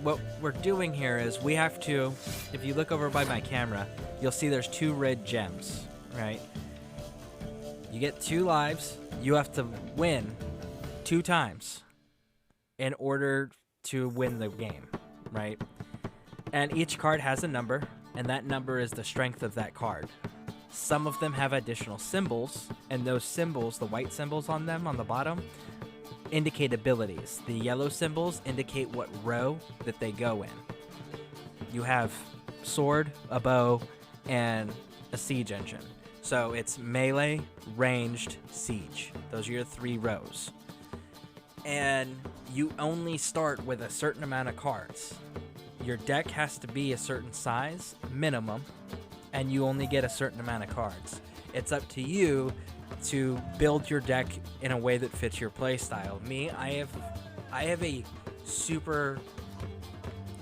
what we're doing here is we have to, if you look over by my camera, you'll see there's 2 red gems, right? You get 2 lives. You have to win 2 times in order to win the game, right? And each card has a number, and that number is the strength of that card. Some of them have additional symbols, and those symbols, the white symbols on them on the bottom, indicate abilities. The yellow symbols indicate what row that they go in. You have sword, a bow, and a siege engine. So it's melee, ranged, siege. Those are your 3 rows. And you only start with a certain amount of cards. Your deck has to be a certain size, minimum, and you only get a certain amount of cards. It's up to you to build your deck in a way that fits your playstyle. Me, I have a super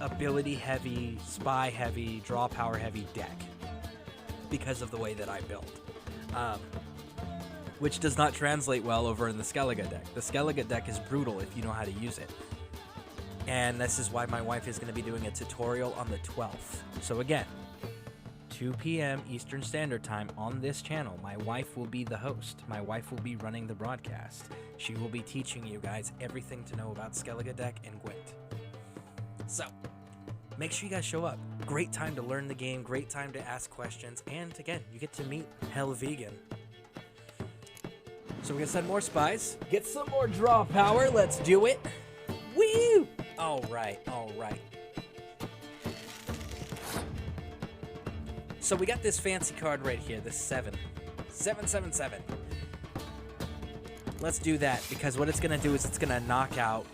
ability-heavy, spy-heavy, draw power-heavy deck because of the way that I build. Which does not translate well over in the Skellige deck. The Skellige deck is brutal if you know how to use it. And this is why my wife is going to be doing a tutorial on the 12th. So again, 2 p.m. Eastern Standard Time on this channel, my wife will be the host. My wife will be running the broadcast. She will be teaching you guys everything to know about Skellige deck and Gwent. So, make sure you guys show up. Great time to learn the game, great time to ask questions, and again, you get to meet Helvegan. So we're gonna send more spies, get some more draw power, let's do it. Woo! Alright, alright. So we got this fancy card right here, this 777. Let's do that, because what it's gonna do is it's gonna knock out,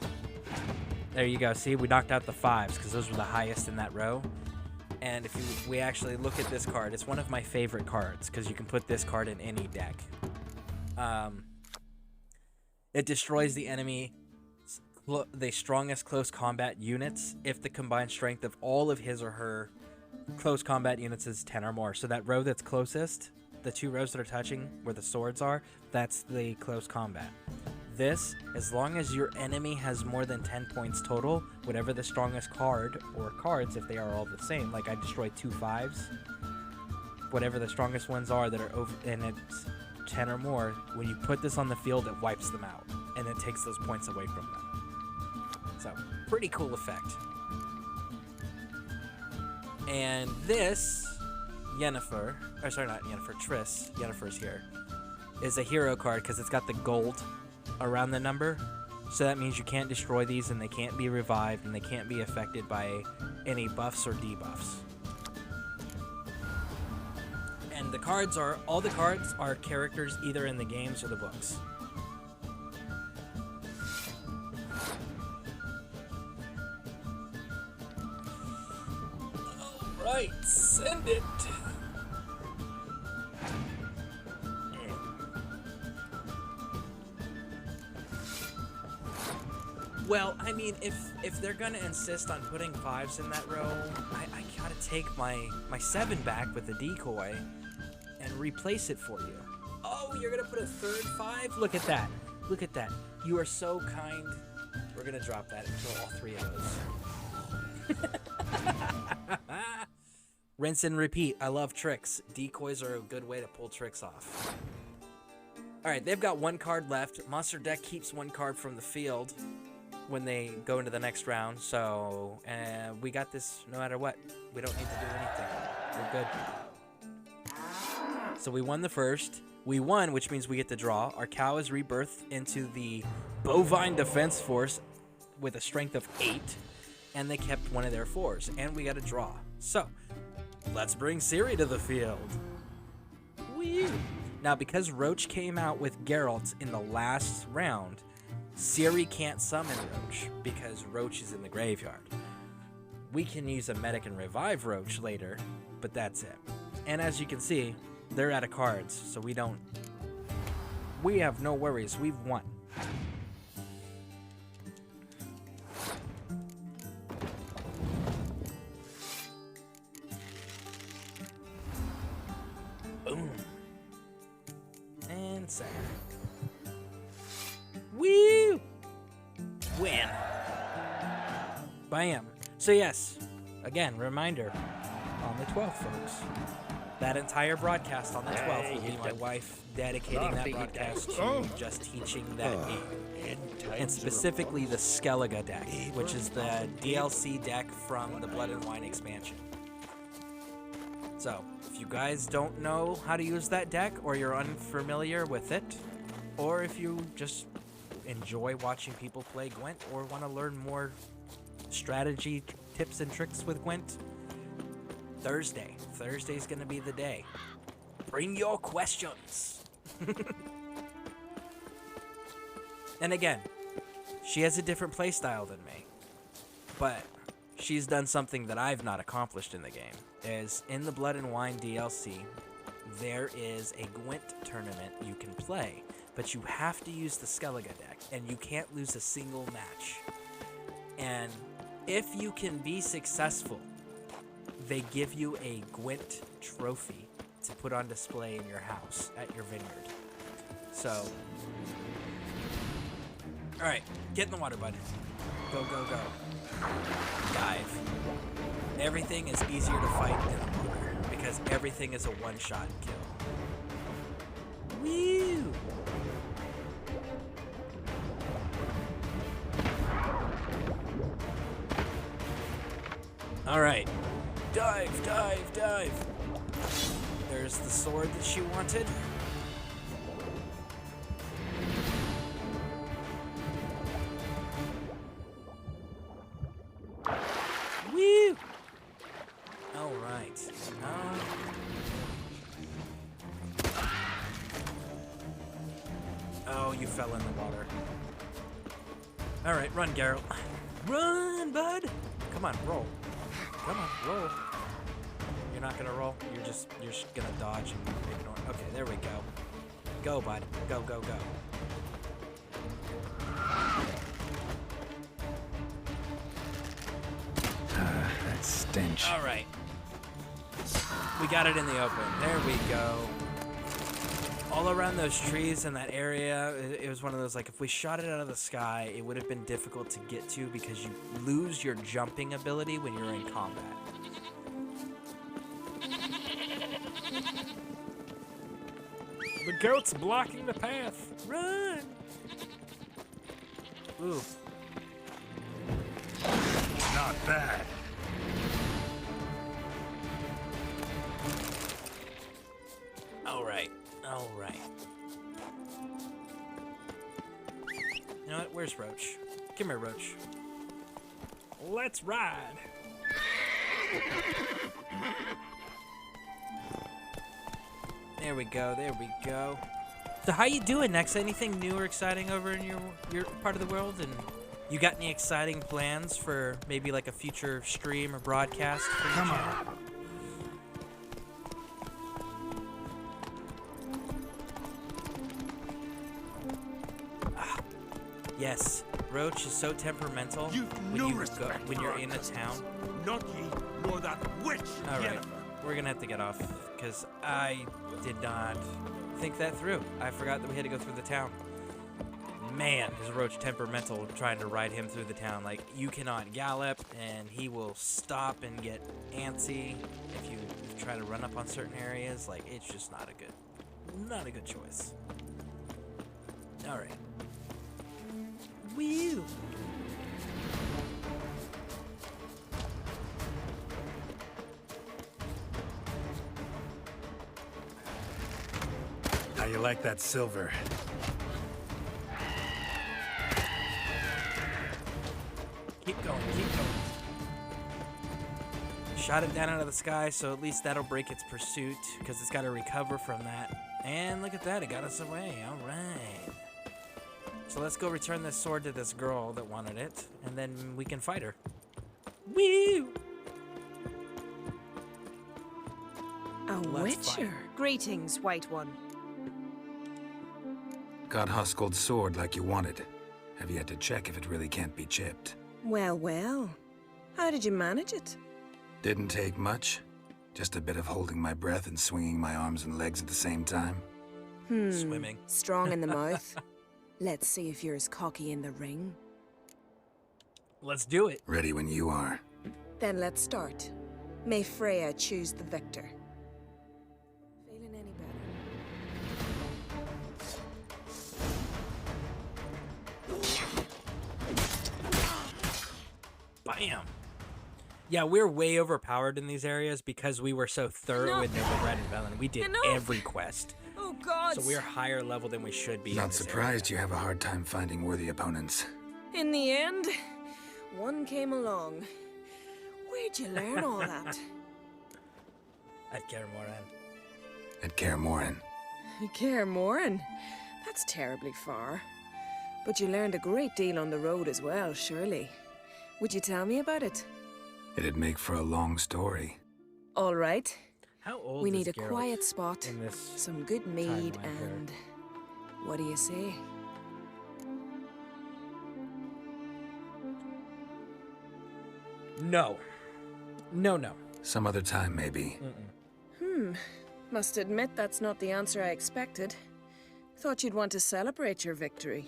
there you go, see, we knocked out the 5s, because those were the highest in that row. And if we actually look at this card, it's one of my favorite cards, because you can put this card in any deck. It destroys the enemy, the strongest close combat units if the combined strength of all of his or her close combat units is 10 or more. So that row that's closest, the 2 rows that are touching where the swords are, that's the close combat. This, as long as your enemy has more than 10 points total, whatever the strongest card or cards, if they are all the same, like I destroyed 2 5s, whatever the strongest ones are that are over, and it's 10 or more, when you put this on the field, it wipes them out. and it takes those points away from them. So, pretty cool effect. And this, Yennefer, or sorry, not Yennefer, Triss, Yennefer's here, is a hero card because it's got the gold around the number. So that means you can't destroy these, and they can't be revived, and they can't be affected by any buffs or debuffs. And the cards are, all the cards are characters either in the games or the books. Alright, send it! Well, I mean, if they're gonna insist on putting 5s in that row, I gotta take my 7 back with the decoy and replace it for you. Oh, you're gonna put a third 5? Look at that. Look at that. You are so kind. We're gonna drop that and kill all 3 of those. Rinse and repeat. I love tricks. Decoys are a good way to pull tricks off. Alright, they've got 1 card left. Monster deck keeps 1 card from the field when they go into the next round, so we got this no matter what. We don't need to do anything. We're good. So we won the first. We won, which means we get to draw. Our cow is rebirthed into the Bovine Defense Force with a strength of 8, and they kept 1 of their 4s, and we got a draw. So, let's bring Ciri to the field. Woo! Now, because Roach came out with Geralt in the last round, Ciri can't summon Roach because Roach is in the graveyard. We can use a medic and revive Roach later, but that's it. And as you can see, they're out of cards, so we have no worries. We've won. Boom. And second. Woo! Win. Bam. So yes, again, reminder, on the 12th, folks. That entire broadcast on the 12th will be my wife dedicating that broadcast to just teaching that game. And specifically the Skellige deck, which is the DLC deck from the Blood and Wine expansion. So, if you guys don't know how to use that deck, or you're unfamiliar with it, or if you just enjoy watching people play Gwent or want to learn more strategy tips and tricks with Gwent, Thursday's gonna be the day. Bring your questions. And again, she has a different playstyle than me, but she's done something that I've not accomplished in the game. Is in the Blood and Wine DLC, there is a Gwent tournament you can play, but you have to use the Skellige deck, and you can't lose a single match. And if you can be successful, they give you a Gwent trophy to put on display in your house at your vineyard. So, alright, get in the water, bud. Go, go, go. Dive. Everything is easier to fight in the water because everything is a one-shot kill. Woo! Alright. Dive, dive, dive. There's the sword that she wanted. Woo! Alright. Oh, you fell in the water. Alright, run, Geralt. Run, bud! Come on, roll. Come on, roll. You're not gonna roll? You're just gonna dodge and ignore. Okay, there we go. Go, bud. Go, go, go. That stench. Alright. We got it in the open. There we go. All around those trees in that area, it was one of those, like, if we shot it out of the sky, it would have been difficult to get to because you lose your jumping ability when you're in combat. The goat's blocking the path. Run! Ooh. Not bad. Alright. Alright. You know what? Where's Roach? Come here, Roach. Let's ride. There we go. There we go. So how you doing, Nex? Anything new or exciting over in your part of the world? And you got any exciting plans for maybe like a future stream or broadcast for your channel? Yes, Roach is so temperamental when you're in a town. Not ye, nor that witch. All right, we're gonna have to get off because I did not think that through. I forgot that we had to go through the town. Man, is Roach temperamental trying to ride him through the town. Like, you cannot gallop, and he will stop and get antsy if you try to run up on certain areas. Like, it's just not a good choice. All right. Woo! How you like that silver? Keep going, keep going. Shot it down out of the sky, so at least that'll break its pursuit, because it's got to recover from that. And look at that, it got us away. All right. So let's go return this sword to this girl that wanted it, and then we can fight her. Woo! A witcher. Greetings, White One. Got Huskuld's sword like you wanted. Have yet to check if it really can't be chipped. Well, well. How did you manage it? Didn't take much. Just a bit of holding my breath and swinging my arms and legs at the same time. Swimming. Strong in the mouth. Let's see if you're as cocky in the ring. Let's do it. Ready when you are. Then let's start. May Freya choose the victor. Feeling any better? Bam. Yeah, we're way overpowered in these areas because we were so thorough in Novigrad and Velen. We did every quest. Oh God! So we're higher level than we should be. Not surprised you have a hard time finding worthy opponents. In the end, one came along. Where'd you learn all that? At Scareborne. At Scareborne. Scareborne? That's terribly far. But you learned a great deal on the road as well, surely. Would you tell me about it? It'd make for a long story. All right. How old We is need a Geralt quiet spot, in this some good mead, timeline here? and... What do you say? No. No. Some other time, maybe. Must admit that's not the answer I expected. Thought you'd want to celebrate your victory.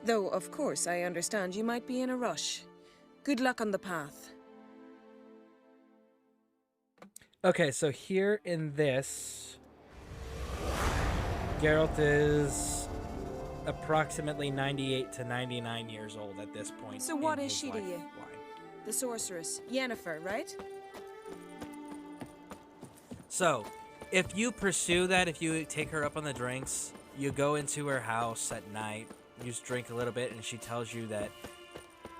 Though, of course, I understand you might be in a rush. Good luck on the path. Okay, so here in this, Geralt is approximately 98 to 99 years old at this point. So what in is his she to you? lifeline. The sorceress, Yennefer, right? So, if you pursue that, if you take her up on the drinks, you go into her house at night, you just drink a little bit, and she tells you that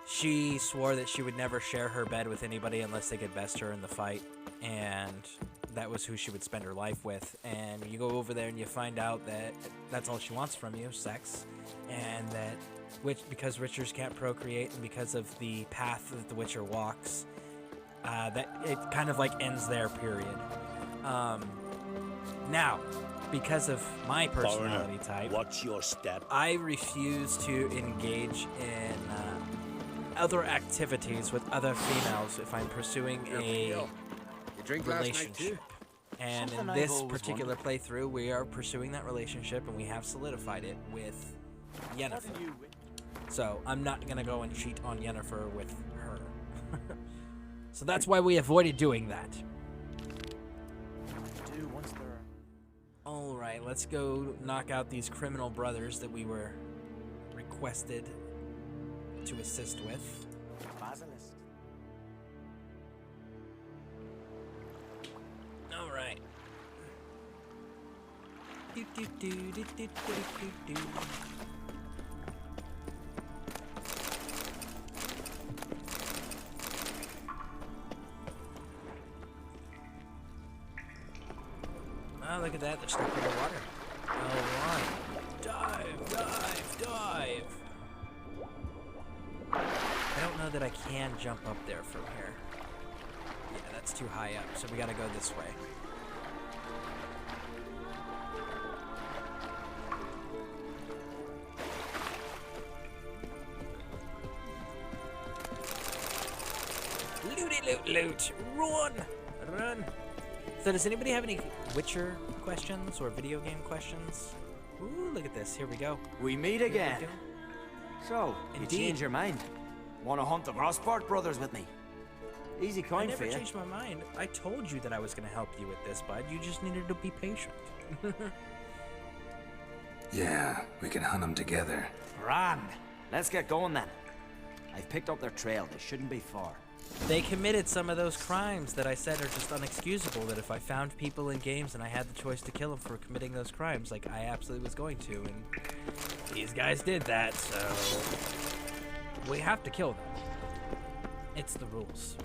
she swore that she would never share her bed with anybody unless they could best her in the fight, and that was who she would spend her life with. And you go over there and you find out that that's all she wants from you, sex, and that because Witchers can't procreate and because of the path that the Witcher walks, that it kind of like ends there, period. Now, because of my personality type, what's your step? I refuse to engage in other activities with other females if I'm pursuing a relationship. And in this particular playthrough, we are pursuing that relationship, and we have solidified it with Yennefer. So I'm not going to go and cheat on Yennefer with her. So that's why we avoided doing that. Alright, let's go knock out these criminal brothers that we were requested to assist with. Basilisk. All right. Do, do, do, do, do, do, do. Oh, look at that. They're stuck in the water. All right. Dive, dive, dive. I don't know that I can jump up there from here. Yeah, that's too high up, so we gotta go this way. Looty loot loot! Run! Run! So does anybody have any Witcher questions or video game questions? Ooh, look at this. Here we go. We meet again. So, you change your mind? Want to hunt the Rossport brothers with me? Easy I coin never for you. changed my mind. I told you that I was going to help you with this, bud. You just needed to be patient. Yeah, we can hunt them together. Ran. Let's get going then. I've picked up their trail. They shouldn't be far. They committed some of those crimes that I said are just unexcusable, that if I found people in games and I had the choice to kill them for committing those crimes, like I absolutely was going to, and these guys did that, so we have to kill them. It's the rules.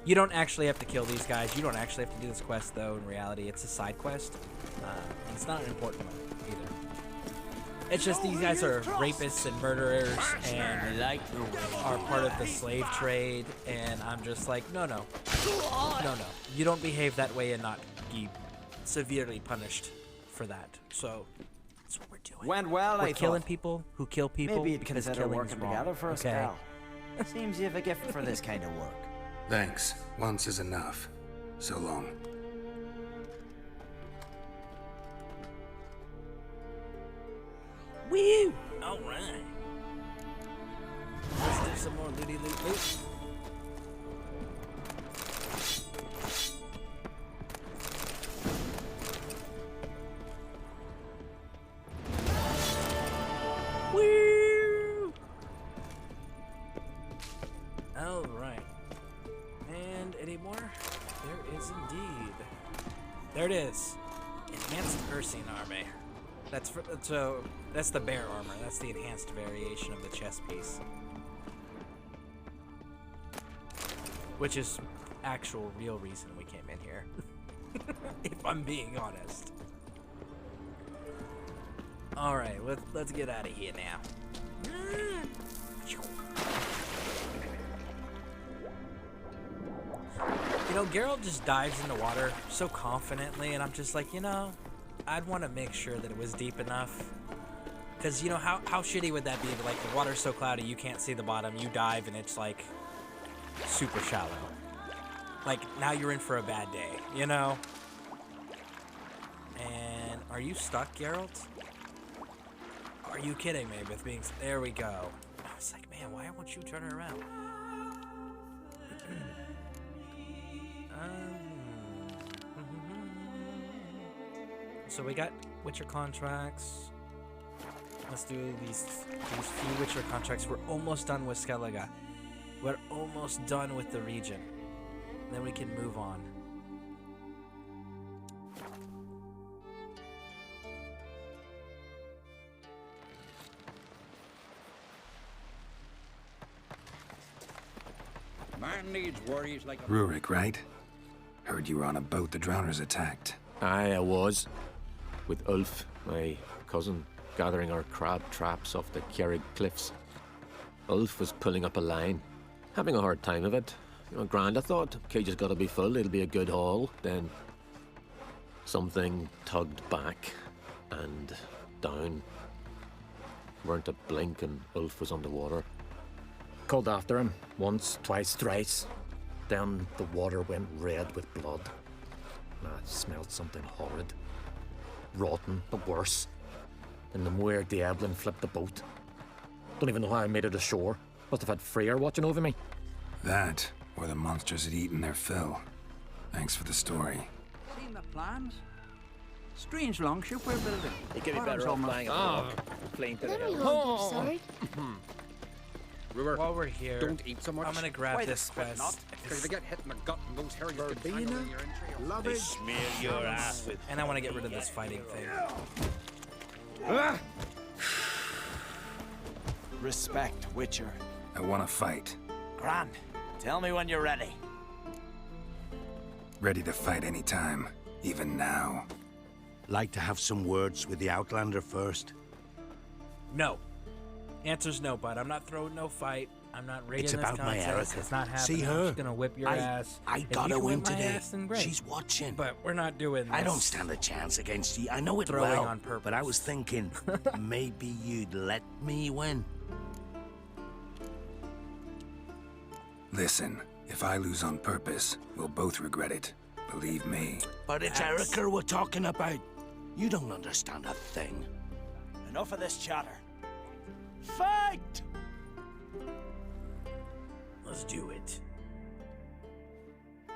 You don't actually have to kill these guys. You don't actually have to do this quest, though. In reality, it's a side quest, and it's not an important one either. It's just these guys are rapists and murderers and are part of the slave trade, and I'm just like, no. You don't behave that way and not be severely punished for that. So that's what we're doing. Went well, We're killing people who kill people. Maybe you'd because consider killing's working wrong, together for a okay? spell. Seems you have a gift for this kind of work. Thanks. Once is enough. So long. Woo! All right. Let's do some more looty loot loot. Woo! All right. And any more? There is indeed. There it is. Enhanced Ursine army. That's that's the bear armor. That's the enhanced variation of the chest piece. Which is actual real reason we came in here. If I'm being honest. Alright, let's get out of here now. You know, Geralt just dives in the water so confidently, and I'm just like, you know, I'd want to make sure that it was deep enough. Because, you know, how shitty would that be? Like, the water's so cloudy, you can't see the bottom. You dive, and it's, like, super shallow. Like, now you're in for a bad day, you know? And are you stuck, Geralt? Are you kidding me with being... There we go. I was like, man, why won't you turn around? So we got Witcher contracts. Let's do these few Witcher contracts. We're almost done with Skellige. We're almost done with the region. Then we can move on. Man needs worries like a... Rurik, right? Heard you were on a boat the drowners attacked. Aye, I was. With Ulf, my cousin, gathering our crab traps off the Kerrig cliffs. Ulf was pulling up a line, having a hard time of it. You know, grand, I thought. Cage has got to be full, it'll be a good haul. Then something tugged back and down. Weren't a blink and Ulf was underwater. Called after him once, twice, thrice. Then the water went red with blood. And I smelled something horrid. Rotten, but worse. And the Muir Diablin flipped the boat. Don't even know how I made it ashore. Must have had Freyr watching over me. That, or the monsters had eaten their fill. Thanks for the story. Seen the plans? Strange longship we're building. You could be better off buying a Ah, fleeing to the Let me hill. hold your sword. Brewer, While we're here, don't eat so much. I'm gonna grab Why this the frick quest. not? Because if you get hit in the gut and those hairs get tangled in your entrails. They smear your ass with... And I want to get rid of this fighting thing. Respect, Witcher. I want to fight. Grand. Tell me when you're ready. Ready to fight anytime, even now. Like to have some words with the Outlander first? No. Answer's no, bud. I'm not throwing no fight. I'm not rigging It's this about my contest. Erica. It's not happening. See I'm her? just gonna whip your ass. I If got you her can win whip my today. ass, then great. She's watching. But we're not doing this. I don't stand a chance against you. I know it Throwing well. on purpose. But I was thinking, maybe you'd let me win. Listen, if I lose on purpose, we'll both regret it. Believe me. But it's Erica we're talking about. You don't understand a thing. Enough of this chatter. Fight! Let's do it.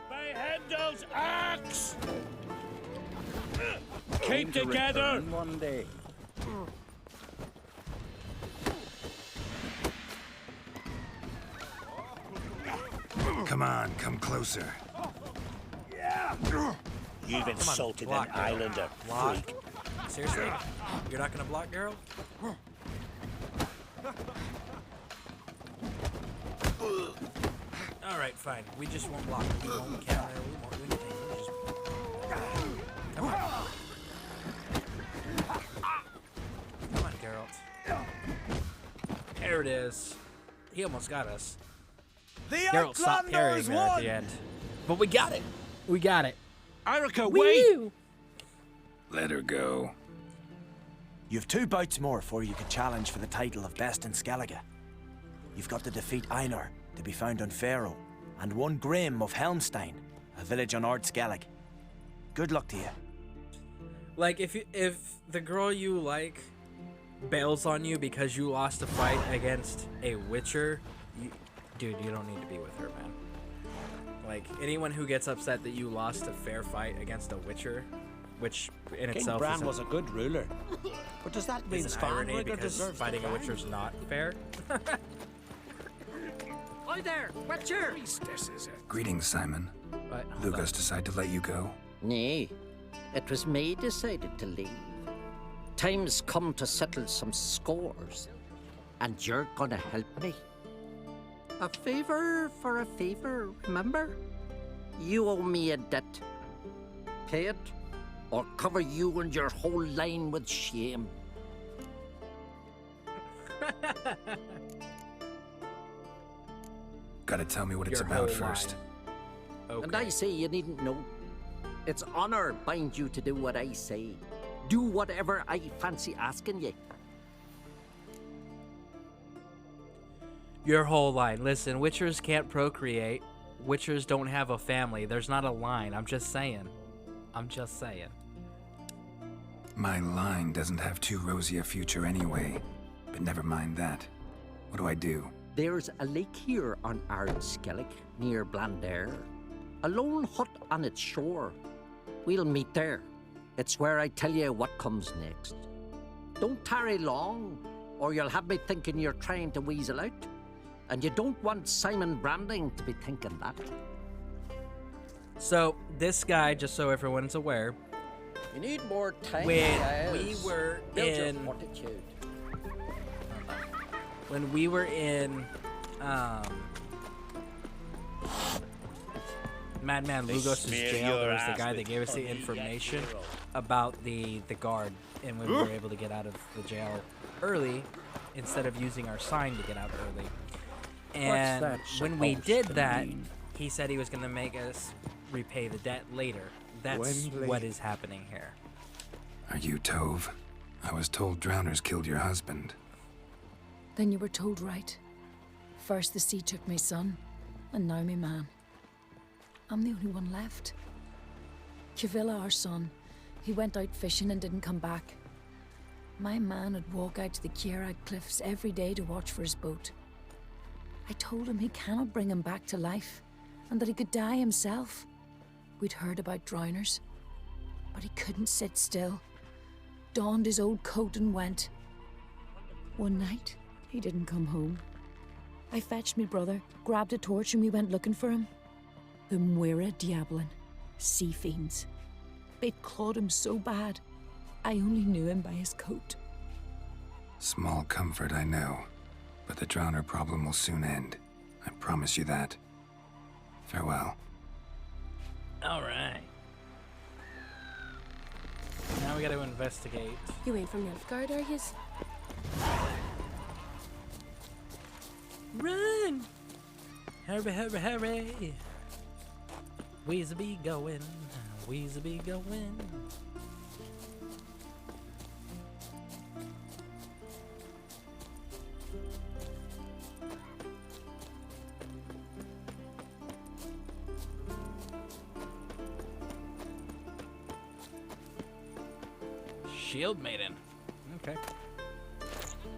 Behead those axe! Keep together! One day. Come on, come closer. You've insulted block, an girl. islander, Block. freak. Seriously? You're not gonna block, girl? Alright, fine. We just won't block. We won't counter. We won't do anything. We just... Come on. Come on, Geralt. There it is. He almost got us. The Geralt stopped parrying there at the end. But we got it. We got it. Erica, wait! Woo! Let her go. You've 2 bouts more before you can challenge for the title of Best in Skellige. You've got to defeat Einar, to be found on Faroe, and 1 Grim of Helmstein, a village on Ard Skellig. Good luck to you. Like, if the girl you like bails on you because you lost a fight against a Witcher, dude, you don't need to be with her, man. Like, anyone who gets upset that you lost a fair fight against a Witcher, which in King itself Bran is was a good ruler. But does that mean is an irony Svanrigger because deserves fighting the a crown? Witcher's not fair. Hi there, Witcher! Greetings, Simon. But, hold Lugo's decide to let you go? Nay, it was me decided to leave. Time's come to settle some scores, and you're gonna help me. A favor for a favor, remember? You owe me a debt. Pay it, or cover you and your whole line with shame. Gotta tell me what it's Your about whole first. Okay. And I say you needn't know. It's honor bind you to do what I say. Do whatever I fancy asking you. Your whole line. Listen, Witchers can't procreate. Witchers don't have a family. There's not a line. I'm just saying. I'm just saying. My line doesn't have too rosy a future anyway. But never mind that. What do I do? There's a lake here on Ard Skellig, near Blandair. A lone hut on its shore. We'll meet there. It's where I tell you what comes next. Don't tarry long, or you'll have me thinking you're trying to weasel out. And you don't want Simon Branding to be thinking that. So, this guy, just so everyone's aware, You need more time, when guys. we were Build your in... fortitude. When we were in, Madman Lugos' smear jail, there your was the ass guy with that gave us the honey information hero. about the guard, and when we were able to get out of the jail early, instead of using our sign to get out early. And that when we supposed did to that, mean? he said he was going to make us repay the debt later. That's Wembley. what is happening here. Are you Tove? I was told drowners killed your husband. Then you were told right. First the sea took my son, and now me man. I'm the only one left. Kavilla, our son, he went out fishing and didn't come back. My man would walk out to the Kierag cliffs every day to watch for his boat. I told him he cannot bring him back to life, and that he could die himself. We'd heard about drowners, but he couldn't sit still. Donned his old coat and went. One night, he didn't come home. I fetched me brother, grabbed a torch, and we went looking for him. The Muira Diablin, sea fiends. They'd clawed him so bad, I only knew him by his coat. Small comfort, I know. But the drowner problem will soon end. I promise you that. Farewell. Alright. Now we gotta investigate. You ain't from Nilfgaard, are yous? Run! Hurry, hurry, hurry! We's be going. We's be going. Shield Maiden. Okay.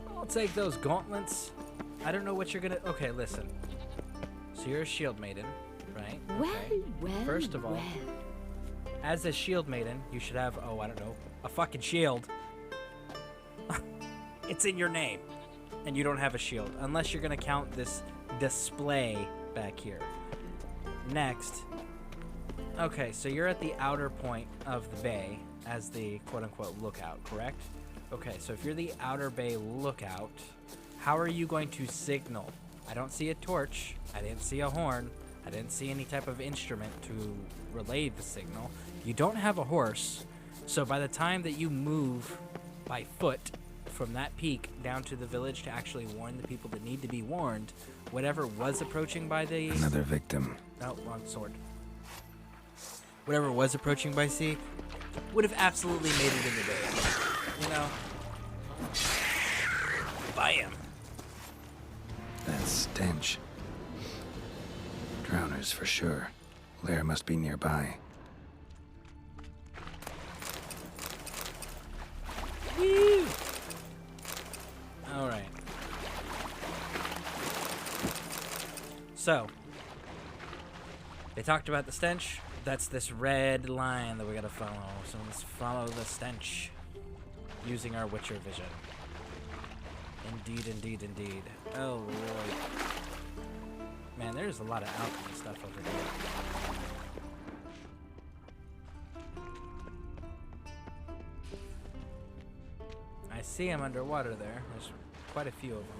I'll take those gauntlets. I don't know what you're gonna... Okay, listen. So you're a Shield Maiden, right? Okay. Well, First of all, as a Shield Maiden, you should have, oh, I don't know, a fucking shield. It's in your name. And you don't have a shield. Unless you're gonna count this display back here. Next. Okay, so you're at the outer point of the bay as the quote-unquote lookout, correct? Okay, so if you're the outer bay lookout, how are you going to signal? I don't see a torch. I didn't see a horn. I didn't see any type of instrument to relay the signal. You don't have a horse, so by the time that you move by foot from that peak down to the village to actually warn the people that need to be warned, whatever was approaching by the... Another victim. No, wrong sword. Whatever was approaching by sea would have absolutely made it in the bay. You know? Bam! That stench. Drowners for sure. Lair must be nearby. Woo! Alright. So, they talked about the stench. That's this red line that we gotta follow. So let's follow the stench using our Witcher vision. Indeed, indeed, indeed. Oh, Lord. Man, there's a lot of alchemy stuff over here. I see him underwater there. There's quite a few of them.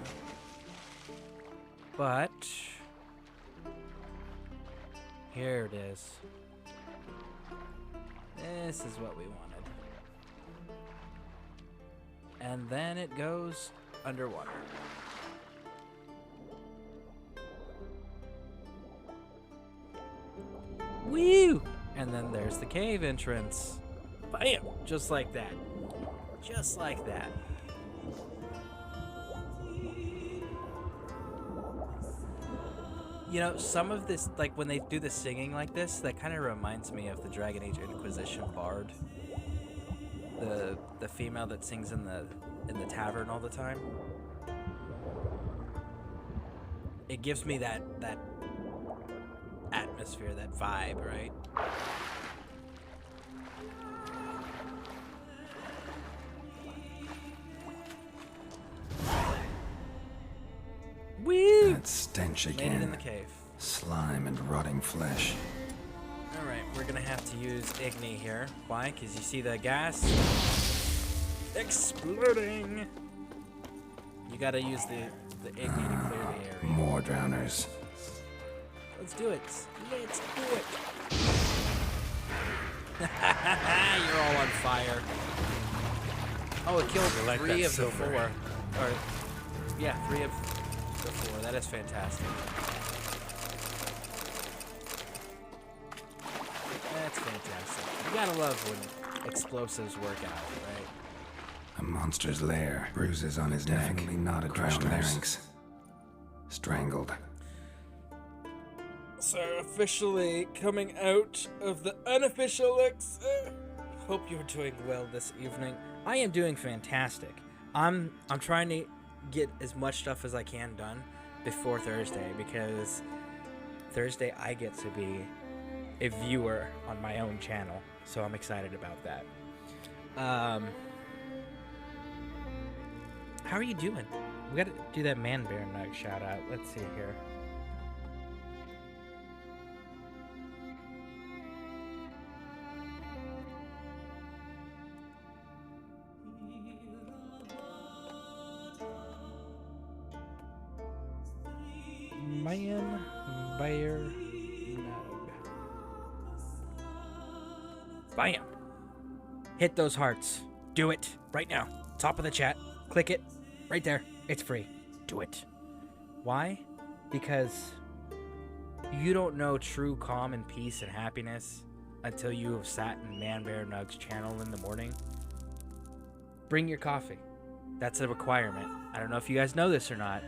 But here it is. This is what we wanted. And then it goes underwater. Woo! And then there's the cave entrance. Bam! Just like that. Just like that. You know, some of this, like when they do the singing like this, that kind of reminds me of the Dragon Age Inquisition bard. The female that sings in the tavern all the time. It gives me that atmosphere, that vibe, right? Woo! That stench Made again. it in the cave. Slime and rotting flesh. Alright, we're gonna have to use Igni here. Why? Because you see the gas exploding. You gotta use the Igni to clear the area. More drowners. Let's do it. Let's do it. You're all on fire. Oh, it killed You like 3 that of the silver. 4. Or, yeah, 3 of the 4. That is fantastic. That's fantastic. You gotta love when explosives work out, right? A monster's lair. Bruises on his neck. Definitely not a crushed larynx. Strangled. So officially coming out of the unofficial exit. Hope you're doing well this evening. I am doing fantastic. I'm trying to get as much stuff as I can done before Thursday, because Thursday I get to be a viewer on my own channel, so I'm excited about that. How are you doing? We gotta do that man bear nug shout out. Let's see here. Man bear nug. Bam! Hit those hearts. Do it right now. Top of the chat. Click it. Right there. It's free. Do it. Why? Because you don't know true calm and peace and happiness until you have sat in Man Bear Nug's channel in the morning. Bring your coffee. That's a requirement. I don't know if you guys know this or not,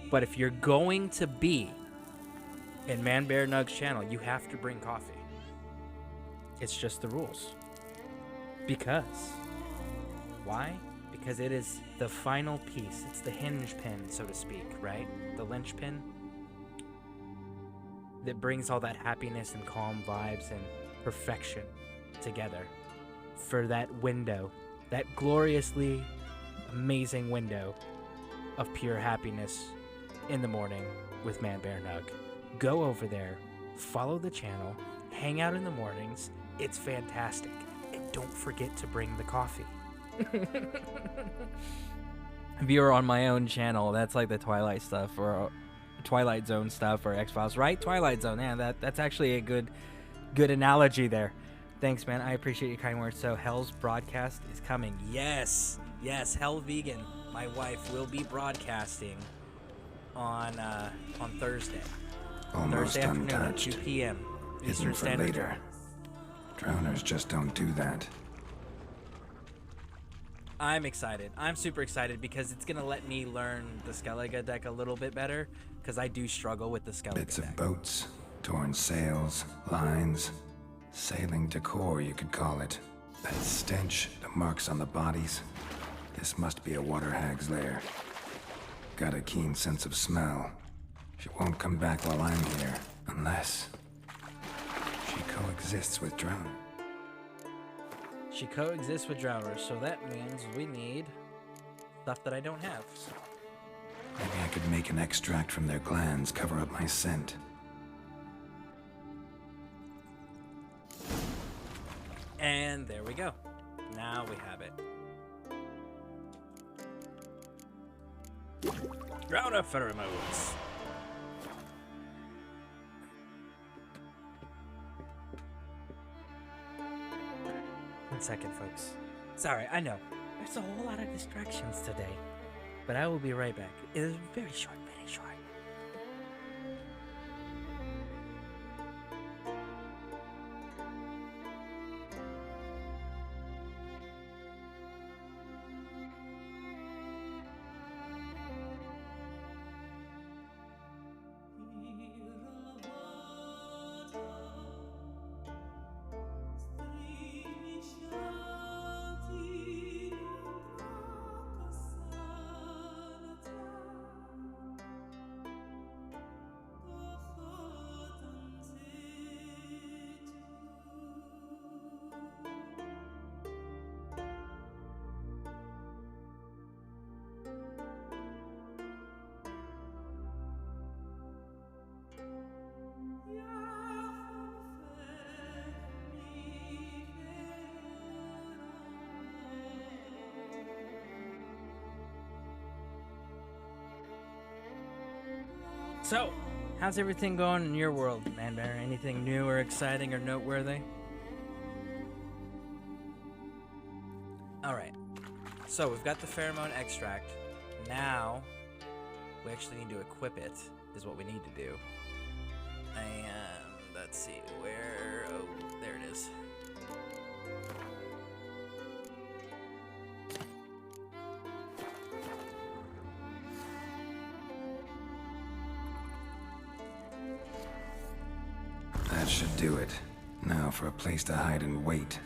but if you're going to be in Man Bear Nug's channel, you have to bring coffee. It's just the rules. Because. Why? Because it is the final piece. It's the hinge pin, so to speak, right? The linchpin that brings all that happiness and calm vibes and perfection together for that window, that gloriously amazing window of pure happiness in the morning with Man Bear Nug. Go over there, follow the channel, hang out in the mornings. It's fantastic. And don't forget to bring the coffee. If you were on my own channel, that's like the Twilight stuff or Twilight Zone stuff or X-Files, right? Twilight Zone, yeah, that's actually a good analogy there. Thanks, man. I appreciate your kind words. So Hell's broadcast is coming. Yes, Hell Vegan, my wife, will be broadcasting on Thursday. Almost Thursday afternoon at untouched. 2 p.m. Hidden Eastern for Standard later. Time. Drowners just don't do that. I'm excited. I'm super excited because it's gonna let me learn the Skellige deck a little bit better because I do struggle with the Skellige Bits deck. of boats, torn sails, lines, sailing decor, you could call it. That stench, the marks on the bodies. This must be a water hag's lair. Got a keen sense of smell. She won't come back while I'm here, unless she coexists with drowners. She coexists with drowners, so that means we need stuff that I don't have. Maybe I could make an extract from their glands cover up my scent. And there we go. Now we have it. Drowner pheromones. 1 second, folks. Sorry, I know. There's a whole lot of distractions today. But I will be right back. It is very short, very short. So, how's everything going in your world, Man Bear? Anything new or exciting or noteworthy? Alright, so we've got the pheromone extract. Now, we actually need to equip it, is what we need to do. And, let's see, where... Oh, there it is. That should do it. Now for a place to hide and wait.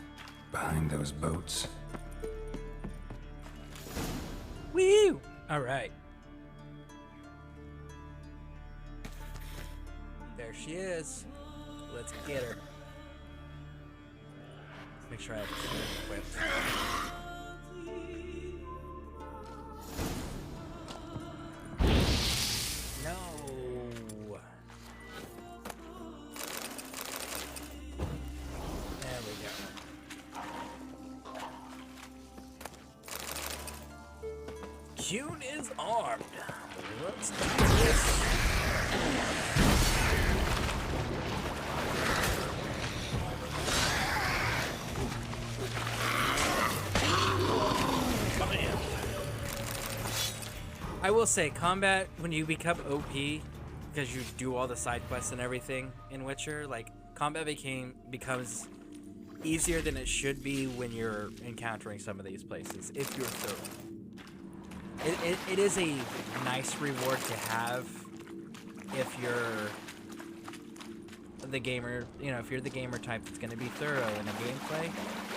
Behind those boats. Woo! Alright. There she is. Let's get her. Make sure I have her equipped. Hune is armed. Let's do this. I will say, combat, when you become OP, because you do all the side quests and everything in Witcher, like, combat becomes easier than it should be when you're encountering some of these places, if you're thorough. It is a nice reward to have if you're the gamer, you know, if you're the gamer type that's going to be thorough in a gameplay.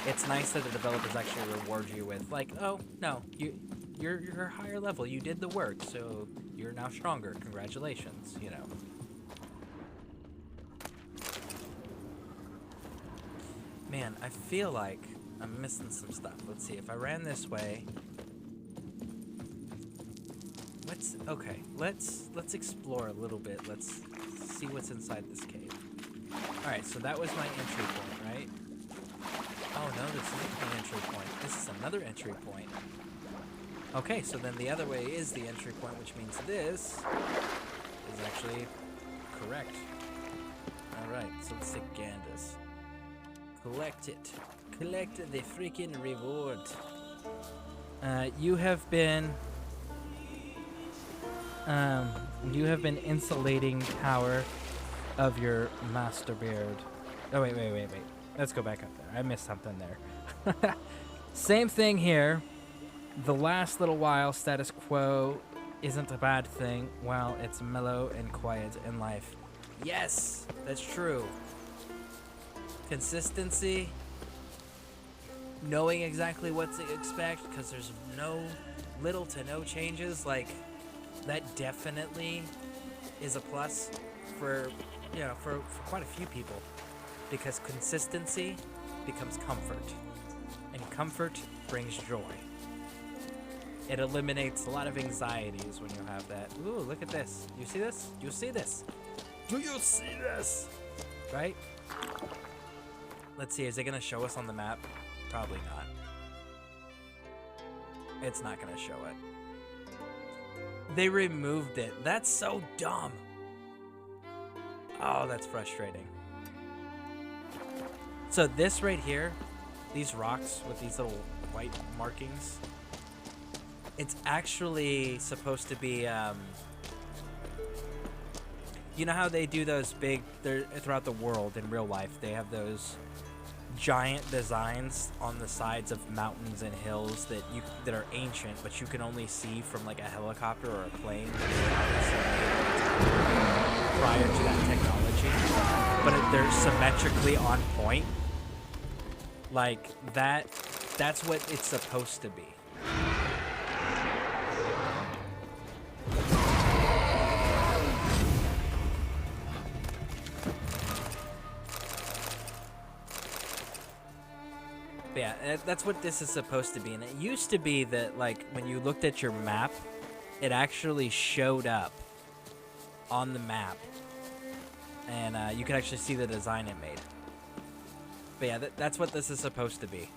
It's nice that the developers actually reward you with, like, oh, no, you're higher level, you did the work, so you're now stronger, congratulations, you know. Man, I feel like I'm missing some stuff. Let's see, if I ran this way... Let's explore a little bit. Let's see what's inside this cave. Alright, so that was my entry point, right? Oh no, this isn't my entry point. This is another entry point. Okay, so then the other way is the entry point, which means this is actually correct. Alright, so let's take Gandus. Collect it. Collect the freaking reward. You have been insulating power of your master beard. Oh, wait. Let's go back up there. I missed something there. Same thing here. The last little while, status quo isn't a bad thing. Well, it's mellow and quiet in life. Yes, that's true. Consistency. Knowing exactly what to expect, because there's little to no changes, like, that definitely is a plus for, you know, for quite a few people, because consistency becomes comfort, and comfort brings joy. It eliminates a lot of anxieties when you have that. Ooh, look at this. You see this? You see this? Do you see this? Right? Let's see, is it gonna show us on the map? Probably not. It's not gonna show it. They removed it. That's so dumb. Oh, that's frustrating. So this right here, these rocks with these little white markings, it's actually supposed to be, you know how they do those big, throughout the world in real life, they have those giant designs on the sides of mountains and hills that are ancient, but you can only see from like a helicopter or a plane prior to that technology, but they're symmetrically on point. Like that's what it's supposed to be. Yeah, that's what this is supposed to be. And it used to be that, like, when you looked at your map, it actually showed up on the map. And you could actually see the design it made. But yeah, that's what this is supposed to be.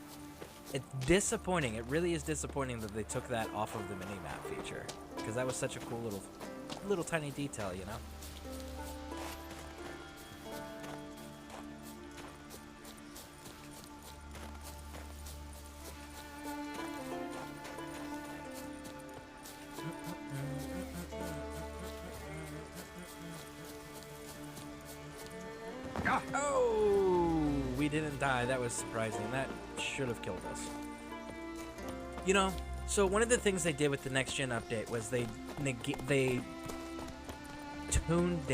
It's disappointing. It really is disappointing that they took that off of the mini-map feature. Because that was such a cool little tiny detail, you know? Oh, we didn't die. That was surprising. That should have killed us. You know, so one of the things they did with the next gen update was they turned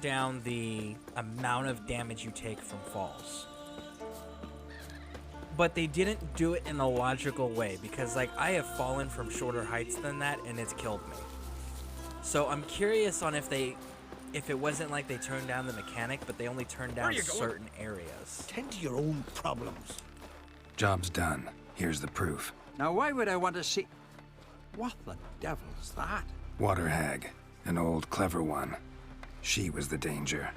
down the amount of damage you take from falls. But they didn't do it in a logical way, because like I have fallen from shorter heights than that and it's killed me. So I'm curious on if it wasn't like they turned down the mechanic, but they only turned down certain areas. Tend to your own problems. Job's done. Here's the proof. Now, why would I want to see... What the devil's that? Water hag. An old, clever one. She was the danger.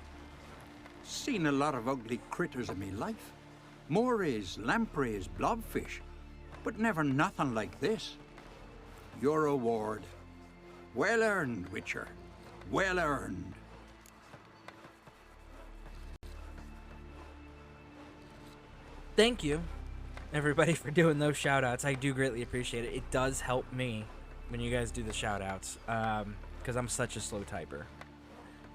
Seen a lot of ugly critters in me life. Morays, lampreys, blobfish. But never nothing like this. Your reward. Well earned, Witcher. Well earned. Thank you, everybody, for doing those shout-outs. I do greatly appreciate it. It does help me when you guys do the shout-outs, because I'm such a slow typer.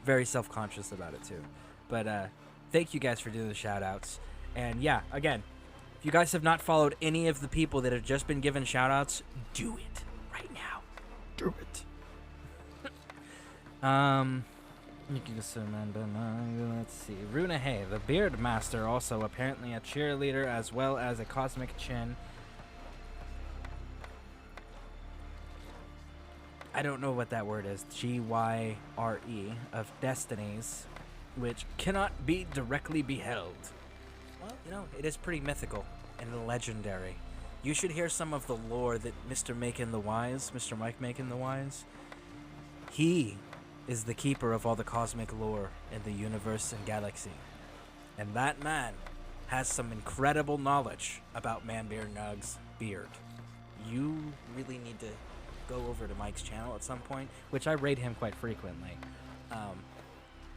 Very self-conscious about it, too. But thank you guys for doing the shout-outs. And yeah, again, if you guys have not followed any of the people that have just been given shout-outs, do it right now. Do it. Let's see. Runa Hay, the Beard Master, also apparently a cheerleader as well as a cosmic chin. I don't know what that word is. G-Y-R-E of Destinies, which cannot be directly beheld. Well, you know, it is pretty mythical and legendary. You should hear some of the lore that Mr. Macon the Wise, Mr. Mike Macon the Wise, he is the keeper of all the cosmic lore in the universe and galaxy. And that man has some incredible knowledge about Manbear-Nug's beard. You really need to go over to Mike's channel at some point, which I raid him quite frequently,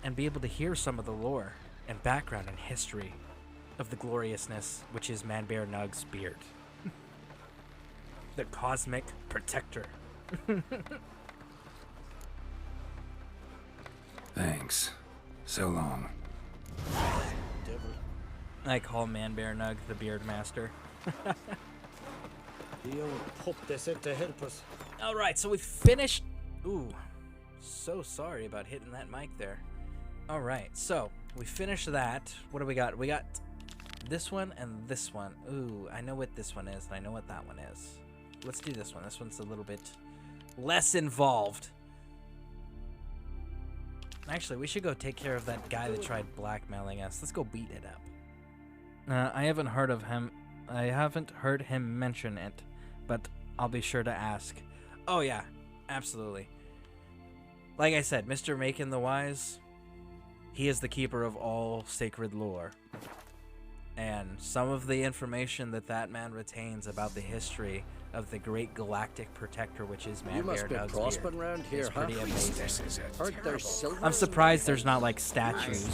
and be able to hear some of the lore and background and history of the gloriousness which is Manbear-Nug's beard. The Cosmic Protector. Thanks. So long. I call Manbear-Nug the Beard Master. The old pup they sent to help us. Alright, so we finished... Ooh, so sorry about hitting that mic there. Alright, so we finished that. What do we got? We got this one and this one. Ooh, I know what this one is, and I know what that one is. Let's do this one. This one's a little bit less involved. Actually, we should go take care of that guy that tried blackmailing us. Let's go beat it up. I haven't heard of him. I haven't heard him mention it, but I'll be sure to ask. Oh yeah, absolutely. Like I said, Mr. Macon the Wise, he is the keeper of all sacred lore. And some of the information that man retains about the history of the great galactic protector, which is You must be Manbear-Nug's prospering beard, round here, is pretty huh? amazing. Heard there's silver I'm surprised there's not like statues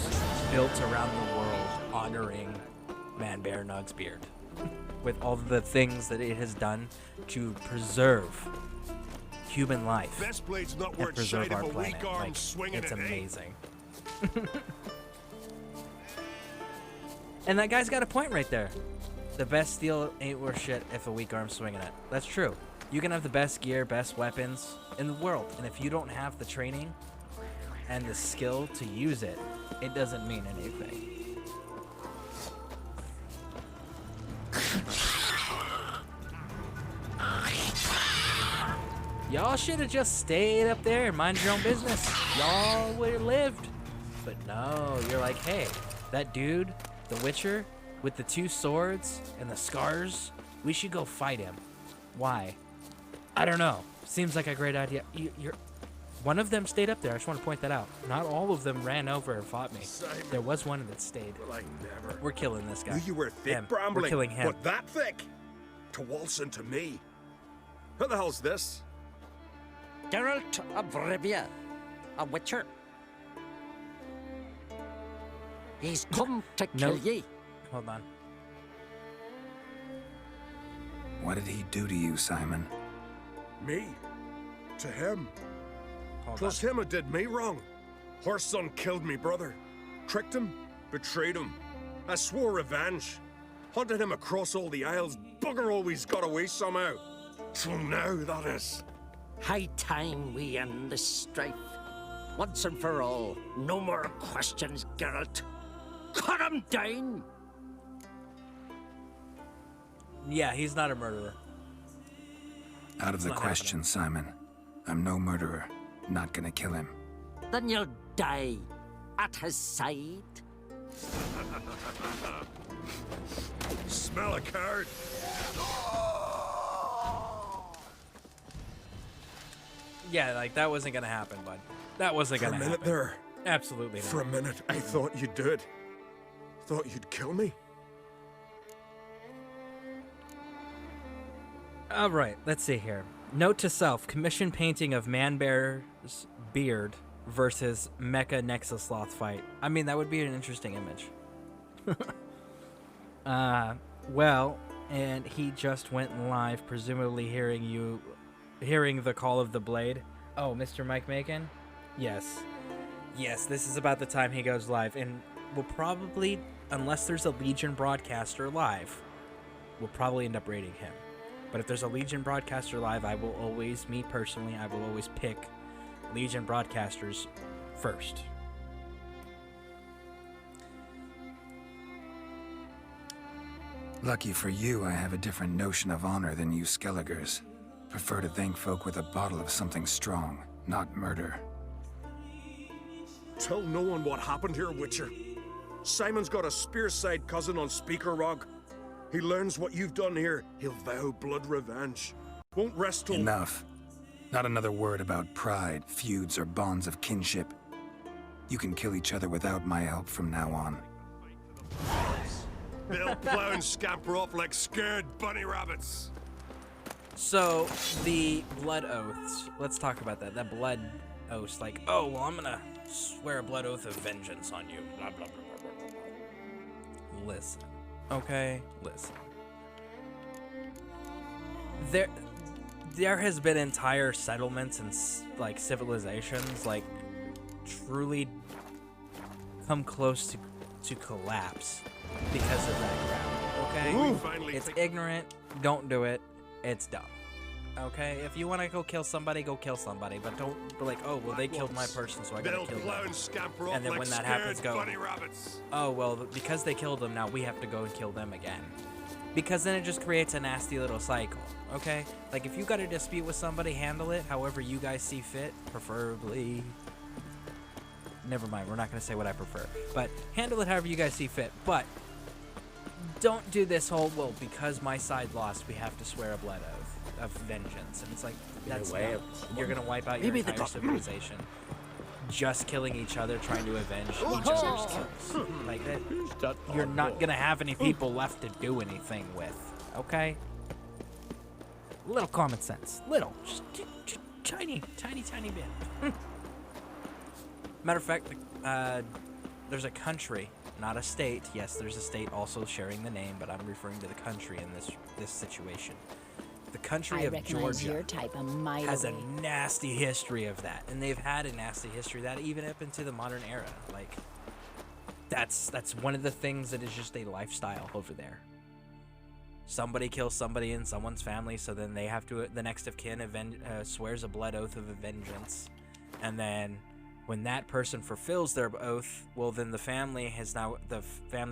built around the world honoring Manbear-Nug's beard, with all the things that it has done to preserve human life Best blade's not and worth preserve shite our of a planet. weak arm Like, swinging it's it, eh? amazing. And that guy's got a point right there. The best steel ain't worth shit if a weak arm's swinging it. That's true. You can have the best gear, best weapons in the world, and if you don't have the training and the skill to use it, it doesn't mean anything. Y'all should have just stayed up there and mind your own business. Y'all would have lived. But no, you're like, hey, that dude, the Witcher, with the 2 swords and the scars, we should go fight him. Why? I don't know. Seems like a great idea. One of them stayed up there. I just want to point that out. Not all of them ran over and fought me. Simon. There was one that stayed. Well, I never. We're killing this guy. Knew you were thick, Him. Brambling. We're killing him. But that thick? To waltz into me? Who the hell's this? Geralt of Rivia, a Witcher. He's come to kill ye. Hold on. What did he do to you, Simon? Me? To him? Hold 'Twas him who did me wrong. Her son killed me brother. Tricked him, betrayed him. I swore revenge. Hunted him across all the isles. Bugger always got away somehow. Till now, that is. High time we end this strife. Once and for all. No more questions, Geralt. Cut him down! Yeah, he's not a murderer. Out of the question, Simon. I'm no murderer. Not gonna kill him. Then you'll die at his side. Smell a card. Yeah, like, that wasn't gonna happen, bud. That wasn't gonna happen. For a minute there. Absolutely not. For a minute, I thought you did. Thought you'd kill me. All right, let's see here. Note to self: commission painting of Man-Bear's beard versus Mecha Nexus Sloth fight. I mean, that would be an interesting image. Well, and he just went live, presumably hearing the call of the blade. Oh, Mr. Mike Macon? Yes. Yes, this is about the time he goes live, and we'll probably, unless there's a Legion broadcaster live, we'll probably end up raiding him. But if there's a Legion broadcaster live, I will always, me personally, I will always pick Legion broadcasters first. Lucky for you, I have a different notion of honor than you Skelligers. Prefer to thank folk with a bottle of something strong, not murder. Tell no one what happened here, Witcher. Simon's got a spear-side cousin on Speaker Rock. He learns what you've done here, he'll vow blood revenge. Won't rest till— Enough. Not another word about pride, feuds, or bonds of kinship. You can kill each other without my help from now on. They'll plow and scamper off like scared bunny rabbits. So, the blood oaths. Let's talk about that. That blood oath, like, oh, well, I'm gonna swear a blood oath of vengeance on you. Blah, blah, blah, blah, blah, blah. Listen. Okay? Listen. There has been entire settlements and, like, civilizations, like, truly come close to collapse because of that crowd, okay? Ooh, it's ignorant, don't do it, it's dumb, okay? If you want to go kill somebody, but don't be like, oh, well, they killed my person, so I gotta kill them. And then when that happens, go, oh, well, because they killed them, now we have to go and kill them again. Because then it just creates a nasty little cycle, okay? Like, if you got a dispute with somebody, handle it however you guys see fit, preferably. Never mind, we're not going to say what I prefer. But handle it however you guys see fit. But don't do this whole, well, because my side lost, we have to swear a blood oath of vengeance. And it's like, that's not, you're going to wipe out your entire civilization. Just killing each other, trying to avenge each other's kills. Like that, you're not going to have any people left to do anything with. Okay? Little common sense. Little. Just tiny bit. Matter of fact, there's a country, not a state. Yes, there's a state also sharing the name, but I'm referring to the country in this situation. The country of Georgia your type a mile has away. a nasty history of that, and they've had a nasty history of that even up into the modern era. Like, that's one of the things that is just a lifestyle over there. Somebody kills somebody in someone's family, so then they have to, the next of kin swears a blood oath of vengeance, and then when that person fulfills their oath, well, then the family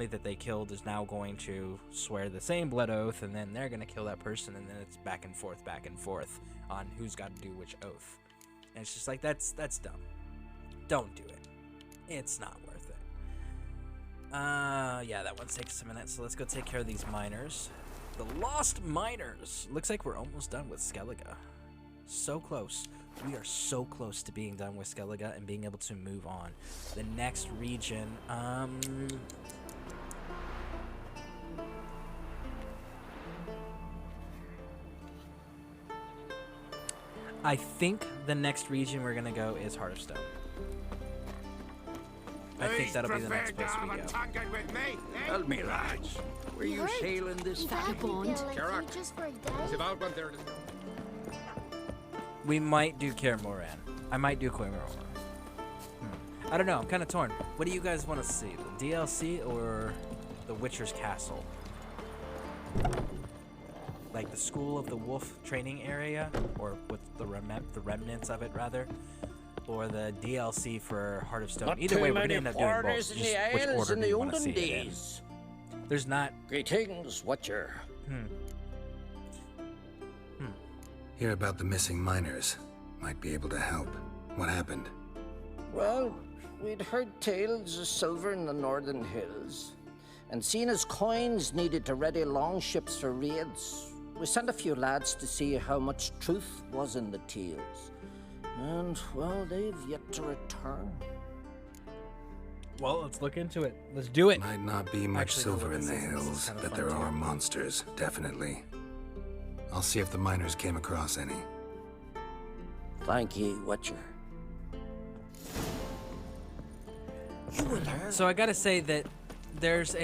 that they killed is now going to swear the same blood oath, and then they're going to kill that person, and then it's back and forth on who's got to do which oath. And it's just like, that's dumb. Don't do it. It's not worth it. Yeah, that one takes a minute, so let's go take care of these miners. The Lost Miners. Looks like we're almost done with Skellige. So close. We are so close to being done with Skellige and being able to move on. The next region, I think the next region we're gonna go is Heart of Stone. I think that'll be the next place we go. Tell me, lads, were you sailing this Vagabond. We might do Kaer Morhen. I might do Kaer Morhen. I don't know. I'm kind of torn. What do you guys want to see? The DLC or the Witcher's Castle? Like the School of the Wolf training area, or with the remnants of it, rather, or the DLC for Heart of Stone. Either way, we're gonna end up doing both. Just which order do you want to see it in? There's not. Greetings, Witcher. Hear about the missing miners. Might be able to help. What happened? Well, we'd heard tales of silver in the northern hills, and seen as coins needed to ready longships for raids, we sent a few lads to see how much truth was in the tales. And, well, they've yet to return. Well, let's look into it. Let's do it. Might not be much silver in the hills, but there are monsters, definitely. I'll see if the miners came across any. Thank you, Witcher. You and her. So I gotta say that there's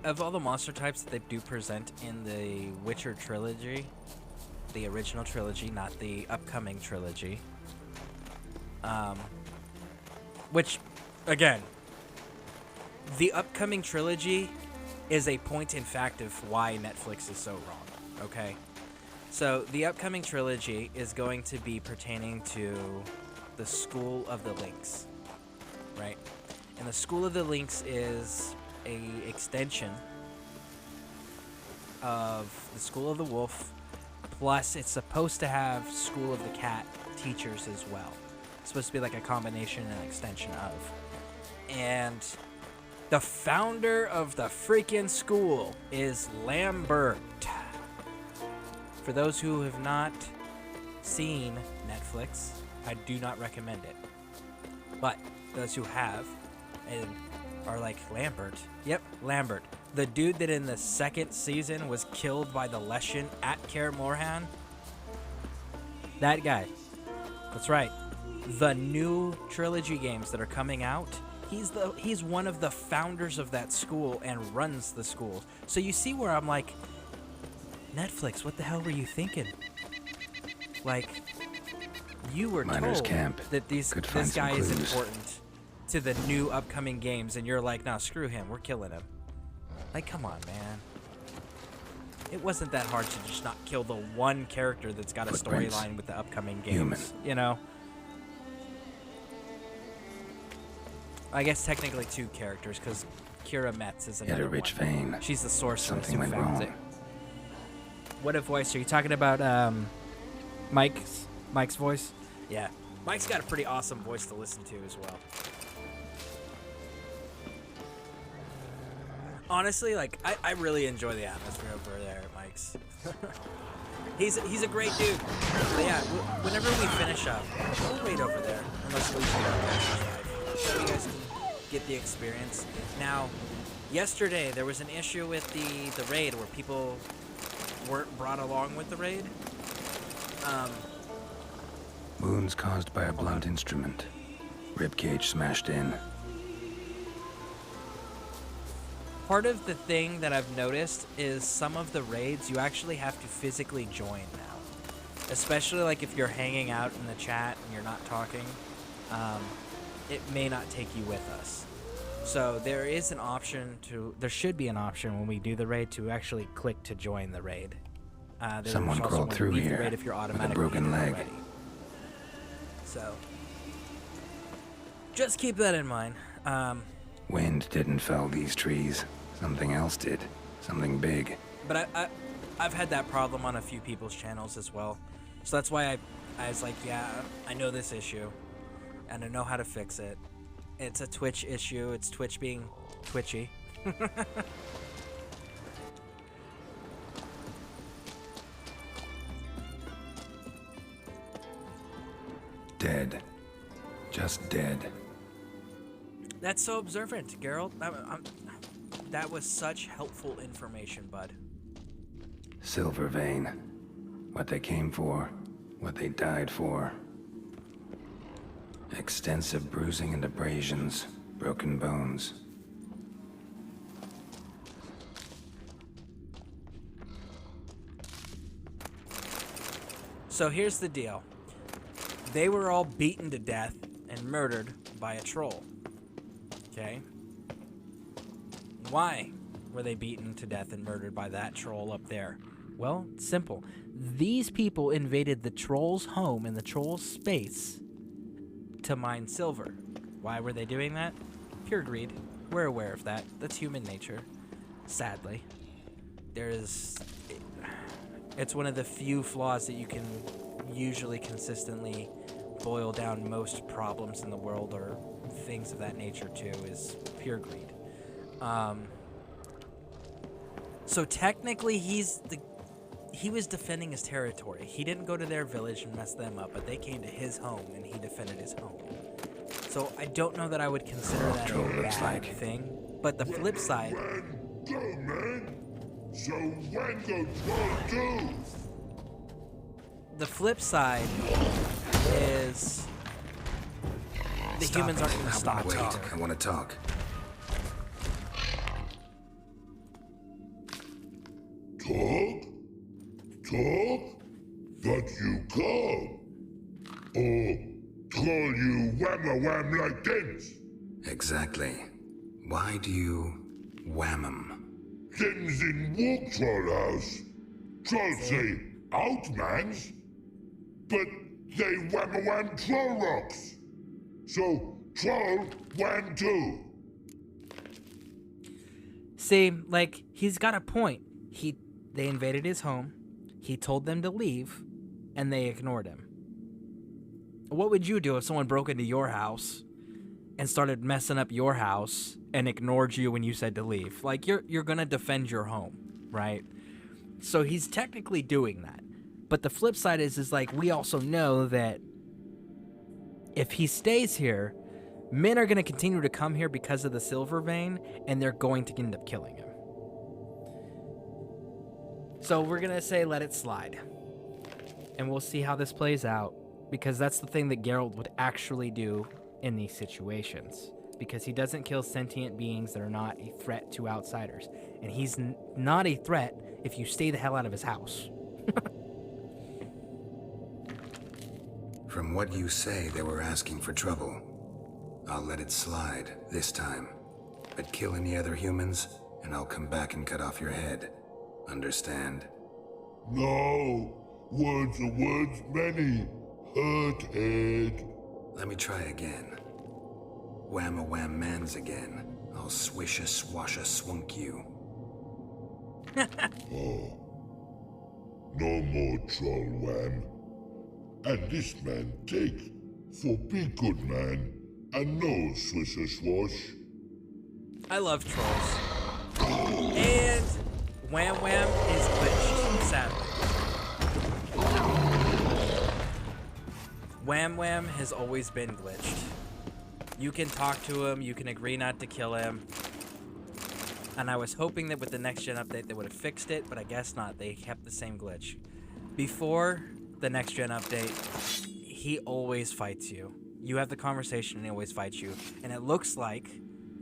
of all the monster types that they do present in the Witcher trilogy, the original trilogy, not the upcoming trilogy, which, again, the upcoming trilogy is a point in fact of why Netflix is so wrong, okay? So the upcoming trilogy is going to be pertaining to the School of the Lynx, right? And the School of the Lynx is a extension of the School of the Wolf, plus it's supposed to have School of the Cat teachers as well. It's supposed to be like a combination and extension of. And the founder of the freaking school is Lambert. For those who have not seen Netflix, I do not recommend it. But those who have and are like, Lambert? Yep, Lambert. The dude that in the second season was killed by the Leshen at Kaer Morhen. That guy. That's right. The new trilogy games that are coming out, he's one of the founders of that school and runs the school. So you see where I'm like, Netflix, what the hell were you thinking? Like, you were Miners' told camp. that this guy is important to the new upcoming games, and you're like, nah, screw him, we're killing him. Like, come on, man. It wasn't that hard to just not kill the one character that's got a storyline with the upcoming games. Human. You know? I guess technically two characters, because Kira Metz is another Yet a rich one. vein. She's the sorceress Something who went found wrong. it. What a voice. Are you talking about Mike's voice? Yeah. Mike's got a pretty awesome voice to listen to as well. Honestly, like, I really enjoy the atmosphere over there at Mike's. He's a great dude. But yeah, whenever we finish up, we'll wait over there. Unless we shoot our characters live. So you guys can get the experience. Now, yesterday there was an issue with the raid where people weren't brought along with the raid. Wounds caused by a blunt instrument. Ribcage smashed in. Part of the thing that I've noticed is some of the raids you actually have to physically join now. Especially like if you're hanging out in the chat and you're not talking, it may not take you with us. So there is an option there should be an option when we do the raid to actually click to join the raid. Someone crawled through here if you're with a broken leg. already. So just keep that in mind. Wind didn't fell these trees. Something else did. Something big. But I've had that problem on a few people's channels as well. So that's why I was like, yeah, I know this issue. And I know how to fix it. It's a Twitch issue. It's Twitch being twitchy. Dead. Just dead. That's so observant, Geralt. That was such helpful information, bud. Silver vein. What they came for. What they died for. Extensive bruising and abrasions. Broken bones. So here's the deal. They were all beaten to death and murdered by a troll. Okay? Why were they beaten to death and murdered by that troll up there? Well, it's simple. These people invaded the troll's home and the troll's space to mine silver. Why were they doing that? Pure greed. We're aware of that. That's human nature. Sadly. It's one of the few flaws that you can usually consistently boil down most problems in the world or things of that nature to, is pure greed. So technically he was defending his territory. He didn't go to their village and mess them up, but they came to his home and he defended his home. So I don't know that I would consider that a bad thing. But the flip side... The flip side is the humans aren't going to stop. Wait, I want to talk. Talk? Talk? That you come? Or call you wham-a-wham like things? Exactly. Why do you wham 'em? Things in walk troll house. Trolls say out mans, but they wham-a-wham troll rocks. So troll wham too. See, like, he's got a point. They invaded his home, he told them to leave, and they ignored him. What would you do if someone broke into your house and started messing up your house and ignored you when you said to leave? Like, you're gonna defend your home, right? So he's technically doing that. But the flip side is like, we also know that if he stays here, men are gonna continue to come here because of the silver vein, and they're going to end up killing him. So we're gonna say let it slide. And we'll see how this plays out, because that's the thing that Geralt would actually do in these situations. Because he doesn't kill sentient beings that are not a threat to outsiders. And he's not a threat if you stay the hell out of his house. From what you say, they were asking for trouble. I'll let it slide this time. But kill any other humans, and I'll come back and cut off your head. Understand? No. Words are words many. Hurt head. Let me try again. Wham-a-wham mans again. I'll swish-a-swash-a-swunk you. Oh. No more troll wham. And this man take. For be good man. And no swish-a-swash. I love trolls. And Wham Wham is glitched, sadly. Wham Wham has always been glitched. You can talk to him, you can agree not to kill him. And I was hoping that with the next gen update they would have fixed it, but I guess not. They kept the same glitch. Before the next gen update, he always fights you. You have the conversation and he always fights you. And it looks like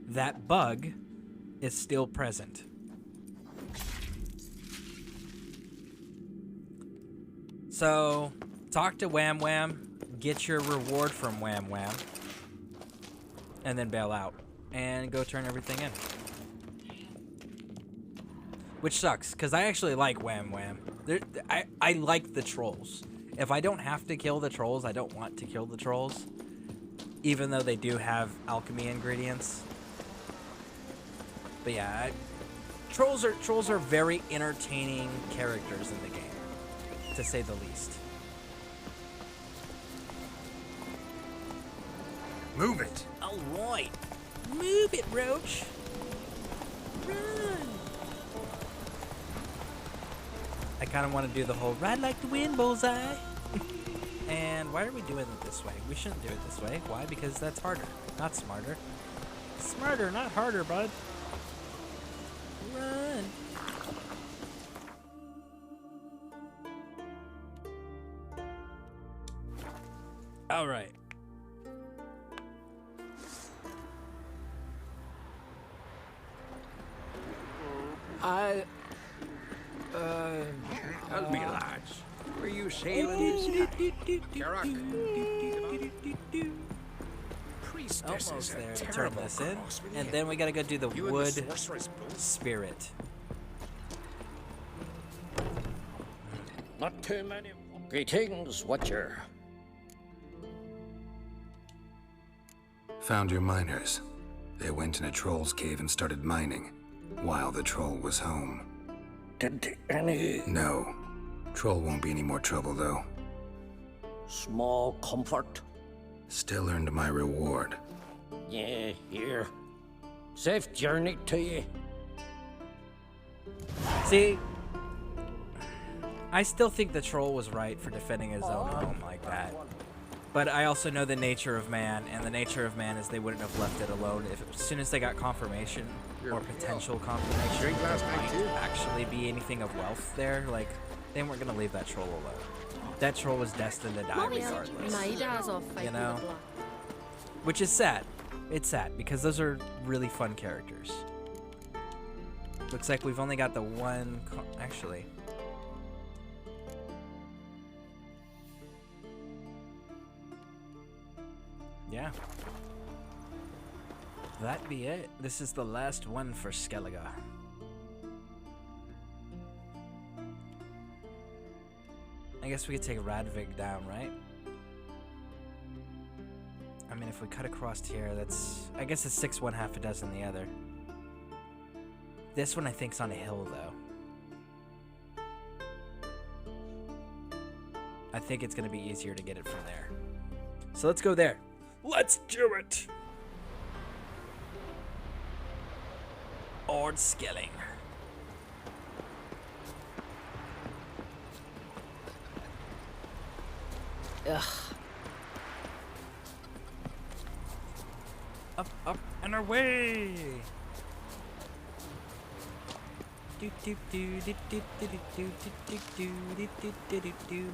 that bug is still present. So, talk to Wham Wham, get your reward from Wham Wham, and then bail out. And go turn everything in. Which sucks, because I actually like Wham Wham. I like the trolls. If I don't have to kill the trolls, I don't want to kill the trolls. Even though they do have alchemy ingredients. But yeah, trolls are very entertaining characters in the game, to say the least. Move it! Alright. Move it, Roach. Run. I kind of want to do the whole ride like the wind, bullseye. And why are we doing it this way? We shouldn't do it this way. Why? Because that's harder, not smarter. Smarter, not harder, bud. Run. All right. Tell me, lads, were you sailing Almost there to turn this in. And then we gotta go do the wood spirit. Not too many. Greetings, Witcher. Found your miners. They went in a troll's cave and started mining, while the troll was home. Did any... No. Troll won't be any more trouble, though. Small comfort? Still earned my reward. Yeah, here. Safe journey to you. See, I still think the troll was right for defending his own home like that. But I also know the nature of man, and the nature of man is they wouldn't have left it alone if, as soon as they got confirmation or potential confirmation, there might actually be anything of wealth there. Like, they weren't gonna leave that troll alone. that troll was destined to die regardless. My dad's off fighting You know? the block. Which is sad. It's sad because those are really fun characters. Looks like we've only got the one. Actually. Yeah. That be it. This is the last one for Skellige. I guess we could take Radvig down, right? I mean, if we cut across here, that's... I guess it's 6 one, half a dozen the other. This one I think's on a hill, though. I think it's going to be easier to get it from there. So let's go there. Let's do it! Ord Skilling. Ugh. Up, and away! Do do do do do do do do do do do do do do.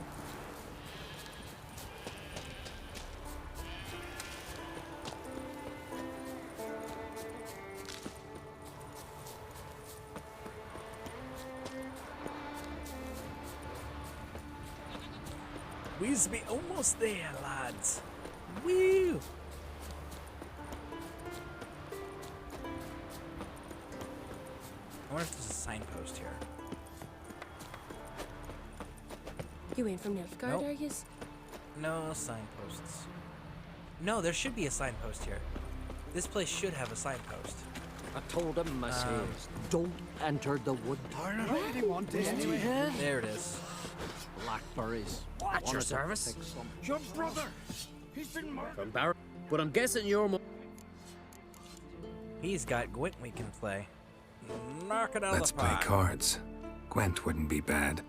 We's be almost there, lads. Woo! I wonder if there's a signpost here. You ain't from Nilfgaard, Nope. are you? No signposts. No, there should be a signpost here. This place should have a signpost. I told him, I says, don't enter the wood. There it is. Blackberries. At your Wanted to service. pick some. Your brother! He's been murdered! From Barrow. But I'm guessing you're more... He's got Gwent we can play. Knock it out Let's of the play park. cards. Gwent wouldn't be bad.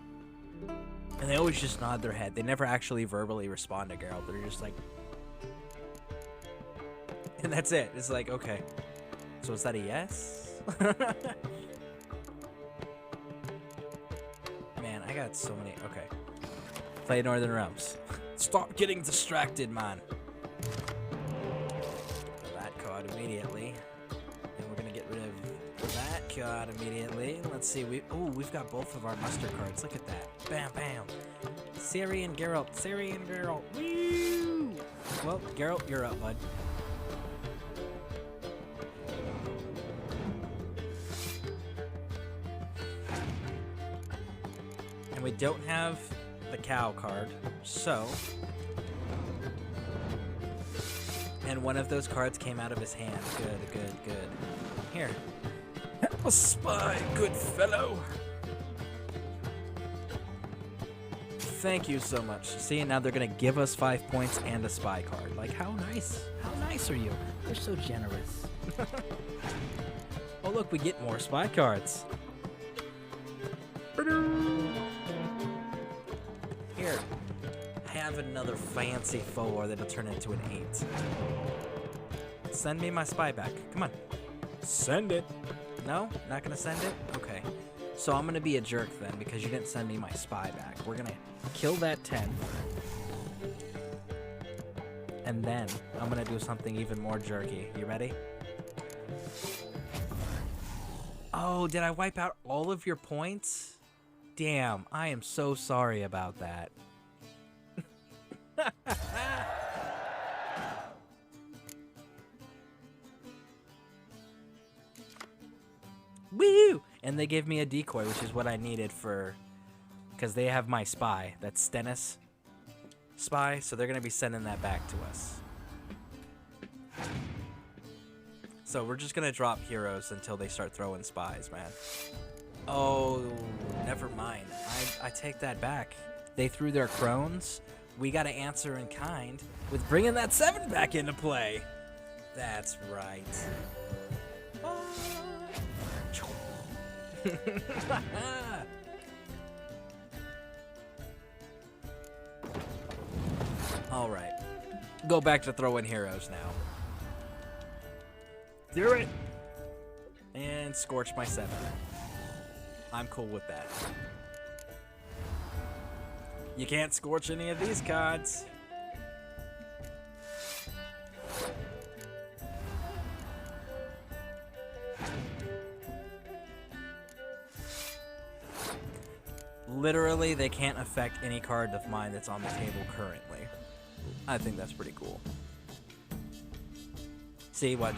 And they always just nod their head. They never actually verbally respond to Geralt. They're just like... And that's it. It's like, okay. So is that a yes? Man, I got so many... Okay. Play Northern Realms. Stop getting distracted, man. That card immediately. And we're going to get rid of that card immediately. Let's see. We've got both of our muster cards. Look at that. Bam, bam. Ciri and Geralt. Ciri and Geralt. Woo! Well, Geralt, you're up, bud. And we don't have the cow card, so... And one of those cards came out of his hand. Good, good, good. Here. A spy, good fellow. Thank you so much. See, now they're gonna give us 5 points and a spy card. Like, how nice? How nice are you? They're so generous. Oh, look, we get more spy cards. Here. Have another fancy four that'll turn into an 8. Send me my spy back. Come on. Send it. No? Not gonna send it? Okay. So I'm gonna be a jerk then because you didn't send me my spy back. We're gonna kill that 10. And then I'm gonna do something even more jerky. You ready? Oh, did I wipe out all of your points? Damn, I am so sorry about that. Woo! And they gave me a decoy, which is what I needed for... Because they have my spy. That's Stennis spy, so they're going to be sending that back to us. So we're just going to drop heroes until they start throwing spies, man. Oh, never mind. I take that back. They threw their crones. We got to answer in kind with bringing that 7 back into play. That's right. All right. Go back to throwing heroes now. Do it. And scorch my 7. I'm cool with that. You can't scorch any of these cards. Literally, they can't affect any card of mine that's on the table currently. I think that's pretty cool. See, watch.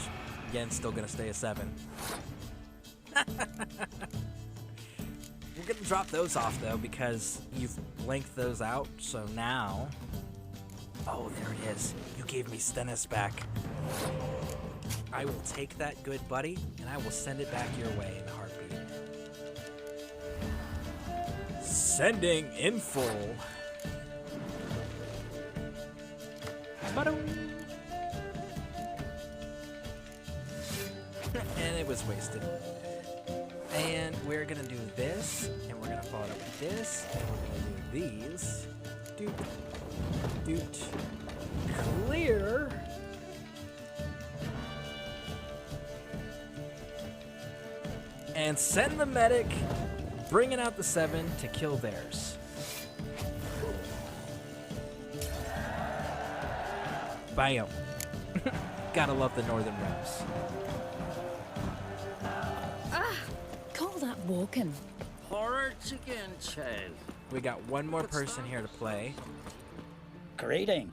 Again, still gonna stay a 7. We're gonna drop those off though because you've blanked those out. So now, oh, there it is. You gave me Stennis back. I will take that, good buddy, and I will send it back your way in a heartbeat. Sending in full. Ba-dum. And it was wasted. And we're gonna do this, and we're gonna follow it up with this, and we're gonna do these. Doot, doot, clear. And send the medic, bringing out the 7 to kill theirs. Bam. Gotta love the Northern Rose. Call that walking. Porridge again, child. We got one more person here to play. Greeting.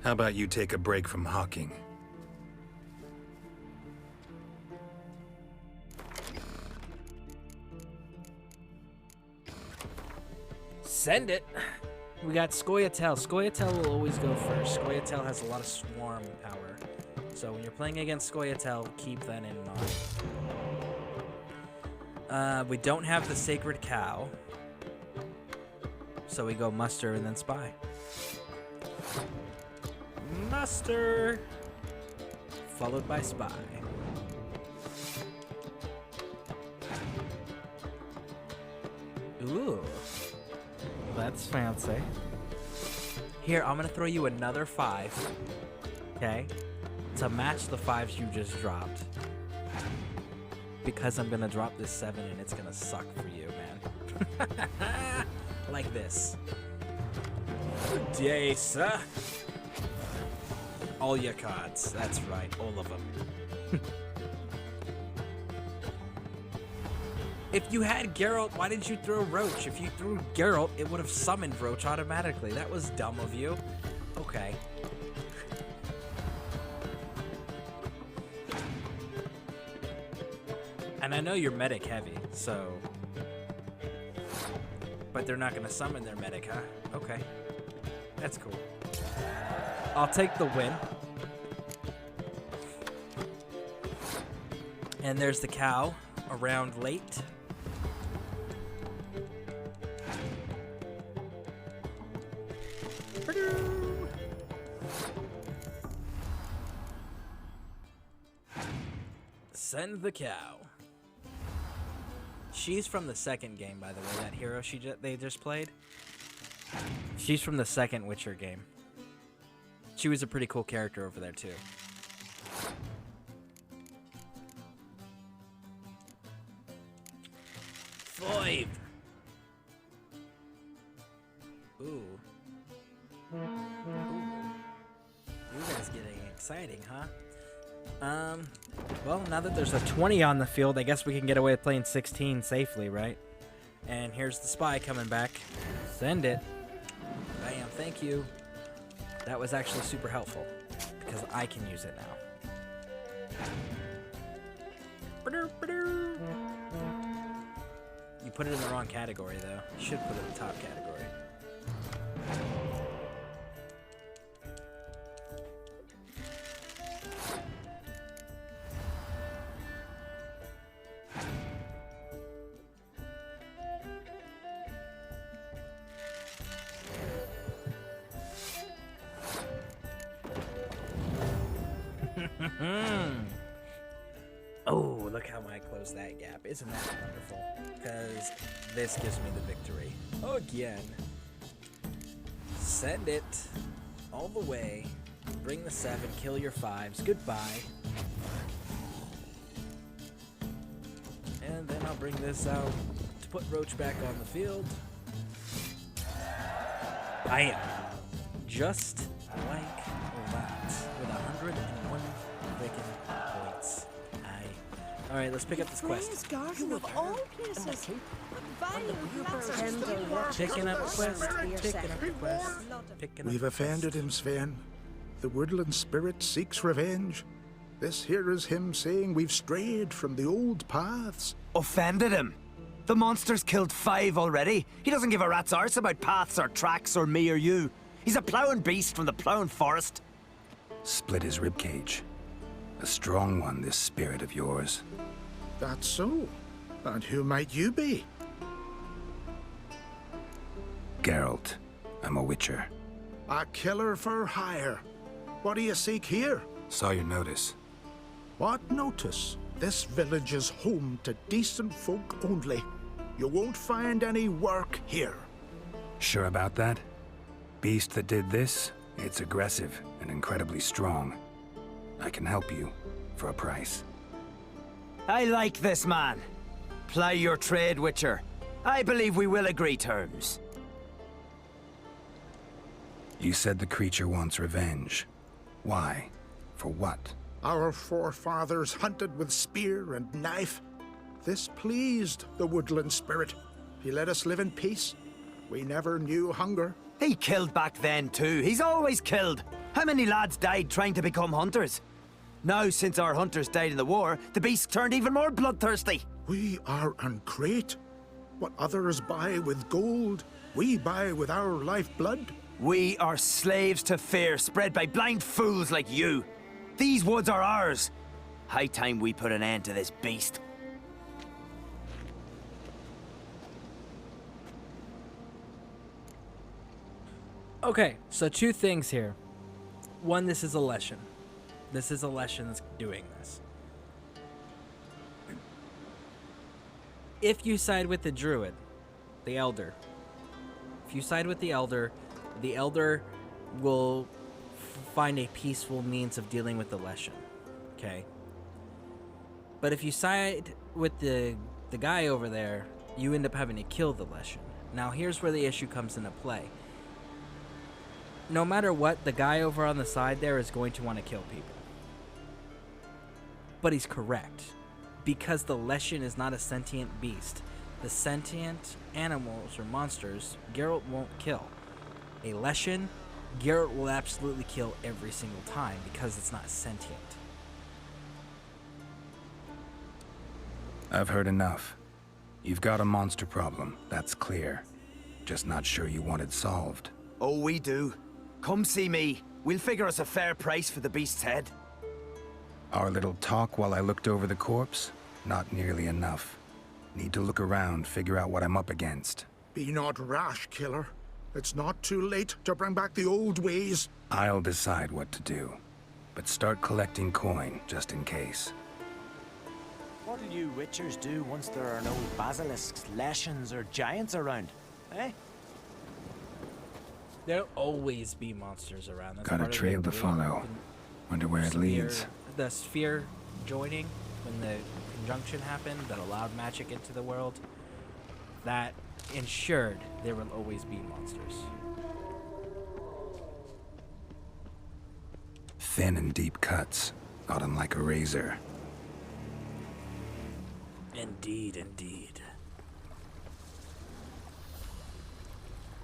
How about you take a break from hawking? Send it. We got Scoia'tael. Scoia'tael will always go first. Scoia'tael has a lot of swarm power. So when you're playing against Scoia'tael, keep that in mind. We don't have the Sacred Cow. So we go Muster and then Spy. Muster! Followed by Spy. Ooh. That's fancy. Here, I'm gonna throw you another 5. Okay? To match the 5s you just dropped. Because I'm gonna drop this 7 and it's gonna suck for you, man. Like this. Good day, sir. All your cards. That's right, all of them. If you had Geralt, why did you throw Roach? If you threw Geralt, it would have summoned Roach automatically. That was dumb of you. Okay. And I know you're medic heavy, so... But they're not going to summon their medic, huh? Okay. That's cool. I'll take the win. And there's the cow around late. Send the cow. She's from the second game, by the way. That hero they just played. She's from the second Witcher game. She was a pretty cool character over there too. Five. Ooh. Ooh. You guys getting exciting, huh? Well, now that there's a 20 on the field, I guess we can get away with playing 16 safely, right? And here's the Spy coming back. Send it. Bam, thank you. That was actually super helpful, because I can use it now. You put it in the wrong category, though. You should put it in the top category. Oh, look how I closed that gap. Isn't that wonderful? Because this gives me the victory. Again. Send it all the way. Bring the 7, kill your 5s. Goodbye. And then I'll bring this out to put Roach back on the field. I am just like that with 101 freaking points. All right, let's pick up this quest. Garden of all places. Picking up quest. Picking up quest. Picking up We've offended him, Sven. The woodland spirit seeks revenge. This here is him saying we've strayed from the old paths. Offended him? The monster's killed 5 already. He doesn't give a rat's arse about paths or tracks or me or you. He's a ploughing beast from the ploughing forest. Split his ribcage. A strong one, this spirit of yours. That's so. And who might you be? Geralt. I'm a witcher. A killer for hire. What do you seek here? Saw your notice. What notice? This village is home to decent folk only. You won't find any work here. Sure about that? Beast that did this, it's aggressive and incredibly strong. I can help you for a price. I like this man. Ply your trade, Witcher. I believe we will agree terms. You said the creature wants revenge. Why? For what? Our forefathers hunted with spear and knife. This pleased the woodland spirit. He let us live in peace. We never knew hunger. He killed back then too. He's always killed. How many lads died trying to become hunters? Now, since our hunters died in the war, the beast turned even more bloodthirsty. We are uncreate. What others buy with gold, we buy with our lifeblood. We are slaves to fear spread by blind fools like you. These woods are ours. High time we put an end to this beast. Okay, so 2 things here. One, this is a lesson. This is a lesson that's doing this. If you side with the druid, the elder, if you side with the elder will find a peaceful means of dealing with the lesson. Okay? But if you side with the guy over there, you end up having to kill the lesson. Now here's where the issue comes into play. No matter what, the guy over on the side there is going to want to kill people. But he's correct. Because the Leshen is not a sentient beast. The sentient animals or monsters, Geralt won't kill. A Leshen, Geralt will absolutely kill every single time because it's not sentient. I've heard enough. You've got a monster problem, that's clear. Just not sure you want it solved. Oh, we do. Come see me. We'll figure us a fair price for the beast's head. Our little talk while I looked over the corpse? Not nearly enough. Need to look around, figure out what I'm up against. Be not rash, killer. It's not too late to bring back the old ways. I'll decide what to do. But start collecting coin, just in case. What'll you witchers do once there are no basilisks, leshens, or giants around? Eh? There'll always be monsters around. That's Got a part of trail the to game. follow. Wonder where it leads. The sphere joining, when the conjunction happened that allowed magic into the world, that ensured there will always be monsters. Thin and deep cuts, got him like a razor. Indeed, indeed.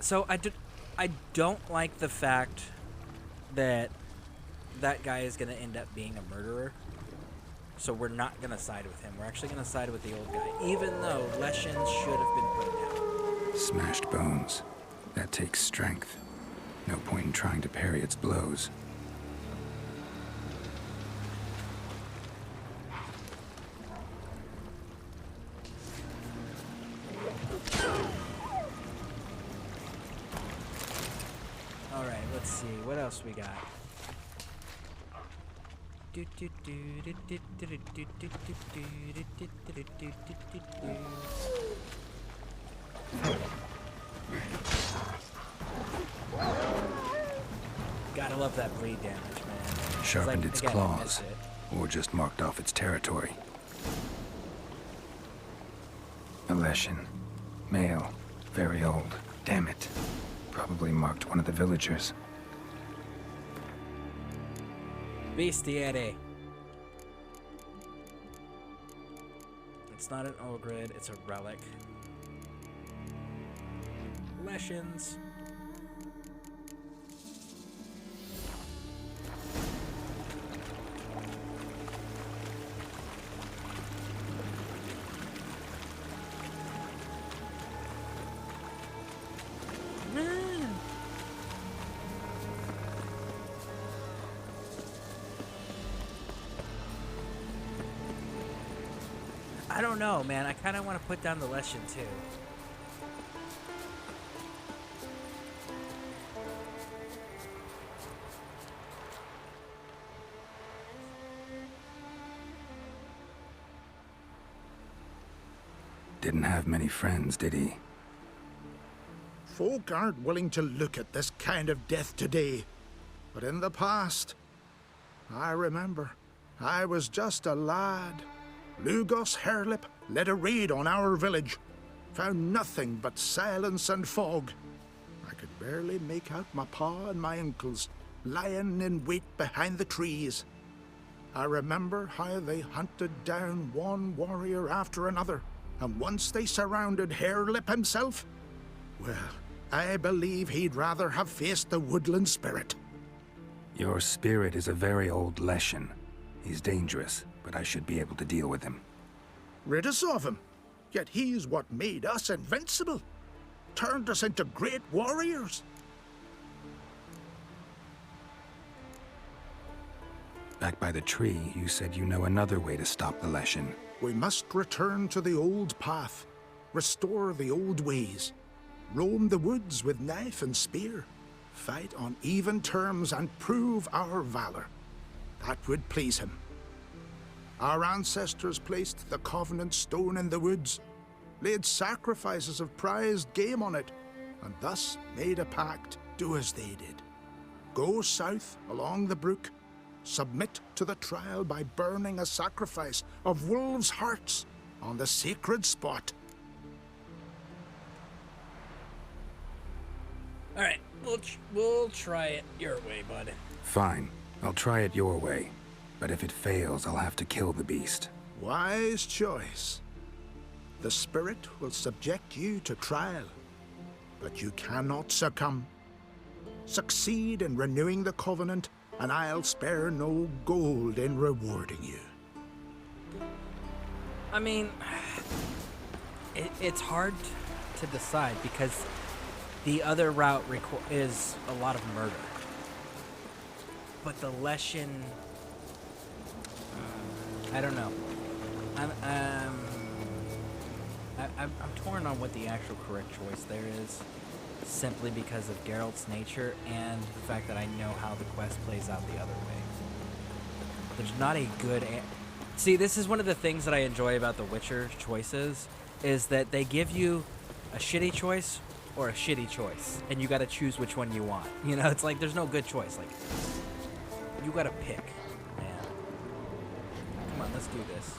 So I don't like the fact that that guy is going to end up being a murderer. So we're not going to side with him. We're actually going to side with the old guy, even though Leshens should have been put down. Smashed bones. That takes strength. No point in trying to parry its blows. Alright, let's see. What else we got? Gotta love that bleed damage, man. Sharpened Like, its again, I missed claws, it. or just marked off its territory. A Leshen. Male. Very old. Damn it. Probably marked one of the villagers. Bestiary. It's not an ogrid, it's a relic. Leshens. I don't know, man. I kind of want to put down the Leshen too. Didn't have many friends, did he? Folk aren't willing to look at this kind of death today. But in the past, I remember, I was just a lad. Lugos Hairlip led a raid on our village. Found nothing but silence and fog. I could barely make out my pa and my uncles lying in wait behind the trees. I remember how they hunted down one warrior after another, and once they surrounded Hairlip himself, well, I believe he'd rather have faced the woodland spirit. Your spirit is a very old Leshen. He's dangerous, but I should be able to deal with him. Rid us of him. Yet he's what made us invincible. Turned us into great warriors. Back by the tree, you said you know another way to stop the Leshen. We must return to the old path. Restore the old ways. Roam the woods with knife and spear. Fight on even terms and prove our valor. That would please him. Our ancestors placed the Covenant Stone in the woods, laid sacrifices of prized game on it, and thus made a pact, do as they did. Go south along the brook, submit to the trial by burning a sacrifice of wolves' hearts on the sacred spot. Alright, we'll try it your way, bud. Fine. I'll try it your way. But if it fails, I'll have to kill the beast. Wise choice. The spirit will subject you to trial, but you cannot succumb. Succeed in renewing the Covenant, and I'll spare no gold in rewarding you. I mean, it's hard to decide because the other route is a lot of murder. But the Leshen, I don't know. I'm torn on what the actual correct choice there is, simply because of Geralt's nature and the fact that I know how the quest plays out the other way. There's not a good... See, this is one of the things that I enjoy about the Witcher choices, is that they give you a shitty choice or a shitty choice, and you gotta choose which one you want. You know, it's like there's no good choice. Like, you gotta pick, man. Come on, let's do this.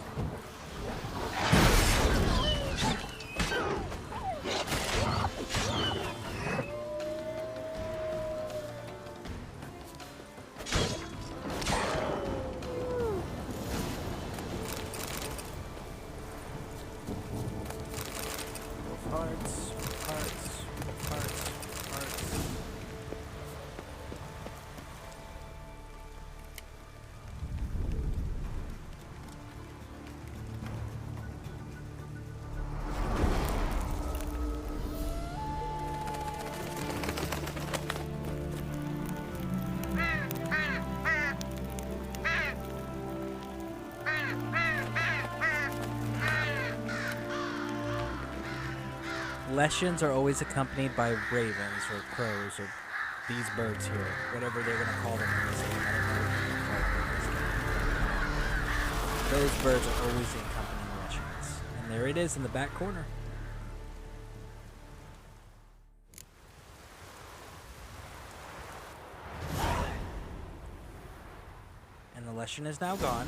Hearts, hearts, hearts, hearts. Leshens are always accompanied by ravens or crows or these birds here, whatever they're gonna call them in this game. I don't know what they're gonna call them in this game. Those birds are always the accompanying Leshens. And there it is in the back corner. And the Leshen is now gone.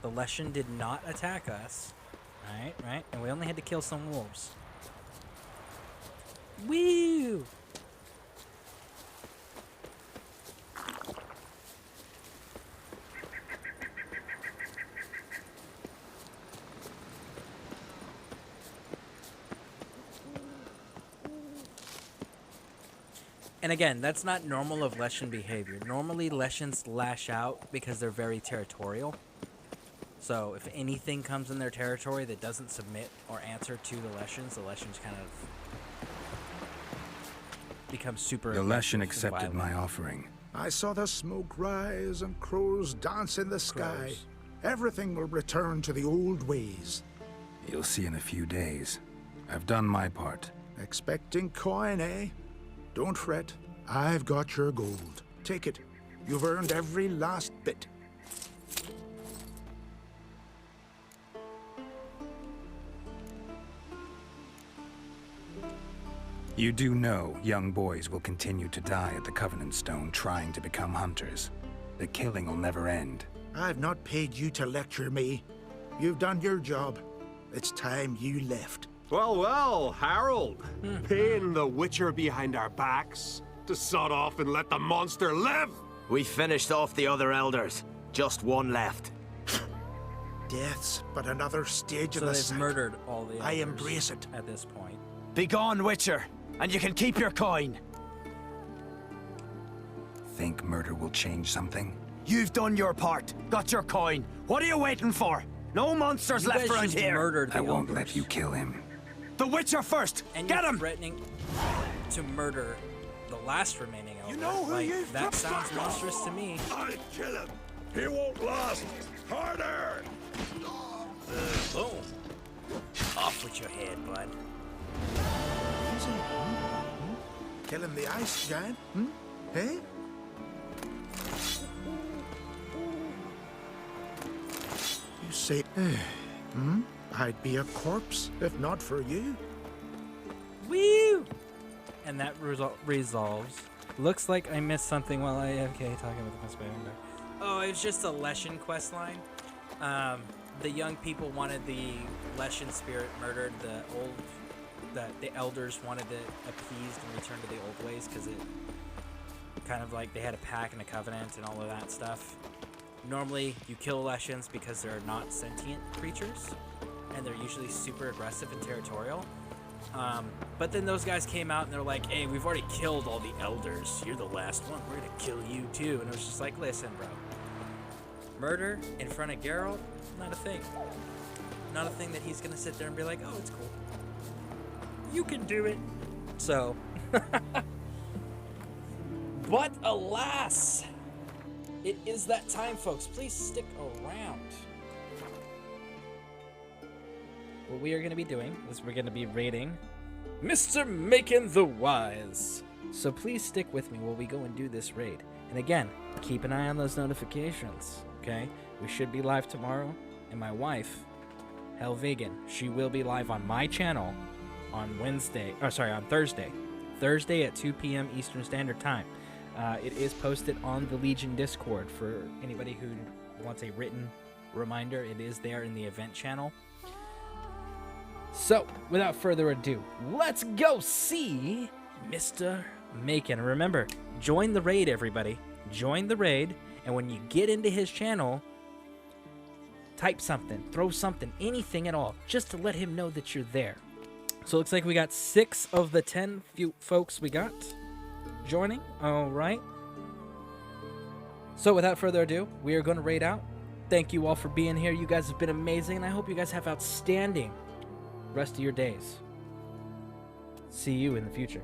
The Leshen did not attack us. Right. And we only had to kill some wolves. Woo! And again, that's not normal of Leshen behavior. Normally, Leshens lash out because they're very territorial. So if anything comes in their territory that doesn't submit or answer to the Leshens kind of become super. The Leshen accepted my offering. I saw the smoke rise and crows dance in the sky. Everything will return to the old ways. You'll see in a few days. I've done my part. Expecting coin, eh? Don't fret. I've got your gold. Take it. You've earned every last bit. You do know young boys will continue to die at the Covenant Stone trying to become hunters. The killing will never end. I've not paid you to lecture me. You've done your job. It's time you left. Well, Harold. Paying the Witcher behind our backs to sod off and let the monster live. We finished off the other elders. Just one left. Death's but another stage in the they've cycle. murdered all the I elders embrace it. at this point. Be gone, Witcher, and you can keep your coin. Think murder will change something? You've done your part. Got your coin. What are you waiting for? No monsters You left guys around just here. murdered the I won't elders. let you kill him. The Witcher first. And Get you're him. threatening to murder the last remaining elder. You know who like, you've that got sounds back monstrous to me. I'll kill him. He won't last. Harder. Boom. Off with your head, bud. Easy. Killing the ice giant, Hey? You say, I'd be a corpse if not for you. Woo! And that resolves. Looks like I missed something while I AFK talking with the Pennsylvania. Oh, it was just a Leshen questline. The young people wanted the Leshen spirit murdered. The elders wanted it appeased and returned to the old ways because it kind of like they had a pact and a covenant and all of that stuff. Normally, you kill Leshens because they're not sentient creatures, and they're usually super aggressive and territorial. But then those guys came out and they're like, hey, we've already killed all the elders. You're the last one. We're gonna kill you too. And it was just like, listen, bro. Murder in front of Geralt, not a thing. Not a thing that he's gonna sit there and be like, oh, it's cool. You can do it. So. But alas, it is that time, folks. Please stick around. What we are going to be doing is we're going to be raiding Mr. Makin the Wise. So please stick with me while we go and do this raid. And again, keep an eye on those notifications, okay? We should be live tomorrow. And my wife, Helvegan, she will be live on my channel on Thursday. Thursday at 2 p.m. Eastern Standard Time. It is posted on the Legion Discord for anybody who wants a written reminder. It is there in the event channel. So, without further ado, let's go see Mr. Makin. Remember, join the raid, everybody. Join the raid, and when you get into his channel, type something, throw something, anything at all, just to let him know that you're there. So it looks like we got 6 of the 10 folks we got joining. All right. So without further ado, we are going to raid out. Thank you all for being here. You guys have been amazing, and I hope you guys have outstanding rest of your days. See you in the future.